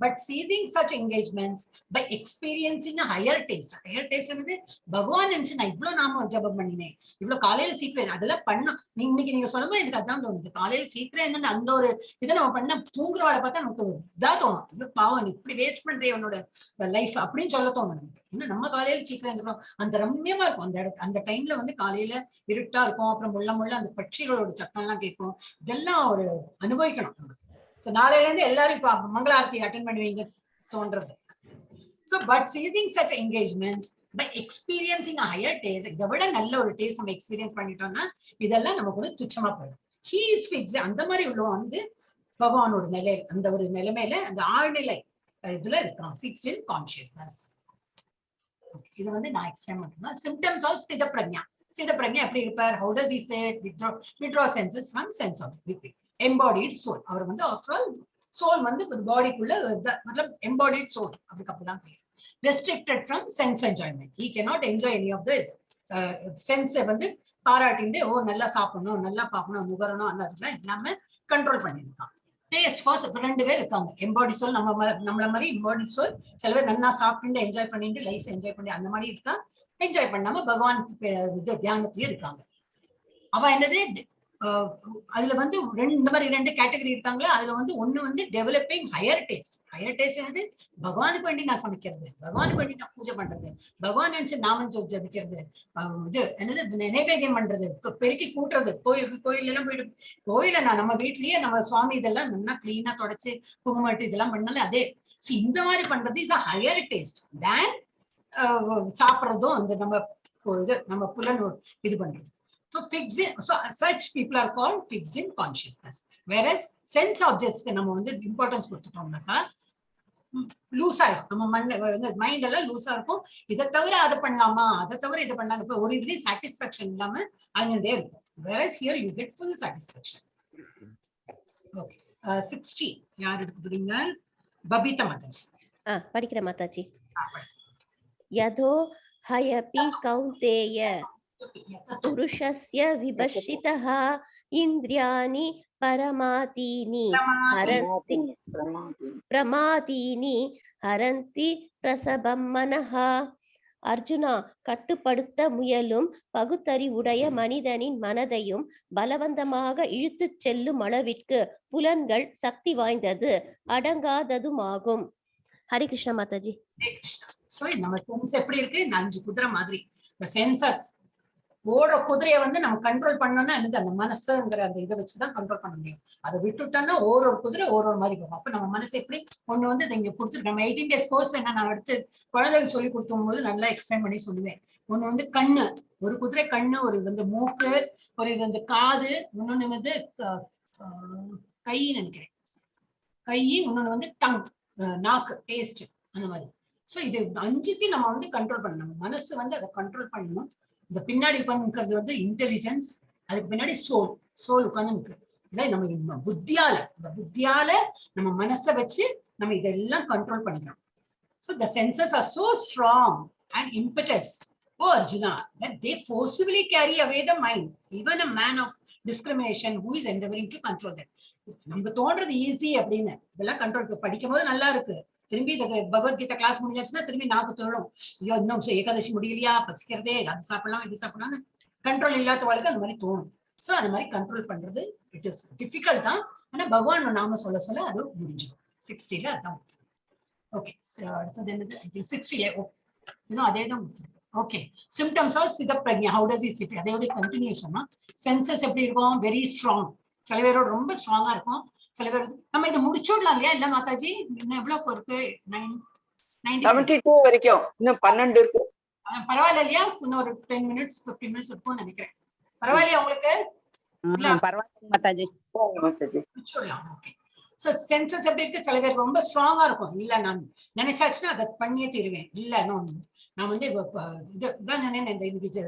S1: But seizing such engagements by experiencing a higher taste. Higher taste என்னது பகவான் நினைச்சு நான் இவ்வளவு நாம ஜபம் பண்ணினேன், இவ்வளவு காலையில சீக்கிரம் அதெல்லாம் பண்ணோம். இன்னைக்கு நீங்க சொல்லும்போது எனக்கு அதான் தோணுது, காலையில சீக்கிரம் என்னன்னு அந்த ஒரு இதை நம்ம பண்ண தூங்குறவாளை பார்த்தா நமக்கு இதா தோணும், இவ்வளவு பாவம் இப்படி வேஸ்ட் பண்றே உன்னோட லைஃப் அப்படின்னு சொல்ல தோணும் நமக்கு. ஏன்னா நம்ம காலையில சீக்கிரம் இருந்துடும், அந்த ரம்யமா இருக்கும் அந்த இடத்து அந்த டைம்ல வந்து காலையில இருட்டா இருக்கும், அப்புறம் முள்ள அந்த பட்சிகளோட சத்தம் எல்லாம் கேட்கும். இதெல்லாம் ஒரு அனுபவிக்கணும். So நாளையில இருந்து எல்லாரும் இப்ப மங்களாரத்தி அட்டெண்ட் பண்ணுவீங்க தோன்றது. So but seizing such engagements by experiencing a higher taste, இதை விட நல்ல ஒரு டேஸ்ட் நம்ம எக்ஸ்பீரியன்ஸ் பண்ணிட்டோம்னா இதெல்லாம் நமக்கு வந்து துச்சமா போயிடும். He is fixed. அந்த மாதிரி உள்ளவன் வந்து பகவானோட நிலை, அந்த ஒரு நிலைமையில அந்த ஆழ்நிலை இதுல இருக்கான், fixed in consciousness. இது வந்து நான் எக்ஸ்பிளைன் பண்றேன். Symptoms of ஸ்தித பிரக்ஞா. ஸ்தித பிரக்ஞா எப்படி இருப்பார்? How does he say withdraw senses from sense object? Embodied soul. அவர் வந்து after all soul வந்து பாடிக்குள்ள मतलब embodied soul அதுக்கு அப்பதான் பேர். Restricted from sense enjoyment. He cannot enjoy any of the sense வந்து பாராட்டிண்டு ஓ நல்லா சாப்பிடணும் நல்லா பார்க்கணும் நுகரணும் அதெல்லாம் இல்லாம கண்ட்ரோல் பண்ணிருக்கான். டேஸ்ட் ஃபார் ரெண்டு பேர் இருக்காங்க. எம்பாடி சோல் நம்மள மாதிரி எம்பாடி சோல் சில பேர் நல்லா சாப்பிட்டு என்ஜாய் பண்ணிட்டு லைஃப் என்ஜாய் பண்ணி அந்த மாதிரி இருக்கா. என்ஜாய் பண்ணாம பகவான் தியானத்திலயும் இருக்காங்க. அவ என்னது அதுல வந்து இந்த மாதிரி ரெண்டு கேட்டகரி இருக்காங்களா. அதுல வந்து ஒண்ணு வந்து developing higher taste. Higher taste என்னது பகவானுக்கு வேண்டி நான் சமைக்கிறது, பகவானுக்கு வேண்டி நான் பூஜை பண்றது, பகவான் நினைச்சு நாமம் ஜபிக்கிறது, இது என்னது நைவேத்தியம் பண்றது, பெருக்கி கூட்டுறது, கோயில் எல்லாம் போயிட்டு கோயில நான் நம்ம வீட்லயே நம்ம சுவாமி இதெல்லாம் நல்லா கிளீனா தொடச்சு குங்குமட்டு இதெல்லாம் பண்ணாலும் அதே. இந்த மாதிரி பண்றது இஸ் அ ஹையர் டேஸ்ட் தேன் சாப்பிடுறதும் அந்த நம்ம புலன் இது பண்றது. So fixed in, so such people are called fixed in consciousness. Whereas sense objects நம்ம வந்து importance கொடுத்துட்டோம்னாக்கா லூஸ் ஆயிடும். நம்ம மைண்ட் எல்லாம் லூஸா இருக்கும். இதை தவிர அதை பண்ணலாமா, அதை தவிர இதை பண்ணலாம், இப்ப ஒரு இதுலயும் சாட்டிஸ்பாக்சன் இல்லாம அங்கே இருக்கும். Whereas here you get full satisfaction. Okay. 60 யார் எடுக்குறீங்க? பபிதா மாதாஜி.
S7: படிக்கிற மாதாஜி. யதோ ஹயபி கௌந்தேய புருஷஸ்ய விபஷிதஹ இந்திரியாணி பரமாதீனி பிரமாதீனி ஹரந்தி பிரசபம் மனஹ. அர்ஜுனா, கட்டுப்படுத்த முயலும் பகுத்தறிவுடைய மனிதனின் மனதையும் பலவந்தமாக இழுத்துச் செல்லும் அளவிற்கு புலன்கள் சக்தி வாய்ந்தது அடங்காததுமாகும். ஹரி கிருஷ்ணா மாதாஜி.
S1: நம்ம சென்ஸ் எப்படி இருக்கு? 5 குதிரை மாதிரி. சென்சர் ஓடுற குதிரையை வந்து நம்ம கண்ட்ரோல் பண்ணோம்னா என்னது அந்த மனசுங்கிற அந்த இதை வச்சுதான் கண்ட்ரோல் பண்ண முடியும். அதை விட்டுட்டோம்னா ஒரு குதிரை ஒரு மாதிரி போகும். அப்ப நம்ம மனசு எப்படி ஒண்ணு வந்து இங்க கொடுத்துருக்கோம். நம்ம 18 days கோர்ஸ் என்ன நான் எடுத்து குழந்தைகள் சொல்லி கொடுத்தும் போது நல்லா எக்ஸ்பிளைன் பண்ணி சொல்லுவேன். ஒண்ணு வந்து கண்ணு, ஒரு குதிரை கண்ணு, ஒரு இது வந்து மூக்கு, ஒரு இது வந்து காது, இன்னொன்னு வந்து கை நினைக்கிறேன் கை, இன்னொன்னு வந்து டங் நாக்கு டேஸ்ட் அந்த மாதிரி. சோ இது 5த்தையும் நம்ம வந்து கண்ட்ரோல் பண்ணணும். மனசு வந்து அதை கண்ட்ரோல் பண்ணணும். இந்த பின்னாடி உட்கார்ந்து வந்து இன்டெலிஜென்ஸ், அதுக்கு பின்னாடி சோல் உட்கார்ந்து நம்ம புத்தியால நம்ம மனசை வச்சு நம்ம இதெல்லாம் கண்ட்ரோல் பண்ணிக்கணும். So the senses are so strong and impetus, oh Arjuna, that they forcibly carry away the mind. Even a man of discrimination who is endeavoring to control them. நமக்கு தோன்றது ஈஸி அப்படின்னு இதெல்லாம் கண்ட்ரோல் படிக்கும் போது நல்லா இருக்கு. திரும்பி பகவத்கீதை கிளாஸ் முடிஞ்சாச்சுன்னா திரும்பி நாக்கு தோணும், ஐயோ இன்னும் ஏகாதசி முடியலையா, பசிக்கிறதே, அது சாப்பிடலாம் இது சாப்பிடலாம், கண்ட்ரோல் இல்லாதவளுக்கு அந்த மாதிரி தோணும். சோ அது மாதிரி கண்ட்ரோல் பண்றது இட் இஸ் டிஃபிகல்ட் தான். ஆனா பகவான் நாம சொல்ல அது முடிஞ்சிடும். 60ல அதான். ஓகே, அடுத்தது என்னது? 60ல இன்னும் அதே தான். Okay, symptoms of sthita prajna. How does it sit? அதோட கண்டினியூஷன். சென்சஸ் எப்படி இருக்கும்? Very strong. சில பேரோட ரொம்ப ஸ்ட்ராங்கா இருக்கும். சில பேர் நம்ம இதை முடிச்சுடலாம் இல்லையா? இல்ல மாதாஜி, இன்னும் எவ்வளவு இருக்கு?
S2: 72 வரைக்கும் இன்னும் 12 இருக்கு.
S1: பரவாயில்ல இல்லையா? இன்னும் ஒரு 10 minutes 15 minutes இருக்கும்னு நினைக்கிறேன். பரவாயில்லையா உங்களுக்கு?
S4: பரவாயில்ல மாதாஜி.
S1: முடிச்சுடலாம். ஓகே. சோ சென்சஸ் எப்படி இருக்கு? சில பேருக்கு ரொம்ப ஸ்ட்ராங்கா இருக்கும். இல்ல நான் நினைச்சாச்சுன்னா அதை பண்ணியே தீருவேன். இல்ல நான் வந்து இதுதான்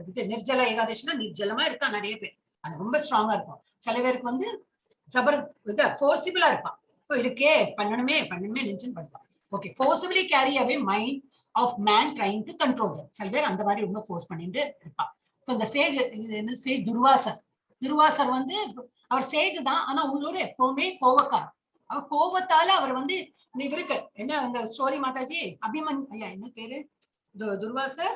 S1: இந்த நிர்ஜல ஏகாதசினா நிர்ஜலமா இருக்கா நிறைய பேர். அது ரொம்ப ஸ்ட்ராங்கா இருக்கும். சில பேருக்கு வந்து ஃபோர்சிபிளா இருப்பான். இப்போ இருக்கே பண்ணணுமே நினைச்சுன்னு பண்ணுவான். Okay. Forcibly carry away mind of man trying to control. சில பேர் அந்த மாதிரி ரொம்ப ஃபோர்ஸ் பண்ணிட்டு இருப்பான். இந்த சேஜ் துர்வாசர் வந்து அவர் சேஜ் தான், ஆனா உள்ளூர் எப்பவுமே கோவக்கார். அவர் கோபத்தால அவர் வந்து இவருக்கு என்ன அந்த ஸ்டோரி மாதாஜி, ஐயா என்ன பேரு, துர்வாசர்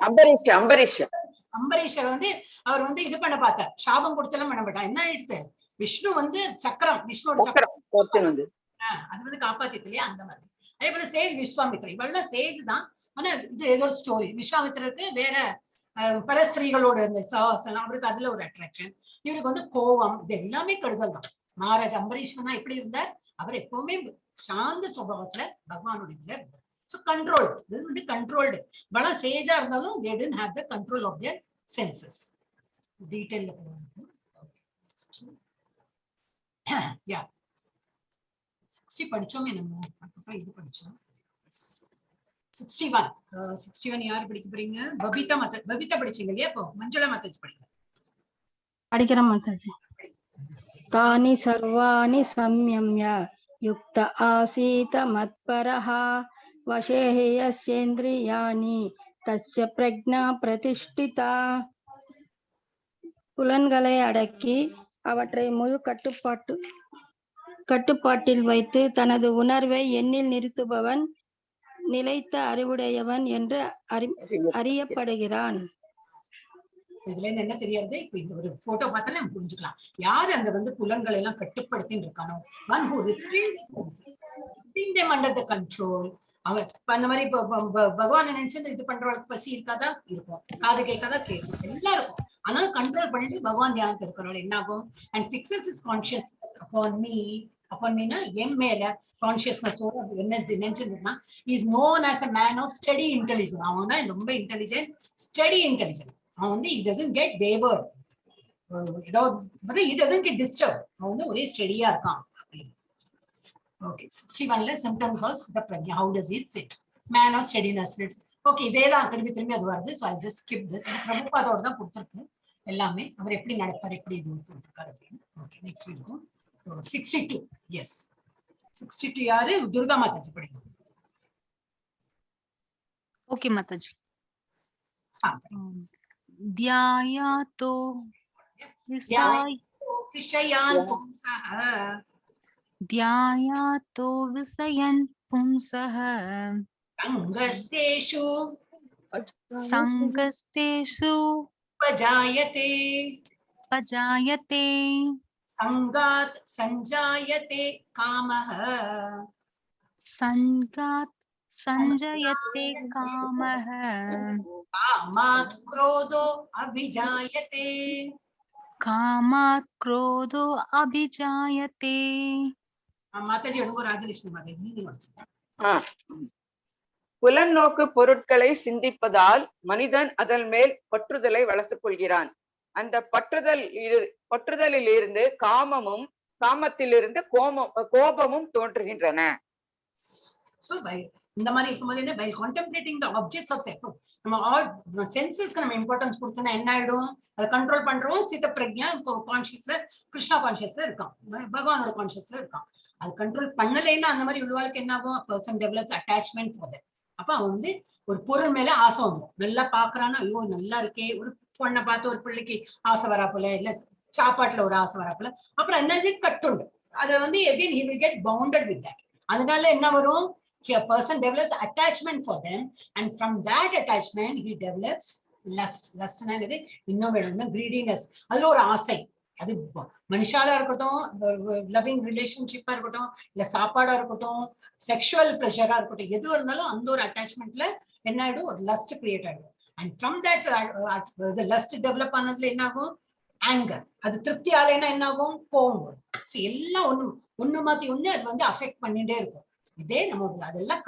S1: அம்பரீஷர் வந்து அவர் வந்து இது பண்ண பார்த்தார், சாபம் கொடுத்தெல்லாம் பண்ண மாட்டார். என்ன ஆயிடுத்து, விஷ்ணு வந்து சக்கரம், விஷ்ணுவோட சக்கரம் அது வந்து காப்பாத்திட்டு இல்லையா? அந்த மாதிரி. அதே போல சேஜ் விஸ்வாமித்ரா, இவெல்லாம் சேஜ் தான், ஆனா இது ஏதோ ஒரு ஸ்டோரி. விஸ்வாமித்ரருக்கு வேற பல ஸ்திரீகளோட இந்த அவருக்கு அதுல ஒரு அட்ராக்ஷன், இவருக்கு வந்து கோவம், இது எல்லாமே கெடுதல் தான். மகாராஜா அம்பரீஷன் தான் எப்படி இருந்தார், அவர் எப்பவுமே சாந்த சுபாவத்துல பகவானுடைய இதுல இருந்தார். So controlled. This is the controlled. But sage are no, they didn't have the control of their senses. Detail. Yeah. 60 படிச்சோமே நம்ம. அப்ப இது படிச்சோம். 61. 61 யார் படிக்க போறீங்க? பபிதா படிச்சீங்க இல்லையா? அப்போ மஞ்சளா மாதாஜி படிங்க.
S8: படிக்கிறேன் மாதாஜி. தானி சர்வாணி சம்யம்ய யுக்த ஆசீத மத்பரஹ வசேஹ யஸ்யேந்திரியாணி தஸ்ய பிரக்ஞா பிரதிஷ்டிதா. புலன்களை அடக்கி அவற்றை முழு கட்டுப்பாட்டில் வைத்து தனது உணர்வை எண்ணில் நிறுத்துபவன் நிலைத்த அறிவுடையவன் என்று அறியப்படுகிறான்.
S1: இதுல என்ன தெரியாது, இப்ப இந்த ஒரு போட்டோ பார்த்தாலே நம்ம புரிஞ்சுக்கலாம் யாரு அந்த வந்து புலன்களை எல்லாம் கட்டுப்படுத்தி இருக்கானோ. One who restrains them under the control. அவன் அந்த மாதிரி பகவான் நினைச்சு இது பண்றவளுக்கு பசி இருக்காதா? இருக்கும். காது கேட்காதா? கேட்கும். எல்லாம் இருக்கும். ஆனா கண்ட்ரோல் பண்ணிட்டு பகவான் தியானத்தை இருக்கிறவள் என்ன ஆகும்? And fixes his consciousness upon me. upon meனா என் மேல கான்சியஸ்னஸ் என்ன நினைச்சிருந்தா is known as a man of steady intelligence. அவன் தான் ரொம்ப இன்டெலிஜென்ட், ஸ்டடி இன்டெலிஜென்ட். அவன் வந்து he doesn't get wavered. he doesn't get disturbed. அவன் வந்து ஒரே ஸ்டடியா இருக்கான். Okay, 61ல symptoms of the prajna. How does it sit? Man of steadiness. Okay, இதேதான் திரும்பி அது வருது. So I'll just skip this. பிரபுபாதோட தான் கொடுத்திருக்கு எல்லாமே. அவர் எப்படி நடப்பார், எப்படி இது கொடுத்திருக்காரு அப்படின்னு. Okay, next இருக்கும் 62. Yes, 62 யாரு? துர்கா மாதாஜி படிங்க.
S9: Okay மாதாஜி. ध्यायातो
S1: விஷயான் பும்சஹ
S9: ध्यायातो विषयन् पुंसः संगस्तेषु पजायते
S1: संगात् संजायते कामः
S9: संगात् संजयते कामः
S1: कामात् क्रोधो अभिजायते
S9: कामात् क्रोधो अभिजायते.
S1: மாதாஜி எடுங்க. ராஜலட்சுமி மாதாஜி.
S2: புலநோக்கு பொருட்களை சிந்திப்பதால் மனிதன் அதன் மேல் பற்றுதலை வளர்த்துக் கொள்கிறான். அந்த பற்றுதலில் இருந்து காமத்திலிருந்து கோபமும் தோன்றுகின்றன.
S1: இந்த மாதிரி இருக்கும்போது என்ன, by contemplating the objects of sense, நம்ம சென்சஸ்க்கு நம்ம இம்பார்ட்டன்ஸ் கொடுத்தோம்னா என்ன ஆயிடும், அதை கண்ட்ரோல் பண்றோம். சித்த பிரக்ஞா கான்சியஸ்ல, கிருஷ்ணா கான்சியஸ்ல இருக்கான், பகவானோட கான்சியஸ்ல இருக்கான். அது கண்ட்ரோல் பண்ணலைன்னா அந்த மாதிரி உள்ளவாளுக்கு என்ன ஆகும், person develops attachment for that. அப்ப அவன் வந்து ஒரு பொருள் மேல ஆசை வந்துடும். நல்லா பாக்குறான்னா, ஐயோ நல்லா இருக்கே, ஒரு பொண்ணை பார்த்து ஒரு பிள்ளைக்கு ஆசை வராப்புல, இல்ல சாப்பாட்டுல ஒரு ஆசை வராப்புல, அப்புறம் என்னது கட்டுண்டு. அதுல வந்து again he will get bounded with that. அதனால என்ன வரும், a person develops attachment for them, and from that attachment he develops lust. lust na enadhu innum vedum greediness. adula or aasai, adu manishala irukatum, loving relationship ah irukatum, illa saapada irukatum, sexual pleasure ah irukatum, edhu irundhalum andha or attachment la enna idu or lust create agum. And from that the lust develop anadhula enna agum, anger. அது திருப்தி ஆலைன்னா என்ன ஆகும்? கோவம் வரும். So எல்லாம் ஒண்ணு மாத்தி ஒண்ணு அது வந்து அஃபெக்ட் பண்ணிட்டே இருக்கும். இதே நம்ம அதெல்லாம்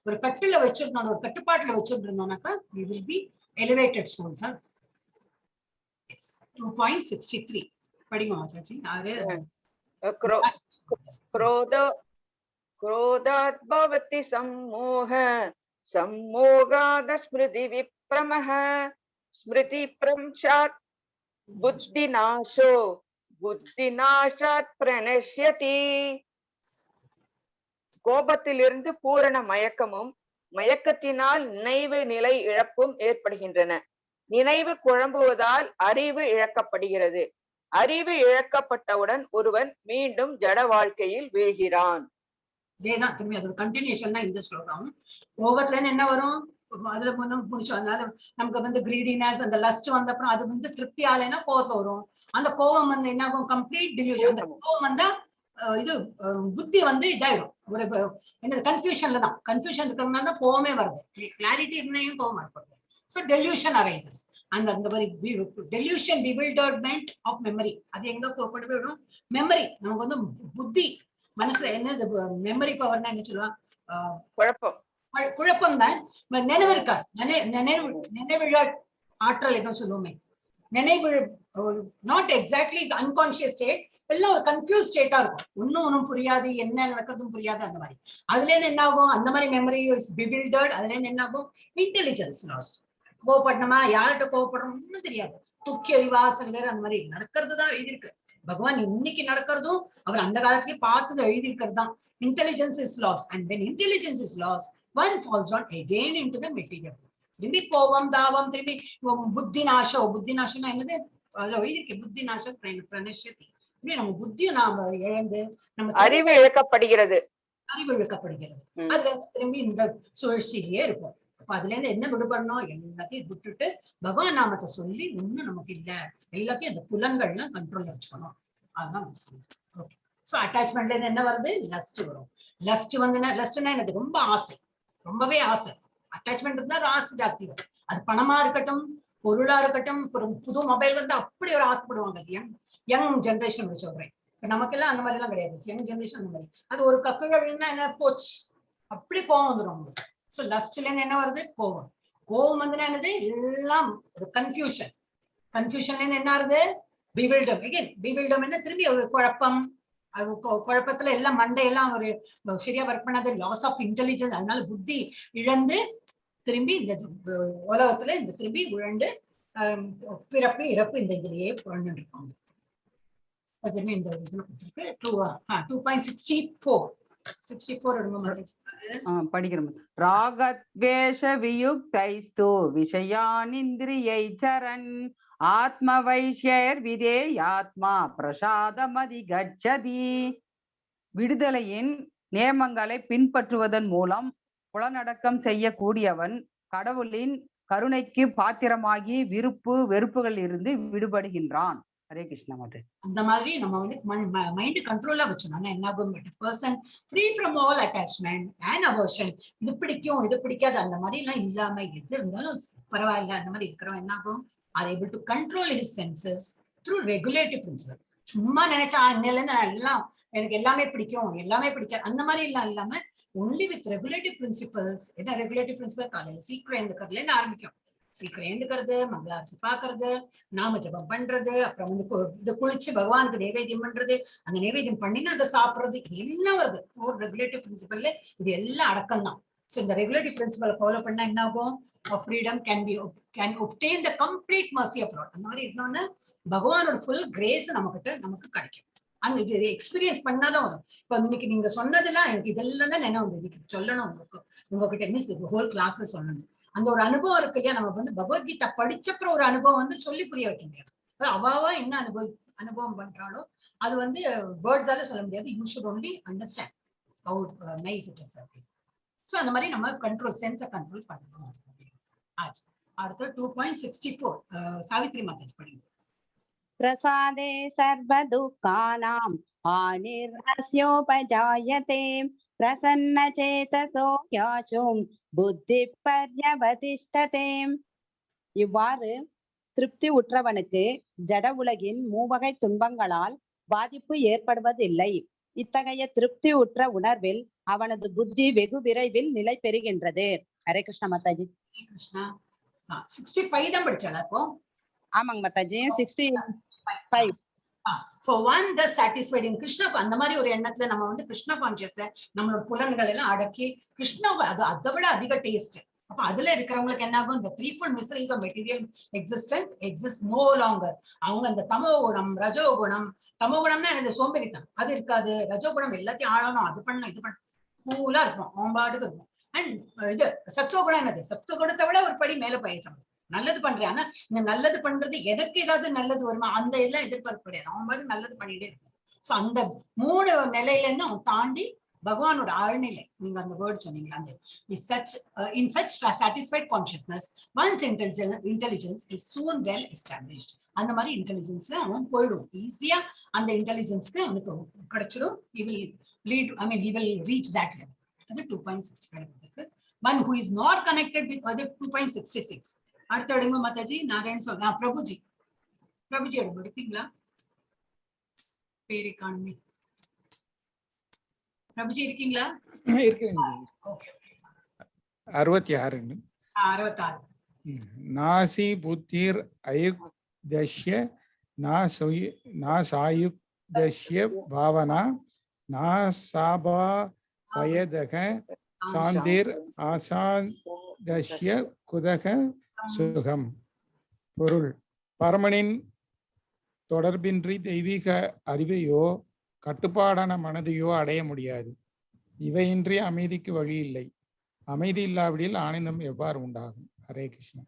S1: ஒரு கட்டுல வச்சிருந்தோம், ஒரு கட்டுப்பாட்டுல வச்சிருந்தோம்னாக்கா we will be elevated souls. 2.63 படிங்க மாதாஜி. யாரு?
S2: क्रोधात् भवति सम्मोह, सम्मोहात् स्मृति विभ्रमः, स्मृति भ्रंशात् बुद्धिनाशो, बुद्धिनाशात् प्रणश्यति. கோபத்திலிருந்து பூரண மயக்கமும் மயக்கத்தினால் நினைவு நிலை இழப்பும் ஏற்படுகின்றன. நினைவு குழம்புவதால் அறிவு இழக்கப்படுகிறது. அறிவு இழக்கப்பட்டவுடன் ஒருவன் மீண்டும் ஜட வாழ்க்கையில் வீழ்கிறான்.
S1: இதேதான் திரும்பி அதோட கண்டினியூஷன் தான் இந்த ஸ்லோகம். கோபத்துல இருந்து என்ன வரும்? அதுல முடிச்சோம். அதனால நமக்கு வந்து கிரீடினஸ், அந்த லஸ்ட் வந்த அப்புறம் அது வந்து திருப்தி ஆலைன்னா கோபத்துல வரும். அந்த கோபம் வந்து என்ன ஆகும்? Complete delusion. அந்த கோபம் வந்தா இது புத்தி வந்து இதாயிடும். ஒரு என்ன கன்ஃபியூஷன்ல தான், கன்ஃபியூஷன் இருக்கிறதுனால தான் கோவமே வருது. கிளாரிட்டி இருந்தாயும் கோவம் ஏற்படுது. So delusion arises. அந்த மாதிரி டெல்யூஷன் பிவில்டர்மெண்ட் ஆஃப் மெமரி. அது எங்க கொண்டு போயிடும்? மெமரி நமக்கு வந்து புத்தி மனசுல என்ன மெமரி பவர்னா என்ன சொல்லுவாங்க? குழப்பம் தான். நினைவு இருக்காது. நினைவிழ ஆற்றல் என்ன சொல்லுவோமே, நினைவு நாட் எக்ஸாக்ட்லி அன்கான்சியஸ் ஸ்டேட், எல்லாம் ஒரு கன்ஃபியூஸ் ஸ்டேட்டா இருக்கும். ஒன்னும் புரியாது, என்ன நடக்கிறதும் புரியாது. அந்த மாதிரி அதுல இருந்து என்ன ஆகும்? அந்த மாதிரி மெமரி இஸ் பிவில்டர்ட். அதுல இருந்து என்ன ஆகும்? Intelligence last. கோவப்படணுமா, யார்கிட்ட கோவப்படுறோம் ஒன்னும் தெரியாது. தூக்கி அறிவா சில பேர் அந்த மாதிரி நடக்கிறது தான் எழுதியிருக்கு. பகவான் இன்னைக்கு நடக்கிறதும் அவர் அந்த காலத்திலேயே பார்த்தது எழுதியிருக்கிறது தான். Intelligence is last. And when intelligence is lost, one falls down again into the material. திரும்பி கோபம், தாவம், திரும்பி புத்தி நாசம். புத்தி நாசம்னா என்னது? எழுதியிருக்கு. புத்தி நாசம் பிரணஷ்யதி. நம்ம புத்தியை நாம இழந்து நம்ம
S2: அறிவு இழக்கப்படுகிறது.
S1: அறிவு இழக்கப்படுகிறது. அதுல இருந்து திரும்பி இந்த சுழற்சியிலேயே இருக்கும். அப்ப அதுல இருந்து என்ன விடுபடணும்? எல்லாத்தையும் விட்டுட்டு பகவான் நாமத்தை சொல்லி ஒண்ணும் நமக்கு இல்ல, எல்லாத்தையும் அந்த புலன்கள்லாம் கண்ட்ரோல்ல வச்சுக்கணும். அதுதான் ஓகே. சோ அட்டாச்மெண்ட்ல இருந்து என்ன வருது? லஸ்ட் வரும். லஸ்ட் வந்துன்னா, லஸ்ட்னா எனக்கு ரொம்ப ஆசை, ரொம்பவே ஆசை. அட்டாச்மெண்ட் இருந்தா ஆசை ஜாஸ்தி வரும். அது பணமா இருக்கட்டும், பொருளா இருக்கட்டும். புது மொபைல் வந்து அப்படி ஒரு ஆசைப்படுவாங்க. யங் ஜென்ரேஷன் சொல்றேன். இப்ப நமக்கெல்லாம் அந்த மாதிரி எல்லாம் கிடையாது. யங் ஜென்ரேஷன் அந்த மாதிரி. அது ஒரு கக்குழ விழுந்தா என்ன போச்சு, அப்படி கோவம் வந்துடும் உங்களுக்கு. சோ லஸ்ட்ல இருந்து என்ன வருது? கோவம். கோவம் வந்து என்னது? எல்லாம் ஒரு கன்ஃபியூஷன். கன்ஃபியூஷன்ல இருந்து என்ன ஆகுது? பிவில்டம். அகைன் பிவில்டம் என்ன? திரும்பி ஒரு குழப்பம். குழப்பத்துல எல்லாம் மண்டையெல்லாம் ஒரு சரியா ஒர்க் பண்ணாது. Loss of intelligence. அதனால புத்தி இழந்து திரும்பி இந்த உலகத்துல இந்த திரும்பி உழண்டு பிறப்பு இறப்பு இந்த இதுலயே புரண்டு இருக்கும். அதுமே இந்த இதுல கொடுத்திருக்கு. 2.64
S3: படிக்கிறோம். ராகத்வேஷ வியுக்தைஸ்து விஷயானிந்திரியை சரன் ஆத்ம வைஷ்யர் விதேயாத்மா பிரசாதமதி கச்சதி. விடுதலையின் நியமங்களை பின்பற்றுவதன் மூலம் புலனடக்கம் செய்யக்கூடியவன் கடவுளின் கருணைக்கு பாத்திரமாகி விருப்பு வெறுப்புகள் இருந்து விடுபடுகின்றான். ஹரே கிருஷ்ணா. மாட்டேன்
S1: அந்த மாதிரி நம்ம வந்து மைண்ட் கண்ட்ரோலா வச்சோம். என்ன ஆகும்? Person free from all attachment and aversion. இது பிடிக்கும், இது பிடிக்காது, அந்த மாதிரி எல்லாம் இல்லாம எது இருந்தாலும் பரவாயில்ல அந்த மாதிரி இருக்கிறவன் என்ன ஆகும்? are able to control his senses through regulative principle. சும்மா நினைச்சா இன்னையில இருந்து நான் எல்லாம் எனக்கு எல்லாமே பிடிக்கும், எல்லாமே பிடிக்காது அந்த மாதிரி எல்லாம் இல்லாம only with regulative principles. என்ன regulative principle? காலையில சீக்கிரம் எழுந்துக்கிறதுல இருந்து ஆரம்பிக்கும். சீக்கிரம் எழுந்துக்கிறது, மங்களாரத்தி பாக்குறது, நாம ஜபம் பண்றது, அப்புறம் வந்து இது குளிச்சு பகவானுக்கு நைவேத்தியம் பண்றது, அந்த நைவேத்தியம் பண்ணினா அதை சாப்பிடுறது, இது எல்லாம் வருது. ரெகுலேட்டிவ் பிரின்சிபல்ல இது எல்லாம் அடக்கம் தான். So இந்த ரெகுலேட்டிவ் பிரின்சிபலை ஃபாலோ பண்ணா என்ன ஆகும்? Freedom can obtain the complete mercy of Lord. அந்த மாதிரி இருக்கணும்னா பகவானோட ஃபுல் கிரேஸ் நமக்கு கிடைக்கும். அந்த இது எக்ஸ்பீரியன்ஸ் பண்ணாதான் வரும். இப்ப இன்னைக்கு நீங்க சொன்னதெல்லாம் எனக்கு இதெல்லாம் தான் என்ன வந்து இன்னைக்கு சொல்லணும் உங்ககிட்ட. மீன்ஸ் ஹோல் கிளாஸ்ல சொல்லணும். அந்த ஒரு அனுபவம் இருக்கு இல்லையா? நம்ம வந்து பகவத்கீதா படிச்சப்புறம் ஒரு அனுபவம் வந்து சொல்லி புரிய வைக்க முடியாது. அவாவா என்ன அனுபவம் பண்றாலோ அது வந்து வேர்ட்ஸால சொல்ல முடியாது. You should only understand how nice it is. So அந்த மாதிரி நம்ம கண்ட்ரோல் சென்ஸை கண்ட்ரோல் பண்ணணும். ஆச்சு. அடுத்து 2.64 சாவித்ரி மாதாஜி படிங்க.
S4: பிரசாதே சர்வ துக்கானாம் ஹானிர்ஹஸ்யோபஜாயதே பிரசன்ன சேதசோ யாசும் புத்தி பர்யவதிஷ்டதே. இவ்வாறு திருப்தி உற்றவனுக்கு ஜட உலகின் மூவகை துன்பங்களால் பாதிப்பு ஏற்படுவதில்லை. இத்தகைய திருப்தி உற்ற உணர்வில் அவனது புத்தி வெகு விரைவில் நிலை பெறுகின்றது. ஹரே கிருஷ்ணா மாதாஜி.
S1: கிருஷ்ணா 65 தான் படிச்சால அப்போ?
S4: ஆமாங்க Mataji, 65.
S1: So one the satisfied in Krishna, அந்த மாதிரி ஒரு எண்ணத்துல நம்ம வந்து கிருஷ்ணா கான்சியஸ்ல நம்மளோட புலன்கள் எல்லாம் அடக்கி கிருஷ்ணா அதை விட அதிக டேஸ்ட். அப்ப அதுல இருக்கிறவங்களுக்கு என்ன ஆகும்? இந்த threefold mysteries of material existence exist no longer. அவங்க அந்த தமோ குணம், ரஜோ குணம், தமோ குணம்னா இந்த சோம்பேறித்தனம் அது இருக்காது. ரஜோ குணம் எல்லாத்தையும் ஆளணும், அது பண்ணணும், இது பண்ணணும், கூலா இருக்கும், அவம்பாட்டுக்கு இருக்கும். அண்ட் இது சத்துவ குணம் என்னது? சத்துவ குணத்தை விட ஒரு படி மேல போயிடுச்சு. நல்லது பண்றேன், ஆனா இந்த நல்லது பண்றது எனக்கு ஏதாவது நல்லது வருமா அந்த இதெல்லாம் எதிர்பார்க்க கிடையாது. அவன் மாதிரி நல்லது பண்ணிட்டே இருக்கும். சோ அந்த 3 நிலையில இருந்து அவன் தாண்டி பகவானோட ஆழ்நிலை, நீங்க அந்த வேர்ட் சொன்னீங்களா, அந்த in such satisfied consciousness one's intelligence is soon well established. அந்த மாதிரி இன்டெலிஜென்ஸ்ல அவன் போயிடும் ஈஸியா. அந்த இன்டெலிஜென்ஸ்க்கு அவனுக்கு கிடைச்சிடும். he will reach that level. அது 2.65 இருக்கு. One who is not connected with other 2.66. அடுத்த எடுங்க மாதாஜி. நாராயண் சொல்ல பிரபுஜி எடுப்பீங்களா? பேரை காணுமே. பிரபுஜி இருக்கீங்களா?
S5: 66.
S1: 66.
S5: நாசி புத்திர் அயுக்தஸ்ய நாசாயுக்தஸ்ய பாவனா நாசாபா பயதக சாந்திர் ஆசாதஸ்ய குதக சுகம். பொருள்: பரமனின் தொடர்பின்றி தெய்வீக அறிவையோ கட்டுப்பாடான மனதையோ அடைய முடியாது. இவையின்றி அமைதிக்கு வழி இல்லை. அமைதி இல்லாவிடில் ஆனந்தம் எவ்வாறு உண்டாகும்? Hare Krishna.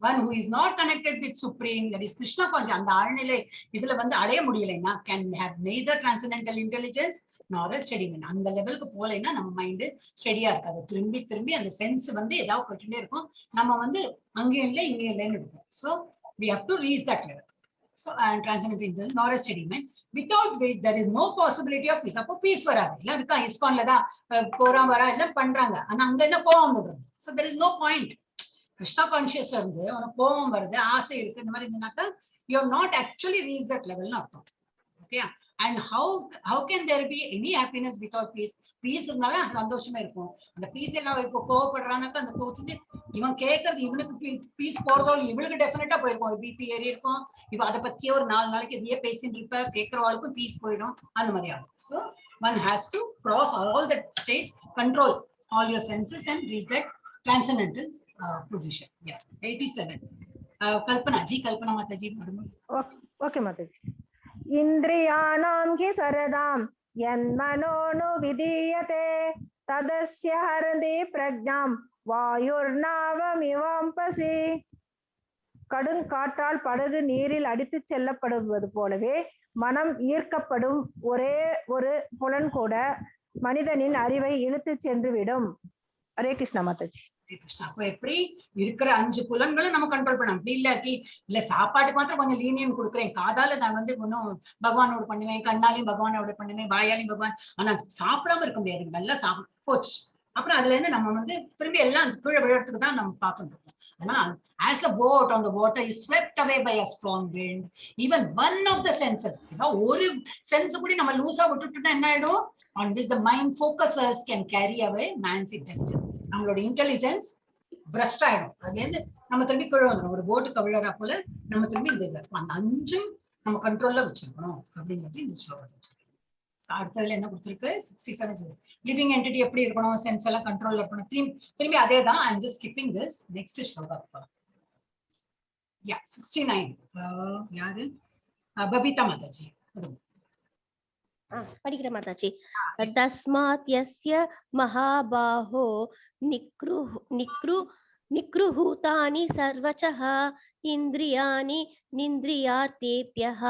S1: One who is not connected with supreme, that is Krishna conscious, அந்த ஆழ்நிலை இதுல வந்து அடைய முடியலைன்னா can have neither transcendental intelligence nor a steady mind. அந்த லெவலுக்கு போலைன்னா நம்ம மைண்ட் ஸ்டெடியா இருக்காது. திரும்பி திரும்பி அந்த சென்ஸ் வந்து ஏதாவது கட்டிட்டே இருக்கும். நம்ம வந்து அங்கேயும் இல்லை இங்கேயும் இல்லைன்னு இருக்கும். So we have to reach that level. So and transcendental intelligence nor a steady mind, without which there is no possibility of peace. அப்போ பீஸ் வராது. இல்ல இருக்கா ISKCONல தான் போறான் வரா எல்லாம் பண்றாங்க, ஆனா அங்க என்ன கோவம் வருது. So there is no point. Krishna கான்சியஸ்ல இருந்து உனக்கு கோபம் வருது, ஆசை இருக்கு, இந்த மாதிரி இருந்ததுனாக்கா you have not actually reached that level னு அர்த்தம். Okay. and how can there be any happiness without peace? Peace இருந்தாலும் சந்தோஷமா இருக்கும். அந்த பீஸ் என்ன இப்போ கோவப்படுறானாக்கா அந்த கோவத்துக்கு இவன் கேட்கறது இவனுக்கு பீஸ் போறதோ இவளுக்கு டெஃபினட்டா போயிருக்கும். ஒரு பிபி ஏறி இருக்கும். இப்ப அதை பத்தியே ஒரு 4 நாளைக்கு இதையே பேசிட்டு இருப்ப, கேட்கறவாளுக்கும் பீஸ் போயிடும். அந்த மாதிரி ஆகும். So one has to cross all that stage, control all your senses and reach that transcendental position. Yeah. 87. Kalpana ji, Kalpana Mathaji.
S6: Okay Mathaji. Indriyanam hi saradam yanmanonu vidiyate tadasya harandi pragnam vayurnavamivampasi. கடுங்காற்றால் படகு நீரில் அடித்து செல்லப்படுவது போலவே மனம் ஈர்க்கப்படும் ஒரே ஒரு புலன் கூட மனிதனின் அறிவை இழுத்து சென்று விடும். ஹரே கிருஷ்ணா மாதாஜி.
S1: அப்ப எப்படி இருக்கிற 5 புலன்களும் நம்ம கண்ட்ரோல் பண்ணலாம். அப்படி இல்ல சாப்பாட்டுக்கு மாத்திரம் கொஞ்சம் லீனியன் கொடுக்குறேன், காதால நான் வந்து ஒன்னும் பகவானோட பண்ணுவேன், கண்ணாலையும் பகவானோட பண்ணுவேன், வாயாலையும் பகவான், ஆனா சாப்பிடாம இருக்க முடியாது. நல்லா சாப்பிட போச்சு. அப்புறம் அதுல இருந்து நம்ம வந்து திரும்பி எல்லாம் கீழே விழுறதுக்கு தான் நம்ம பார்த்துட்டு இருக்கோம். அதனால as a boat on the water is swept away by a strong wind, even one of the senses, ஒரு சென்ஸ் கூட நம்ம லூசா விட்டுட்டோம்னா என்ன ஆயிடும்? on which the mind focuses can carry away man's intelligence. நம்மளோட இன்டெலிஜென்ஸ் பிரஸ்ட் ஆயிடும். அதுல இருந்து நம்ம திரும்பி கீழே வந்துடும். ஒரு போட்டுக்கு விழறா போல நம்ம திரும்பி இந்த அந்த 5 நம்ம கண்ட்ரோல்ல வச்சிருக்கணும் அப்படிங்கிறது இந்த ஸ்லோகத்தை. அடுத்ததுல என்ன கொடுத்திருக்கு? 67. லிவிங் என்டிட்டி எப்படி இருக்கணும்? சென்ஸ் எல்லாம் கண்ட்ரோல்ல இருக்கணும். திரும்பி அதே தான். I am just skipping this. Next sloka. யா 69. யாரு? பபிதா மாதாஜி.
S7: படிக்கிற மாதாஜி. தஸ்மாத் யஸ்ய மகாபாஹோ நிக்ருஹூதானி சர்வசஹ இந்திரியாணி நிந்திரியார்த்தேப்யஹ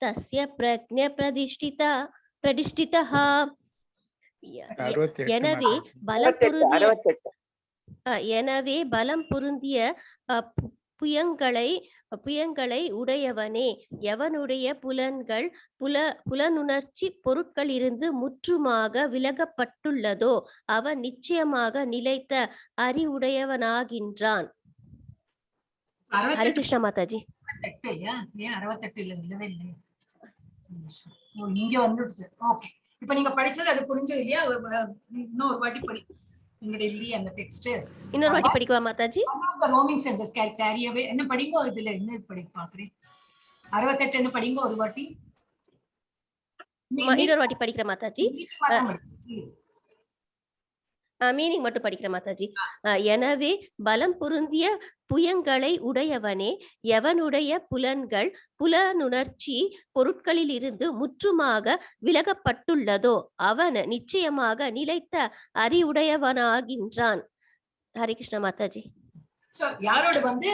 S7: தஸ்ய பிரக்ஞ பிரதிஷ்டிதஹ. எனவே பலம் பொருந்திய புயங்களை உடையவனே, எவனுடைய புலன்கள் புலனுணர்ச்சி பொருட்கள் இருந்து முற்றுமாக விலகப்பட்டுள்ளதோ அவன் நிச்சயமாக நிலைத்த அறிவுடையவனாகின்றான். ஹரே கிருஷ்ணா மாதாஜி.
S1: 68 இல்லையா? ஏன் 68 இல்லவே இல்லை. இங்க வந்துடுச்சு. ஓகே, இப்ப நீங்க படிச்சது அது புரிஞ்சது இல்லையா? இன்னொரு வாட்டி படி. உங்களுடைய இல்லையா அந்த டெக்ஸ்ட்?
S7: இன்னொரு வாட்டி படிக்கவா மாதாஜி?
S1: ரோமிங் சென்டென்ஸ் கேரி அவே. என்ன படிங்க இதுல என்ன படி பாக்குறேன்? 68 என்ன படிங்க ஒரு வாட்டி.
S7: இன்னொரு வாட்டி படிக்கிற மாதாஜி. மீனிங் மட்டும் படிக்கிற மாதாஜி. எனவே பலம் பொருந்திய புயங்களை உடையவனே, எவனுடைய புலன்கள் புலனுணர்ச்சி பொருட்களில் இருந்து முற்றுமாக விலகப்பட்டுள்ளதோ அவன் நிச்சயமாக நிலைத்த அறிவுடையவனாகின்றான். ஹரே கிருஷ்ணா மாதாஜி.
S1: So யாரோட வந்து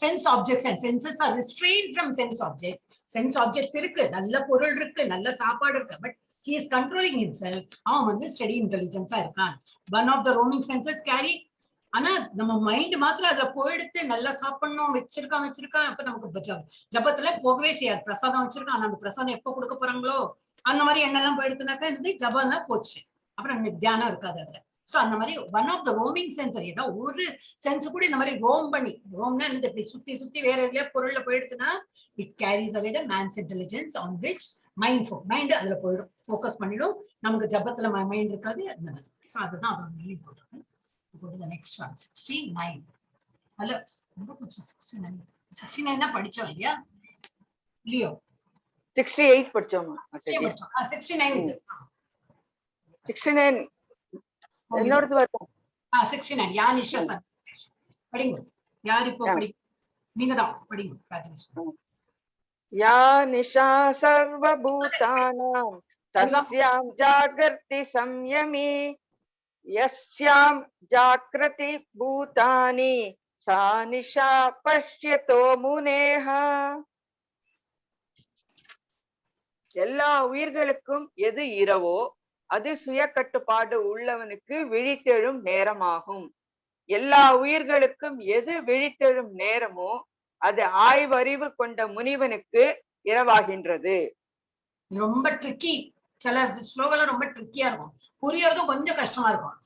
S1: sense objects and senses are restrained from sense objects. Sense objects இருக்கு, நல்ல பொருள் இருக்கு, நல்ல சாப்பாடு இருக்கு, but he is controlling himself. அவன் வந்து ஸ்டடி இன்டெலிஜென்ஸா இருக்கான். One of the roaming senses carry. ஆனா நம்ம மைண்ட் மாத்திரம் அதுல போயிடுத்து நல்லா சாப்பிடணும் வச்சிருக்கான். அப்ப நமக்கு ஜபத்துல போகவே செய்யாது. பிரசாதம் வச்சிருக்கான், அந்த பிரசாதம் எப்ப கொடுக்க போறாங்களோ அந்த மாதிரி எண்ணெல்லாம் போயிடுத்துனாக்கா இந்த ஜபம் தான் போச்சு. அப்புறம் நமக்கு தியானம் இருக்காது அதுல. சோ அந்த மாதிரி one of the roaming sense, ஏதாவது ஒரு சென்ஸ் கூட இந்த மாதிரி ரோம் பண்ணி, ரோம்னா இப்படி சுத்தி வேற எதுலயா பொருள்ல போயிடுச்சுன்னா it carries away the mens intelligence on which mind அதுல போயிடும், ஃபோக்கஸ் பண்ணிடும். நமக்கு ஜபத்துல மைண்ட் இருக்காது. அந்த மாதிரி. சோ அதுதான் அவர் மீனிங் போட்டிருக்கேன். Go to the next one, 69. Hello, 69 தான் படிச்சோம் இல்லையா? லியோ
S2: 68 படிச்சோம்.
S1: 69
S2: 69 என்னோடது வரட்டும்.
S1: 69 யா நிஷா சார் படிங்க. யார் இப்போ படி? நீங்க தான் படிங்க ராஜேஷ்.
S2: யா நிஷா சர்வபூதானாம் தஸ்யாம் ஜாகர்த்தி சம்யமி யஸ்யாம் ஜாக்ரதி பூதானி சா நிஷா பஷ்யதோ முனேஹ. எல்லா உயிர்களுக்கும் எது இரவோ அது சுய கட்டுப்பாடு உள்ளவனுக்கு விழித்தெழும் நேரமாகும். எல்லா உயிர்களுக்கும் எது விழித்தெழும் நேரமோ அது ஆய்வறிவு கொண்ட முனிவனுக்கு இரவாகின்றது.
S1: ரொம்ப ட்ரிக்கி. சில ஸ்லோகம்லாம் ரொம்ப ட்ரிக்கியா இருக்கும், புரியறதும் கொஞ்சம் கஷ்டமா இருக்கும்.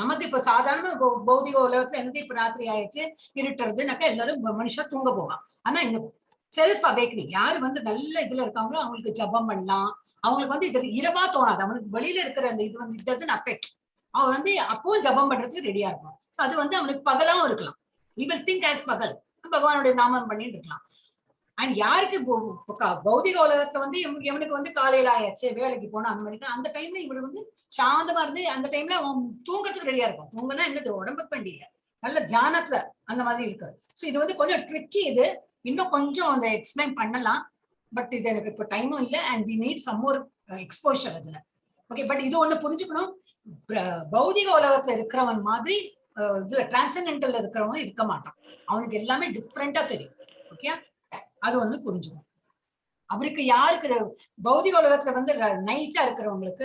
S1: நமக்கு இப்ப சாதாரண பௌதிக உலகத்துல என்னது, இப்ப ராத்திரி ஆயிடுச்சு இருட்டுறதுனாக்கா எல்லாரும் மனுஷா தூங்க போவான். ஆனா இந்த செல்ஃப் அவேக்னிங் யாரு வந்து நல்ல இதுல இருக்காங்களோ அவங்களுக்கு ஜபம் பண்ணலாம். அவங்களுக்கு வந்து இது இரவா தோணாது. அவனுக்கு வெளியில இருக்கிற அந்த இது வந்து இட் டசன்ட் அஃபெக்ட். அவன் வந்து அப்பவும் ஜபம் பண்றதுக்கு ரெடியா இருக்கும். அது வந்து அவனுக்கு பகலாவும் இருக்கலாம். he will think as பகல், பகவானுடைய நாமம் பண்ணிட்டு இருக்கலாம். அண்ட் யாருக்கு பௌதிக உலகத்துல வந்து இவனுக்கு வந்து காலையில ஆயாச்சு வேலைக்கு போனா அந்த மாதிரி அந்த டைம்ல இவனுக்கு வந்து சாந்தமா இருந்து அந்த டைம்ல அவன் தூங்குறதுக்கு ரெடியா இருக்கும். தூங்குனா என்னது, உடம்புக்கு வேண்டிய நல்ல தியானத்துல அந்த மாதிரி இருக்கு. சோ இது வந்து கொஞ்சம் ட்ரிக்கி. இது இன்னும் கொஞ்சம் அந்த எக்ஸ்பிளைன் பண்ணலாம், பட் இது எனக்கு இப்ப டைமும் இல்லை. And we need some more exposure அதுல. ஓகே, பட் இது ஒண்ணு புரிஞ்சுக்கணும், பௌதிக உலகத்துல இருக்கிறவன் மாதிரி இதுல டிரான்சென்டென்டல்ல இருக்கிறவன் இருக்க மாட்டான். அவனுக்கு எல்லாமே டிஃப்ரெண்டா தெரியும். ஓகே, அது வந்து புரிஞ்சுக்கணும். அவருக்கு யாருக்கு பௌதிக உலகத்துல வந்து நைட்டா இருக்கிறவங்களுக்கு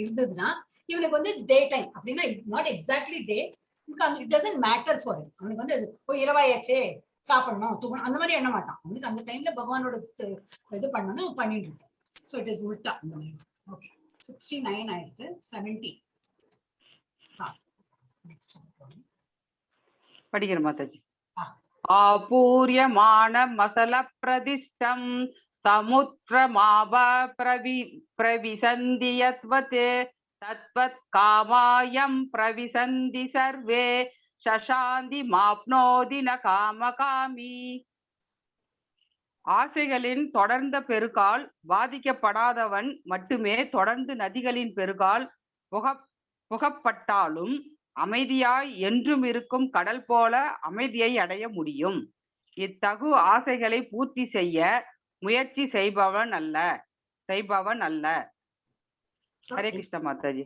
S1: இருந்ததுன்னா இவனுக்கு வந்து டே டைம் அப்படின்னா not exactly day, it doesn't matter for him. அவனுக்கு வந்து இரவாயாச்சே சாப்பிடணும் தூங்கணும் அந்த மாதிரி எண்ண மாட்டான். அவனுக்கு அந்த டைம்ல பகவானோட இது பண்ணணும் பண்ணிட்டு இருக்கான். ஸோ இட் இஸ் உல்டா அந்த மாதிரி. ஓகே, 69 ஆயிடுத்து. 70
S3: படிக்கிற மாதாஜி. ஆபூர்யமான மசல பிரதிஷ்டம் சமுத்திரமாவ பிரவிசந்தியத்வதே தத்வத் காமாயம் பிரவிசந்தி சர்வே சசாந்தி மாப்னோதி ந காமகாமி. ஆசைகளின் தொடர்ந்த பெருகால் பாதிக்கப்படாதவன் மட்டுமே தொடர்ந்து நதிகளின் பெருகால் புகப்பட்டாலும் அமைதியாய் என்றும் இருக்கும் கடல் போல அமைதியை அடைய முடியும். இத்தகு ஆசைகளை பூர்த்தி செய்ய முயற்சி செய்பவன் அல்ல. ஹரே கிருஷ்ண மாதாஜி.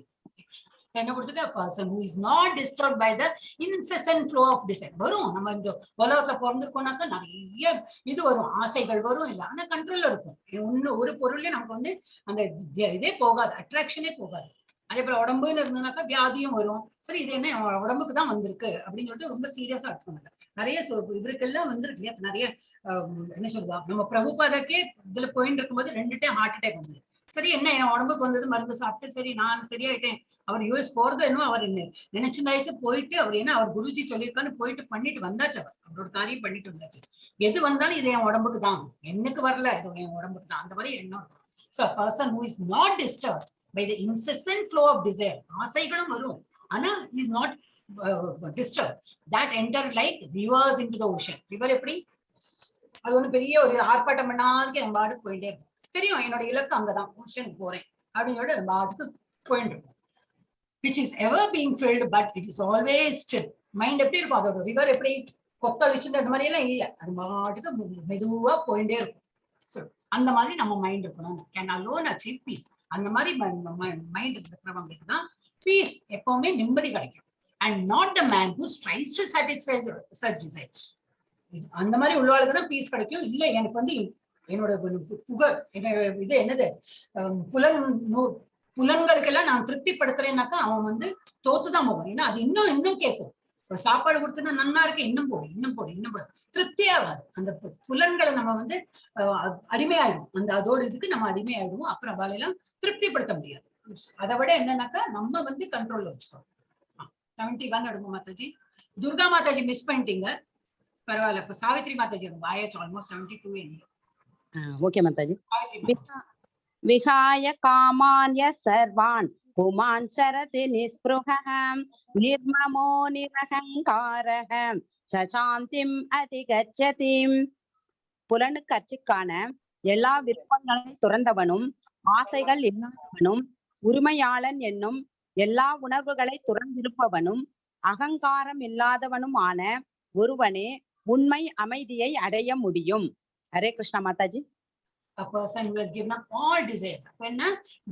S1: என்ன கொடுத்துட்டு a person who is not disturbed by the incessant flow of desire. வரும், நம்ம இந்த உலகத்துல பிறந்திருக்கோம்னாக்கா நிறைய இது வரும், ஆசைகள் வரும், இல்ல ஆனா கண்ட்ரோல்ல இருக்கும். ஒரு பொருள்லயே நமக்கு வந்து அந்த இதே போகாது, அட்ராக்ஷனே போகாது. அதே போல உடம்புன்னு இருந்ததுனாக்கா வியாதியும் வரும். சரி, இது என்ன உடம்புக்கு தான் வந்திருக்கு அப்படின்னு சொல்லிட்டு ரொம்ப சீரியஸா எடுத்துக்கோங்க. நிறைய இவருக்கெல்லாம் வந்திருக்கு இல்லையா, நிறைய என்ன சொல்லுவா, நம்ம பிரபுபாதக்கே இதுல போயிட்டு இருக்கும்போது 2 டைம் ஹார்ட் அட்டாக் வந்தது. சரி என்ன என் உடம்புக்கு வந்தது மருந்து சாப்பிட்டு சரி நான் சரியாயிட்டேன். அவர் யூஎஸ் போறது என்னமோ அவர் என்ன நினைச்சிருந்தாச்சு போயிட்டு அவர் என்ன அவர் குருஜி சொல்லியிருக்கான்னு போயிட்டு பண்ணிட்டு வந்தாச்சு. அவரோட காரியம் பண்ணிட்டு வந்தாச்சு. எது வந்தாலும் இது என் உடம்புக்கு தான், எனக்கு வரல, இது என் உடம்புக்கு தான், அந்த மாதிரி எண்ணம். So a person who is not disturbed by the incessant flow of desire, ஆசைகளும் வரும், ஆனா is not disturbed, that enter like rivers into the ocean. river எப்படி அது ஒண்ணு பெரிய ஒரு ஆர்ப்பாட்டம் பண்ணாதுக்கு என் பாட்டுக்கு போயிட்டே இருக்கும். தெரியும் என்னோட இலக்கு அங்கதான், ஓஷனுக்கு போறேன் அப்படின்னு சொல்லிட்டு என் பாட்டுக்கு போயிட்டு இருக்கும். which is ever being filled but it is always still. Mind எப்படி இருக்கும், அதோட ரிவர் எப்படி கொத்தளிச்சுட்டு அந்த மாதிரி எல்லாம் இல்ல, அது பாட்டுக்கு மெதுவா போயிட்டே இருக்கும். அந்த மாதிரி நம்ம மைண்ட் இருக்கணும். can alone achieve peace. அந்த மாதிரி மைண்ட் இருக்கிறவங்களுக்கு தான் பீஸ், எப்பவுமே நிம்மதி கிடைக்கும். and not the man who tries to satisfy such desire. அந்த மாதிரி உள்ளவாளுக்கு தான் பீஸ் கிடைக்கும். இல்ல எனக்கு வந்து என்னோட புகழ் இது என்னது புலன்களுக்கெல்லாம் நான் திருப்திப்படுத்துறேன்னாக்கா அவன் வந்து தோத்துதான் போவான். ஏன்னா அது இன்னும் கேட்கும். ஒரு சாப்பாடு கொடுத்தா நன்னா இருக்கு, இன்னும் போடு இன்னும் போடு இன்னும் போடு, திருப்தியாகாது. அந்த புலன்களை நம்ம வந்து அடிமையாயிடும், அந்த அதோட இதுக்கு நம்ம அடிமையாயிடுவோம். அப்புறம் அவளெல்லாம் திருப்திப்படுத்த முடியாது. அதை விட என்னன்னாக்கா நம்ம வந்து கண்ட்ரோல்ல வச்சுக்கோம். 71 அடுங்க மாதாஜி. துர்கா மாதாஜி மிஸ் பண்ணிட்டீங்க, பரவாயில்ல. இப்ப சாவித்ரி மாதாஜி வாயாச்சு ஆல்மோஸ்ட் 72.
S4: ஓகே மாதாஜி. விஹாய காமான்ய சர்வான் புமான் சரதி நிஸ்பிருஹம் நிர்மமோ நிரஹங்காரஹம் சசாந்திம் அதிகச்சதிம். புலனுக்கட்சிக்கான எல்லா விருப்பங்களை துறந்தவனும் ஆசைகள் இல்லாதவனும் உரிமையாளன் என்னும் எல்லா உணர்வுகளை துறந்திருப்பவனும் அகங்காரம் இல்லாதவனும் ஆன ஒருவனே உண்மை அமைதியை அடைய முடியும். Hare Krishna Mataji.
S1: A person who has given up all desires. அப்ப என்ன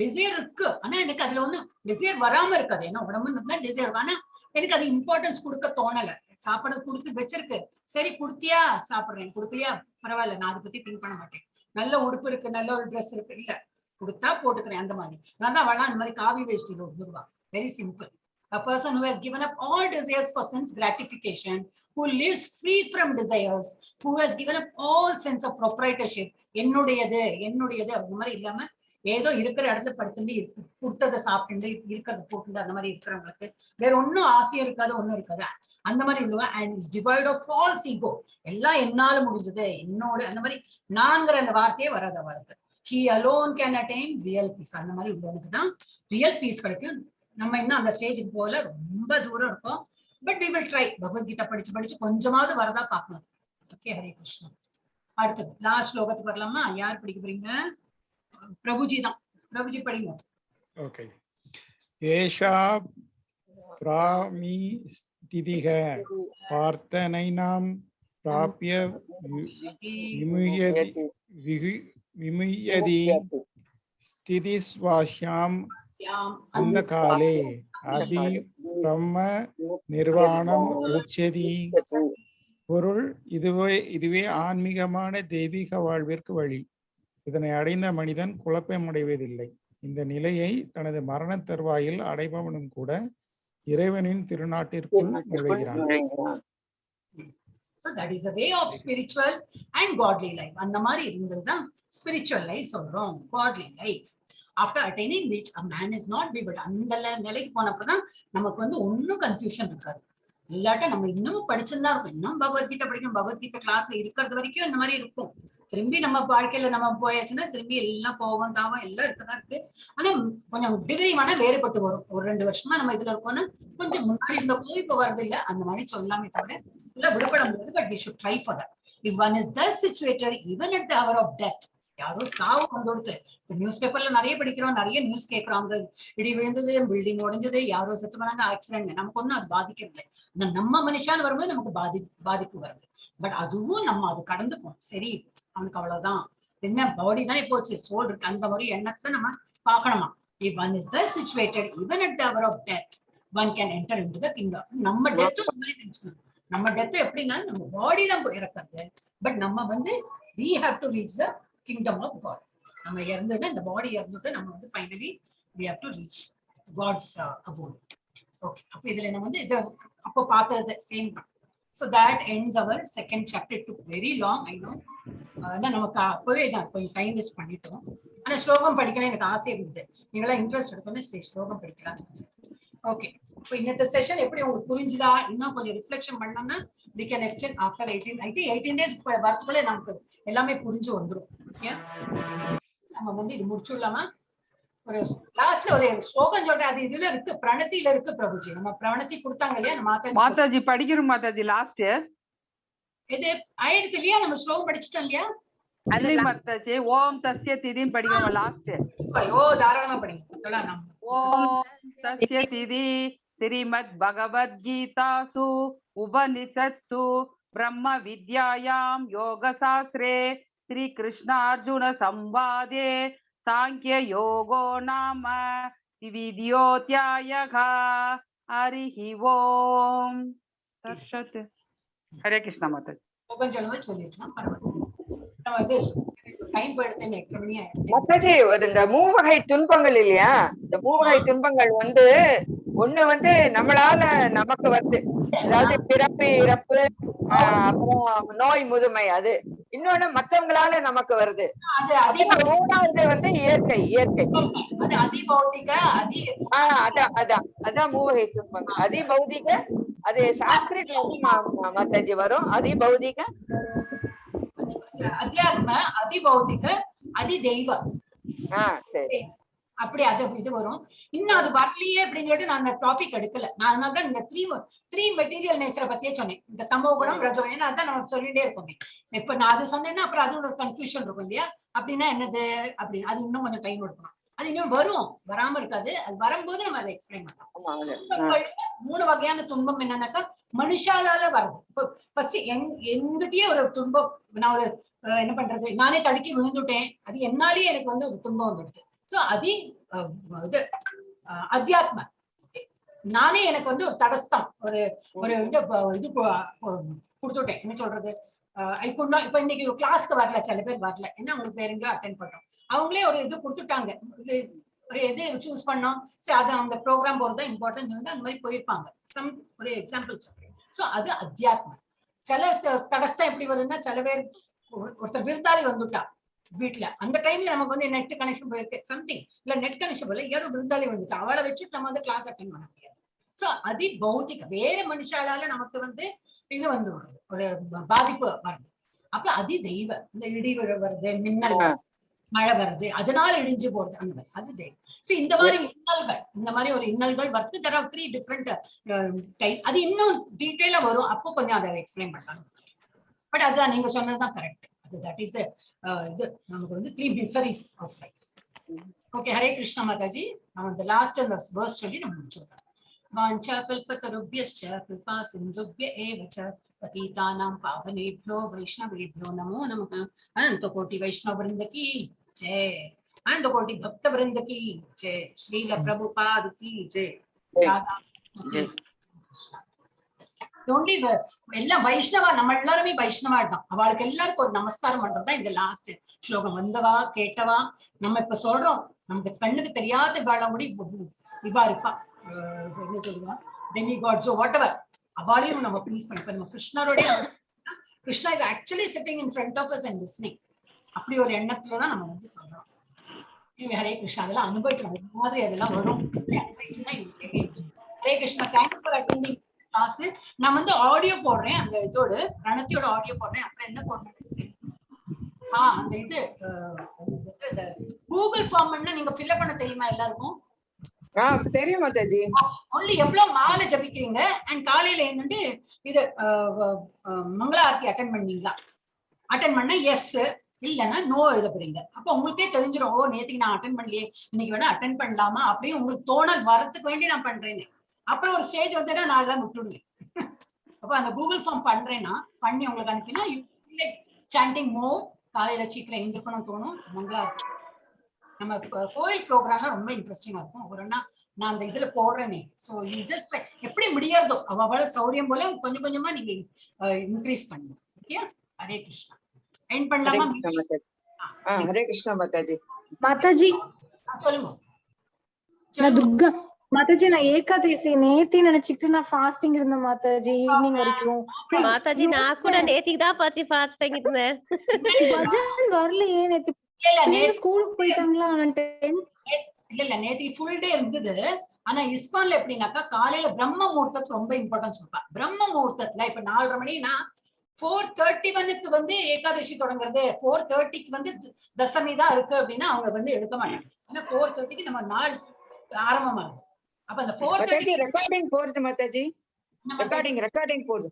S1: டிசைர் இருக்கு, ஆனா எனக்கு அதுல ஒண்ணு டிசைர் வராம இருக்காது. ஏன்னா உடம்புன்னு டிசைர், ஆனா எனக்கு அது இம்பார்ட்டன்ஸ் கொடுக்க தோணல. சாப்பாடு கொடுத்து வச்சிருக்கு, சரி குடுத்தியா சாப்பிடுறேன், கொடுக்கலையா பரவாயில்ல, நான் அதை பத்தி திங்க் பண்ண மாட்டேன். நல்ல உடுப்பு இருக்கு, நல்ல ஒரு ட்ரெஸ் இருக்கு, இல்ல கொடுத்தா போட்டுக்கிறேன். அந்த மாதிரி நான் தான் வரலாம். அந்த மாதிரி காவி வேஷ்டி ரூபா, very simple. A person who has given up all desires for sense gratification, who lives free from desires, who has given up all sense of proprietorship, என்னுடையது என்னுடையது அந்த மாதிரி இல்லாம ஏதோ இருக்கிற இடத்துல படுத்துட்டு கொடுத்ததை சாப்பிட்டு இருக்கிறத போட்டு அந்த மாதிரி இருக்கிறவங்களுக்கு வேற ஒன்னும் ஆசையும் இருக்காது, ஒண்ணும் இருக்காது. அந்த மாதிரி உள்ளவா and is devoid of false ego. எல்லாம் என்னால முடிஞ்சது, என்னோட அந்த மாதிரி நான்கிற அந்த வார்த்தையே வராது அவளுக்கு. he alone can attain real peace. அந்த மாதிரி உள்ளவனுக்கு தான் ரியல் பீஸ் கிடைக்கும். நம்ம இன்னும் அந்த ஸ்டேஜுக்கு போல ரொம்ப தூரம் இருக்கும். But we will try. Bhagavad Gita படிச்சு கொஞ்சமாவது வரதா பார்க்கலாம். ஓகே, ஹரே கிருஷ்ணா. அடுத்தது லாஸ்ட் ஸ்லோகத்துக்கு வரலாமா? யார் படிக்க போறீங்க? பிரபுஜி தான். பிரபுஜி படிங்க. ஓகே.
S5: ஏஷா பிராமி ஸ்திதிக பார்த்தனைனாம் பிராப்ய விமுயதி ஸ்திதிஸ்வாஸ்யாம் அந்த காலே அபி பிரம்ம நிர்வாணம் உச்சதி. பொருள் இதுவே ஆன்மீகமான தெய்வீக வாழ்விற்கு வழி. இதனை அடைந்த மனிதன் குழப்பமடைவதில்லை. இந்த நிலையை தனது மரண தருவாயில் அடைபவனும் கூட இறைவனின் திருநாட்டிற்குள் நுழைகிறான்.
S1: So that is a way of spiritual and godly life. அந்த மாதிரி இருந்ததுதான் spiritual life சொல்றோம், godly life. After attaining which a man is not bewildered. அந்த நிலைக்கு போனப்பதான் நமக்கு வந்து ஒன்னும் கன்ஃபியூஷன் இருக்காது. இல்லாட்ட நம்ம இன்னமும் படிச்சுதான் இருக்கும். இன்னும் பகவத்கீதை படிக்கும், பகவத்கீதை கிளாஸ்ல இருக்கிறது வரைக்கும் இந்த மாதிரி இருக்கும். திரும்பி நம்ம வாழ்க்கையில நம்ம போயாச்சுன்னா திரும்பி எல்லாம் போவோம் தாவோம் எல்லாம் இருக்கதான் இருக்கு. ஆனா கொஞ்சம் டிகிரி வேணா வேறுபட்டு வரும். ஒரு 2 வருஷமா நம்ம இதுல இருக்கோம்னா கொஞ்சம் முன்னாடி இருந்த இப்ப வரது இல்லை அந்த மாதிரி சொல்லாமே தவிர இல்ல விடுபட முடியாது. But we should try for that. If one is thus situated even at the hour of death. யாரோ சாவு வந்துடுது. நியூஸ் பேப்பர்ல நிறைய படிக்கிறோம், நிறைய நியூஸ் கேட்கறாங்க. இடி விழுந்தது, பில்டிங் உடைஞ்சது, யாரோ செத்து போனாங்க, ஆக்சிடென்ட். நமக்கு ஒன்னும் அது பாதிக்கிறது. நம்ம மனுஷான்னு வரும்போது நமக்கு பாதிப்பு வருது. பட் அதுவும் நம்ம அது கடந்து போகணும். சரி அவனுக்கு அவ்வளவுதான், என்ன பாடி தான் போச்சு, சோல் இருக்கு, அந்த மாதிரி எண்ணத்தை நம்ம பார்க்கணுமா. If one is thus situated even at the hour of death, one can enter into the kingdom. நம்ம டெத்தும் நம்ம டெத்து எப்படின்னா நம்ம பாடி தான் இறக்குறது. பட் நம்ம வந்து we have to reach the kingdom of God. நம்ம இறந்தது இந்த பாடி இறந்துட்டு நம்ம வந்து finally we have to reach God's abode. Okay, அப்ப இதுல நம்ம வந்து இத அப்போ பார்த்தது சேம் தான். So that ends our second chapter. It took very long, I know. நமக்கு அப்பவே நான் கொஞ்சம் டைம் வேஸ்ட் பண்ணிட்டோம். ஆனா ஸ்லோகம் படிக்கணும் எனக்கு ஆசை இருந்தது. நீங்களாம் இன்ட்ரெஸ்ட் எடுத்தோன்னே சரி ஸ்லோகம் படிக்கலாம். ஓகே, இப்போ இந்த செஷன் எப்படி உங்களுக்கு புரிஞ்சுதா? இன்னும் கொஞ்சம் ரிஃப்ளெக்ஷன் பண்ணோம்னா we can extend after 18, I think 18 days வரதுக்குள்ள நமக்கு எல்லாமே புரிஞ்சு வந்துரும். ஓகே, நம்ம வந்து இது முடிச்சுடலாமா? ஒரு லாஸ்ட்ல ஒரு ஸ்லோகம் சொல்றேன், அது இதுல இருக்கு, பிரணத்தில இருக்கு பிரபுஜி. நம்ம பிரணத்தி கொடுத்தாங்க இல்லையா
S3: மாதாஜி படிக்கிறோம் மாதாஜி. லாஸ்ட்
S1: இது ஆயிடுச்சு இல்லையா? நம்ம ஸ்லோகம் படிச்சுட்டோம் இல்லையா?
S3: மாதாஜி ஓம் தஸ்ய திதின்னு படிக்கிறோம் லாஸ்ட்.
S1: ஓ தாராளமா படிங்க.
S3: ஓம் தஸ்ய திதி ஸ்ரீமத் பகவத்கீதாசு உபனிஷத்சு பிரம்ம வித்யாயாம் யோக சாஸ்திரே ஸ்ரீ கிருஷ்ண அர்ஜுன சம்வாதே சாங்கிய யோகோ நாம வித்யோத்யாயக ஹரிஹி ஓம் தர்ஷத். ஹரே கிருஷ்ணா மாதாஜி.
S1: கொஞ்சம் சொல்லிருக்கலாம், பரவாயில்ல. டைம் போயிடுது, 8 மணி ஆயிடுச்சு.
S2: மாதாஜி, இந்த மூவகை துன்பங்கள் இல்லையா, இந்த மூவகை துன்பங்கள் வந்து ஒண்ணு வந்து நம்மளால நமக்கு வருது, அதாவது பிறப்பு இறப்பு, அப்புறம் நோய் முதுமை. அது இன்னொன்னு மற்றவங்களால நமக்கு வருது. மூணாவது வந்து இயற்கை. இயற்கை
S1: அது அதிபௌதிக.
S2: அதான் மூவகை துன்பங்கள். அதிபௌதிக அது சாஸ்திரத்துல மாதாஜி வரும். அதிபௌதிக,
S1: அத்தியாத்ம, அதிபௌதிக, அதி தெய்வ.
S2: சரி,
S1: அப்படி அது இது வரும். இன்னும் அது வரலையே அப்படின்னு சொல்லிட்டு நான் அந்த டாபிக் எடுக்கல. நான் அதனாலதான் இந்த த்ரீ மெட்டீரியல் நேச்சரை பத்தியே சொன்னேன். இந்த தமோ குணம், ரஜோ, ஏன்னா அதான் நம்ம சொல்லிட்டே இருக்கோமே. இப்ப நான் அது சொன்னேன்னா அப்புறம் அது ஒரு கன்ஃபியூஷன் இருக்கும் இல்லையா? அப்படின்னா என்னது அப்படின்னு அது இன்னும் கொஞ்சம் டைம் எடுக்கணும். அது இன்னும் வரும், வராம இருக்காது. அது வரும்போது நம்ம அதை எக்ஸ்பிளைன் பண்ணலாம். 3 வகையான துன்பம் என்னன்னாக்கா மனுஷாலால வருது. இப்போ ஃபர்ஸ்ட் எங்கிட்டயே ஒரு துன்பம், நான் ஒரு என்ன பண்றது, நானே தடுக்கி விழுந்துட்டேன், அது என்னாலேயே எனக்கு வந்து ஒரு துன்பம் வந்துடுது. சோ அது இது அத்தியாத்ம. நானே எனக்கு வந்து ஒரு தடஸ்தம், ஒரு இது கொடுத்துட்டேன். என்ன சொல்றது, இப்ப இன்னைக்கு ஒரு கிளாஸ்க்கு வரல, சில பேர் வரல, என்ன அவங்களுக்கு வேற எங்கேயோ அட்டென்ட் பண்றோம். அவங்களே ஒரு இது கொடுத்துட்டாங்க, ஒரு எது சூஸ் பண்ணோம், சரி அது அந்த ப்ரோக்ராம் போறதா இம்பார்ட்டன்ட் வந்து அந்த மாதிரி போயிருப்பாங்க. ஒரு எக்ஸாம்பிள் சொல்றேன். சோ அது அத்தியாத்ம. சில தடஸ்தம் எப்படி வருதுன்னா, சில பேர் ஒருத்தர் விருந்தாளி வந்துட்டா வீட்டுல, அந்த டைம்ல நமக்கு வந்து நெட் கனெக்ஷன் போயிருக்கு சம்திங், இல்ல நெட் கனெக்ஷன் போல யாரோ விருந்தாளி வந்துட்டா, அவளை வச்சுட்டு நம்ம வந்து கிளாஸ் அட்டென்ட் பண்ண முடியாது. சோ அதி பௌத்திக, வேற மனுஷாலால நமக்கு வந்து இது வந்து ஒரு பாதிப்பு வருது. அப்ப அதி தெய்வ, இந்த இடி வருது, மின்னல், மழை வருது, அதனால இடிஞ்சு போறது, அந்த அது தெய்வம். சோ இந்த மாதிரி இன்னல்கள், இந்த மாதிரி ஒரு இன்னல்கள் வருது. there are 3 different types. அது இன்னும் டீடைலா வரும், அப்போ கொஞ்சம் அதை எக்ஸ்பிளைன் பண்ணலாம். பட் அதுதான் நீங்க சொன்னதுதான் கரெக்ட். அது தட் இஸ் இது நமக்கு வந்து 3 miseries of life. Okay, Hare Krishna Mataji. நம்ம இந்த லாஸ்ட் அந்த வேர்ஸ் சொல்லி நம்ம முடிச்சுடலாம். வாஞ்சா கல்பதருப்யஸ்ச கிருபா சிந்துப்ய ஏவச பதீதானாம் பாவனேभ्यो வைஷ்ணவேभ्यो நமோ நமः. அனந்த கோட்டி வைஷ்ணவ விருந்த கி ஜெய், அனந்த கோட்டி பக்த விருந்த கி ஜெய், ஸ்ரீல பிரபுபாத் கி ஜெய், ராதா கிருஷ்ணா. ஒன்லி எல்லாம் வைஷ்ணவா, நம்ம எல்லாருமே வைஷ்ணவா தான். அவளுக்கு எல்லாருக்கும் ஒரு நமஸ்காரம் பண்றதுதான் இந்த லாஸ்ட் ஸ்லோகம். வந்தவா கேட்டவா, நம்ம இப்ப சொல்றோம், நமக்கு கண்ணுக்கு தெரியாத வாழ முடி இவா இருப்பா, என்ன சொல்லுவா, டெமி காட்ஸோ வாட்டவர், அவளையும் நம்ம ப்ளீஸ் பண்ணி நம்ம கிருஷ்ணரோட, Krishna is actually sitting in front of us and listening. அப்படி ஒரு எண்ணத்துலதான் நம்ம வந்து சொல்றோம். ஹரே கிருஷ்ணா. அதெல்லாம் அனுபவிக்கணும், மாதிரி அதெல்லாம் வரும். Hare Krishna. Thank you for attending class. நான் வந்து ஆடியோ போடுறேன், அந்த இதோட பிரணத்தியோட ஆடியோ போடுறேன். அப்புறம் என்ன போடுறேன், அந்த இது கூகுள் ஃபார்ம் நீங்க ஃபில்அப் பண்ண தெரியுமா எல்லாருக்கும்?
S2: தெரியும் மாதாஜி.
S1: ஒன்லி எவ்வளவு மாலை ஜபிக்கிறீங்க அண்ட் காலையில எழுந்துட்டு இது மங்கள ஆரத்தி அட்டென்ட் பண்ணீங்களா? அட்டென்ட் பண்ண எஸ், இல்லன்னா நோ எழுத போறீங்க. அப்ப உங்களுக்கே தெரிஞ்சிடும், ஓ நேத்துக்கு நான் அட்டென்ட் பண்ணலையே, இன்னைக்கு வேணா அட்டென்ட் பண்ணலாமா அப்படின்னு உங்களுக்கு தோணல் வரதுக்கு வேண்டி நான் பண்றேன்னு. அப்புறம் ஒரு ஸ்டேஜ் வந்துட்டா நான் அதெல்லாம் விட்டுடுவேன். அப்ப அந்த கூகுள் ஃபார்ம் பண்றேன்னா பண்ணி உங்களுக்கு அனுப்பினா சாண்டிங் மோ, காலையில சீக்கிரம் எழுந்திருக்கணும் தோணும். மங்களா நம்ம கோயில் ப்ரோக்ராம்லாம் ரொம்ப இன்ட்ரெஸ்டிங்கா இருக்கும். ஒரு நான் அந்த இதுல போடுறேனே. சோ யூ ஜஸ்ட் எப்படி முடியாதோ அவள சௌரியம் போல கொஞ்சம் கொஞ்சமா நீங்க இன்க்ரீஸ் பண்ணுங்க. ஓகே, ஹரே கிருஷ்ணா. எண்ட் பண்ணலாமா?
S2: ஹரே கிருஷ்ணா மாதாஜி.
S8: மாதாஜி
S1: சொல்லுங்க.
S8: நான் துர்கா மாதாஜி. நான் ஏகாதசி நேத்தி நினைச்சிட்டு நான் ஃபாஸ்டிங் இருந்தேன் மாதாஜி, ஈவினிங் வரைக்கும்.
S7: மாதாஜி நான் கூட நேத்திக்கு தான் பாத்தி ஃபாஸ்டிங் இருந்தேன்.
S8: பஜன் வரலையே நேத்தி. பிள்ளைங்க ஸ்கூலுக்கு போயிட்டாங்களா?
S1: இல்ல நேத்திக்கு ஃபுல் டே இருந்தது. ஆனா இஸ்கான்ல எப்படின்னாக்கா காலையில பிரம்ம முகூர்த்தத்துக்கு ரொம்ப இம்பார்ட்டன்ஸ் கொடுப்பா. பிரம்ம முகூர்த்தத்துல இப்ப 4:30 மணினா 4:31 வந்து ஏகாதசி தொடங்குறது, 4:30 வந்து தசமி தான் இருக்கு அப்படின்னா அவங்க வந்து எடுக்க மாட்டாங்க. ஏன்னா 4:30 நம்ம நாள் ஆரம்பமாகுது. அப்ப அந்த 4:30
S2: ரெக்கார்டிங் போறது மாதாஜி, ரெக்கார்டிங் போறது.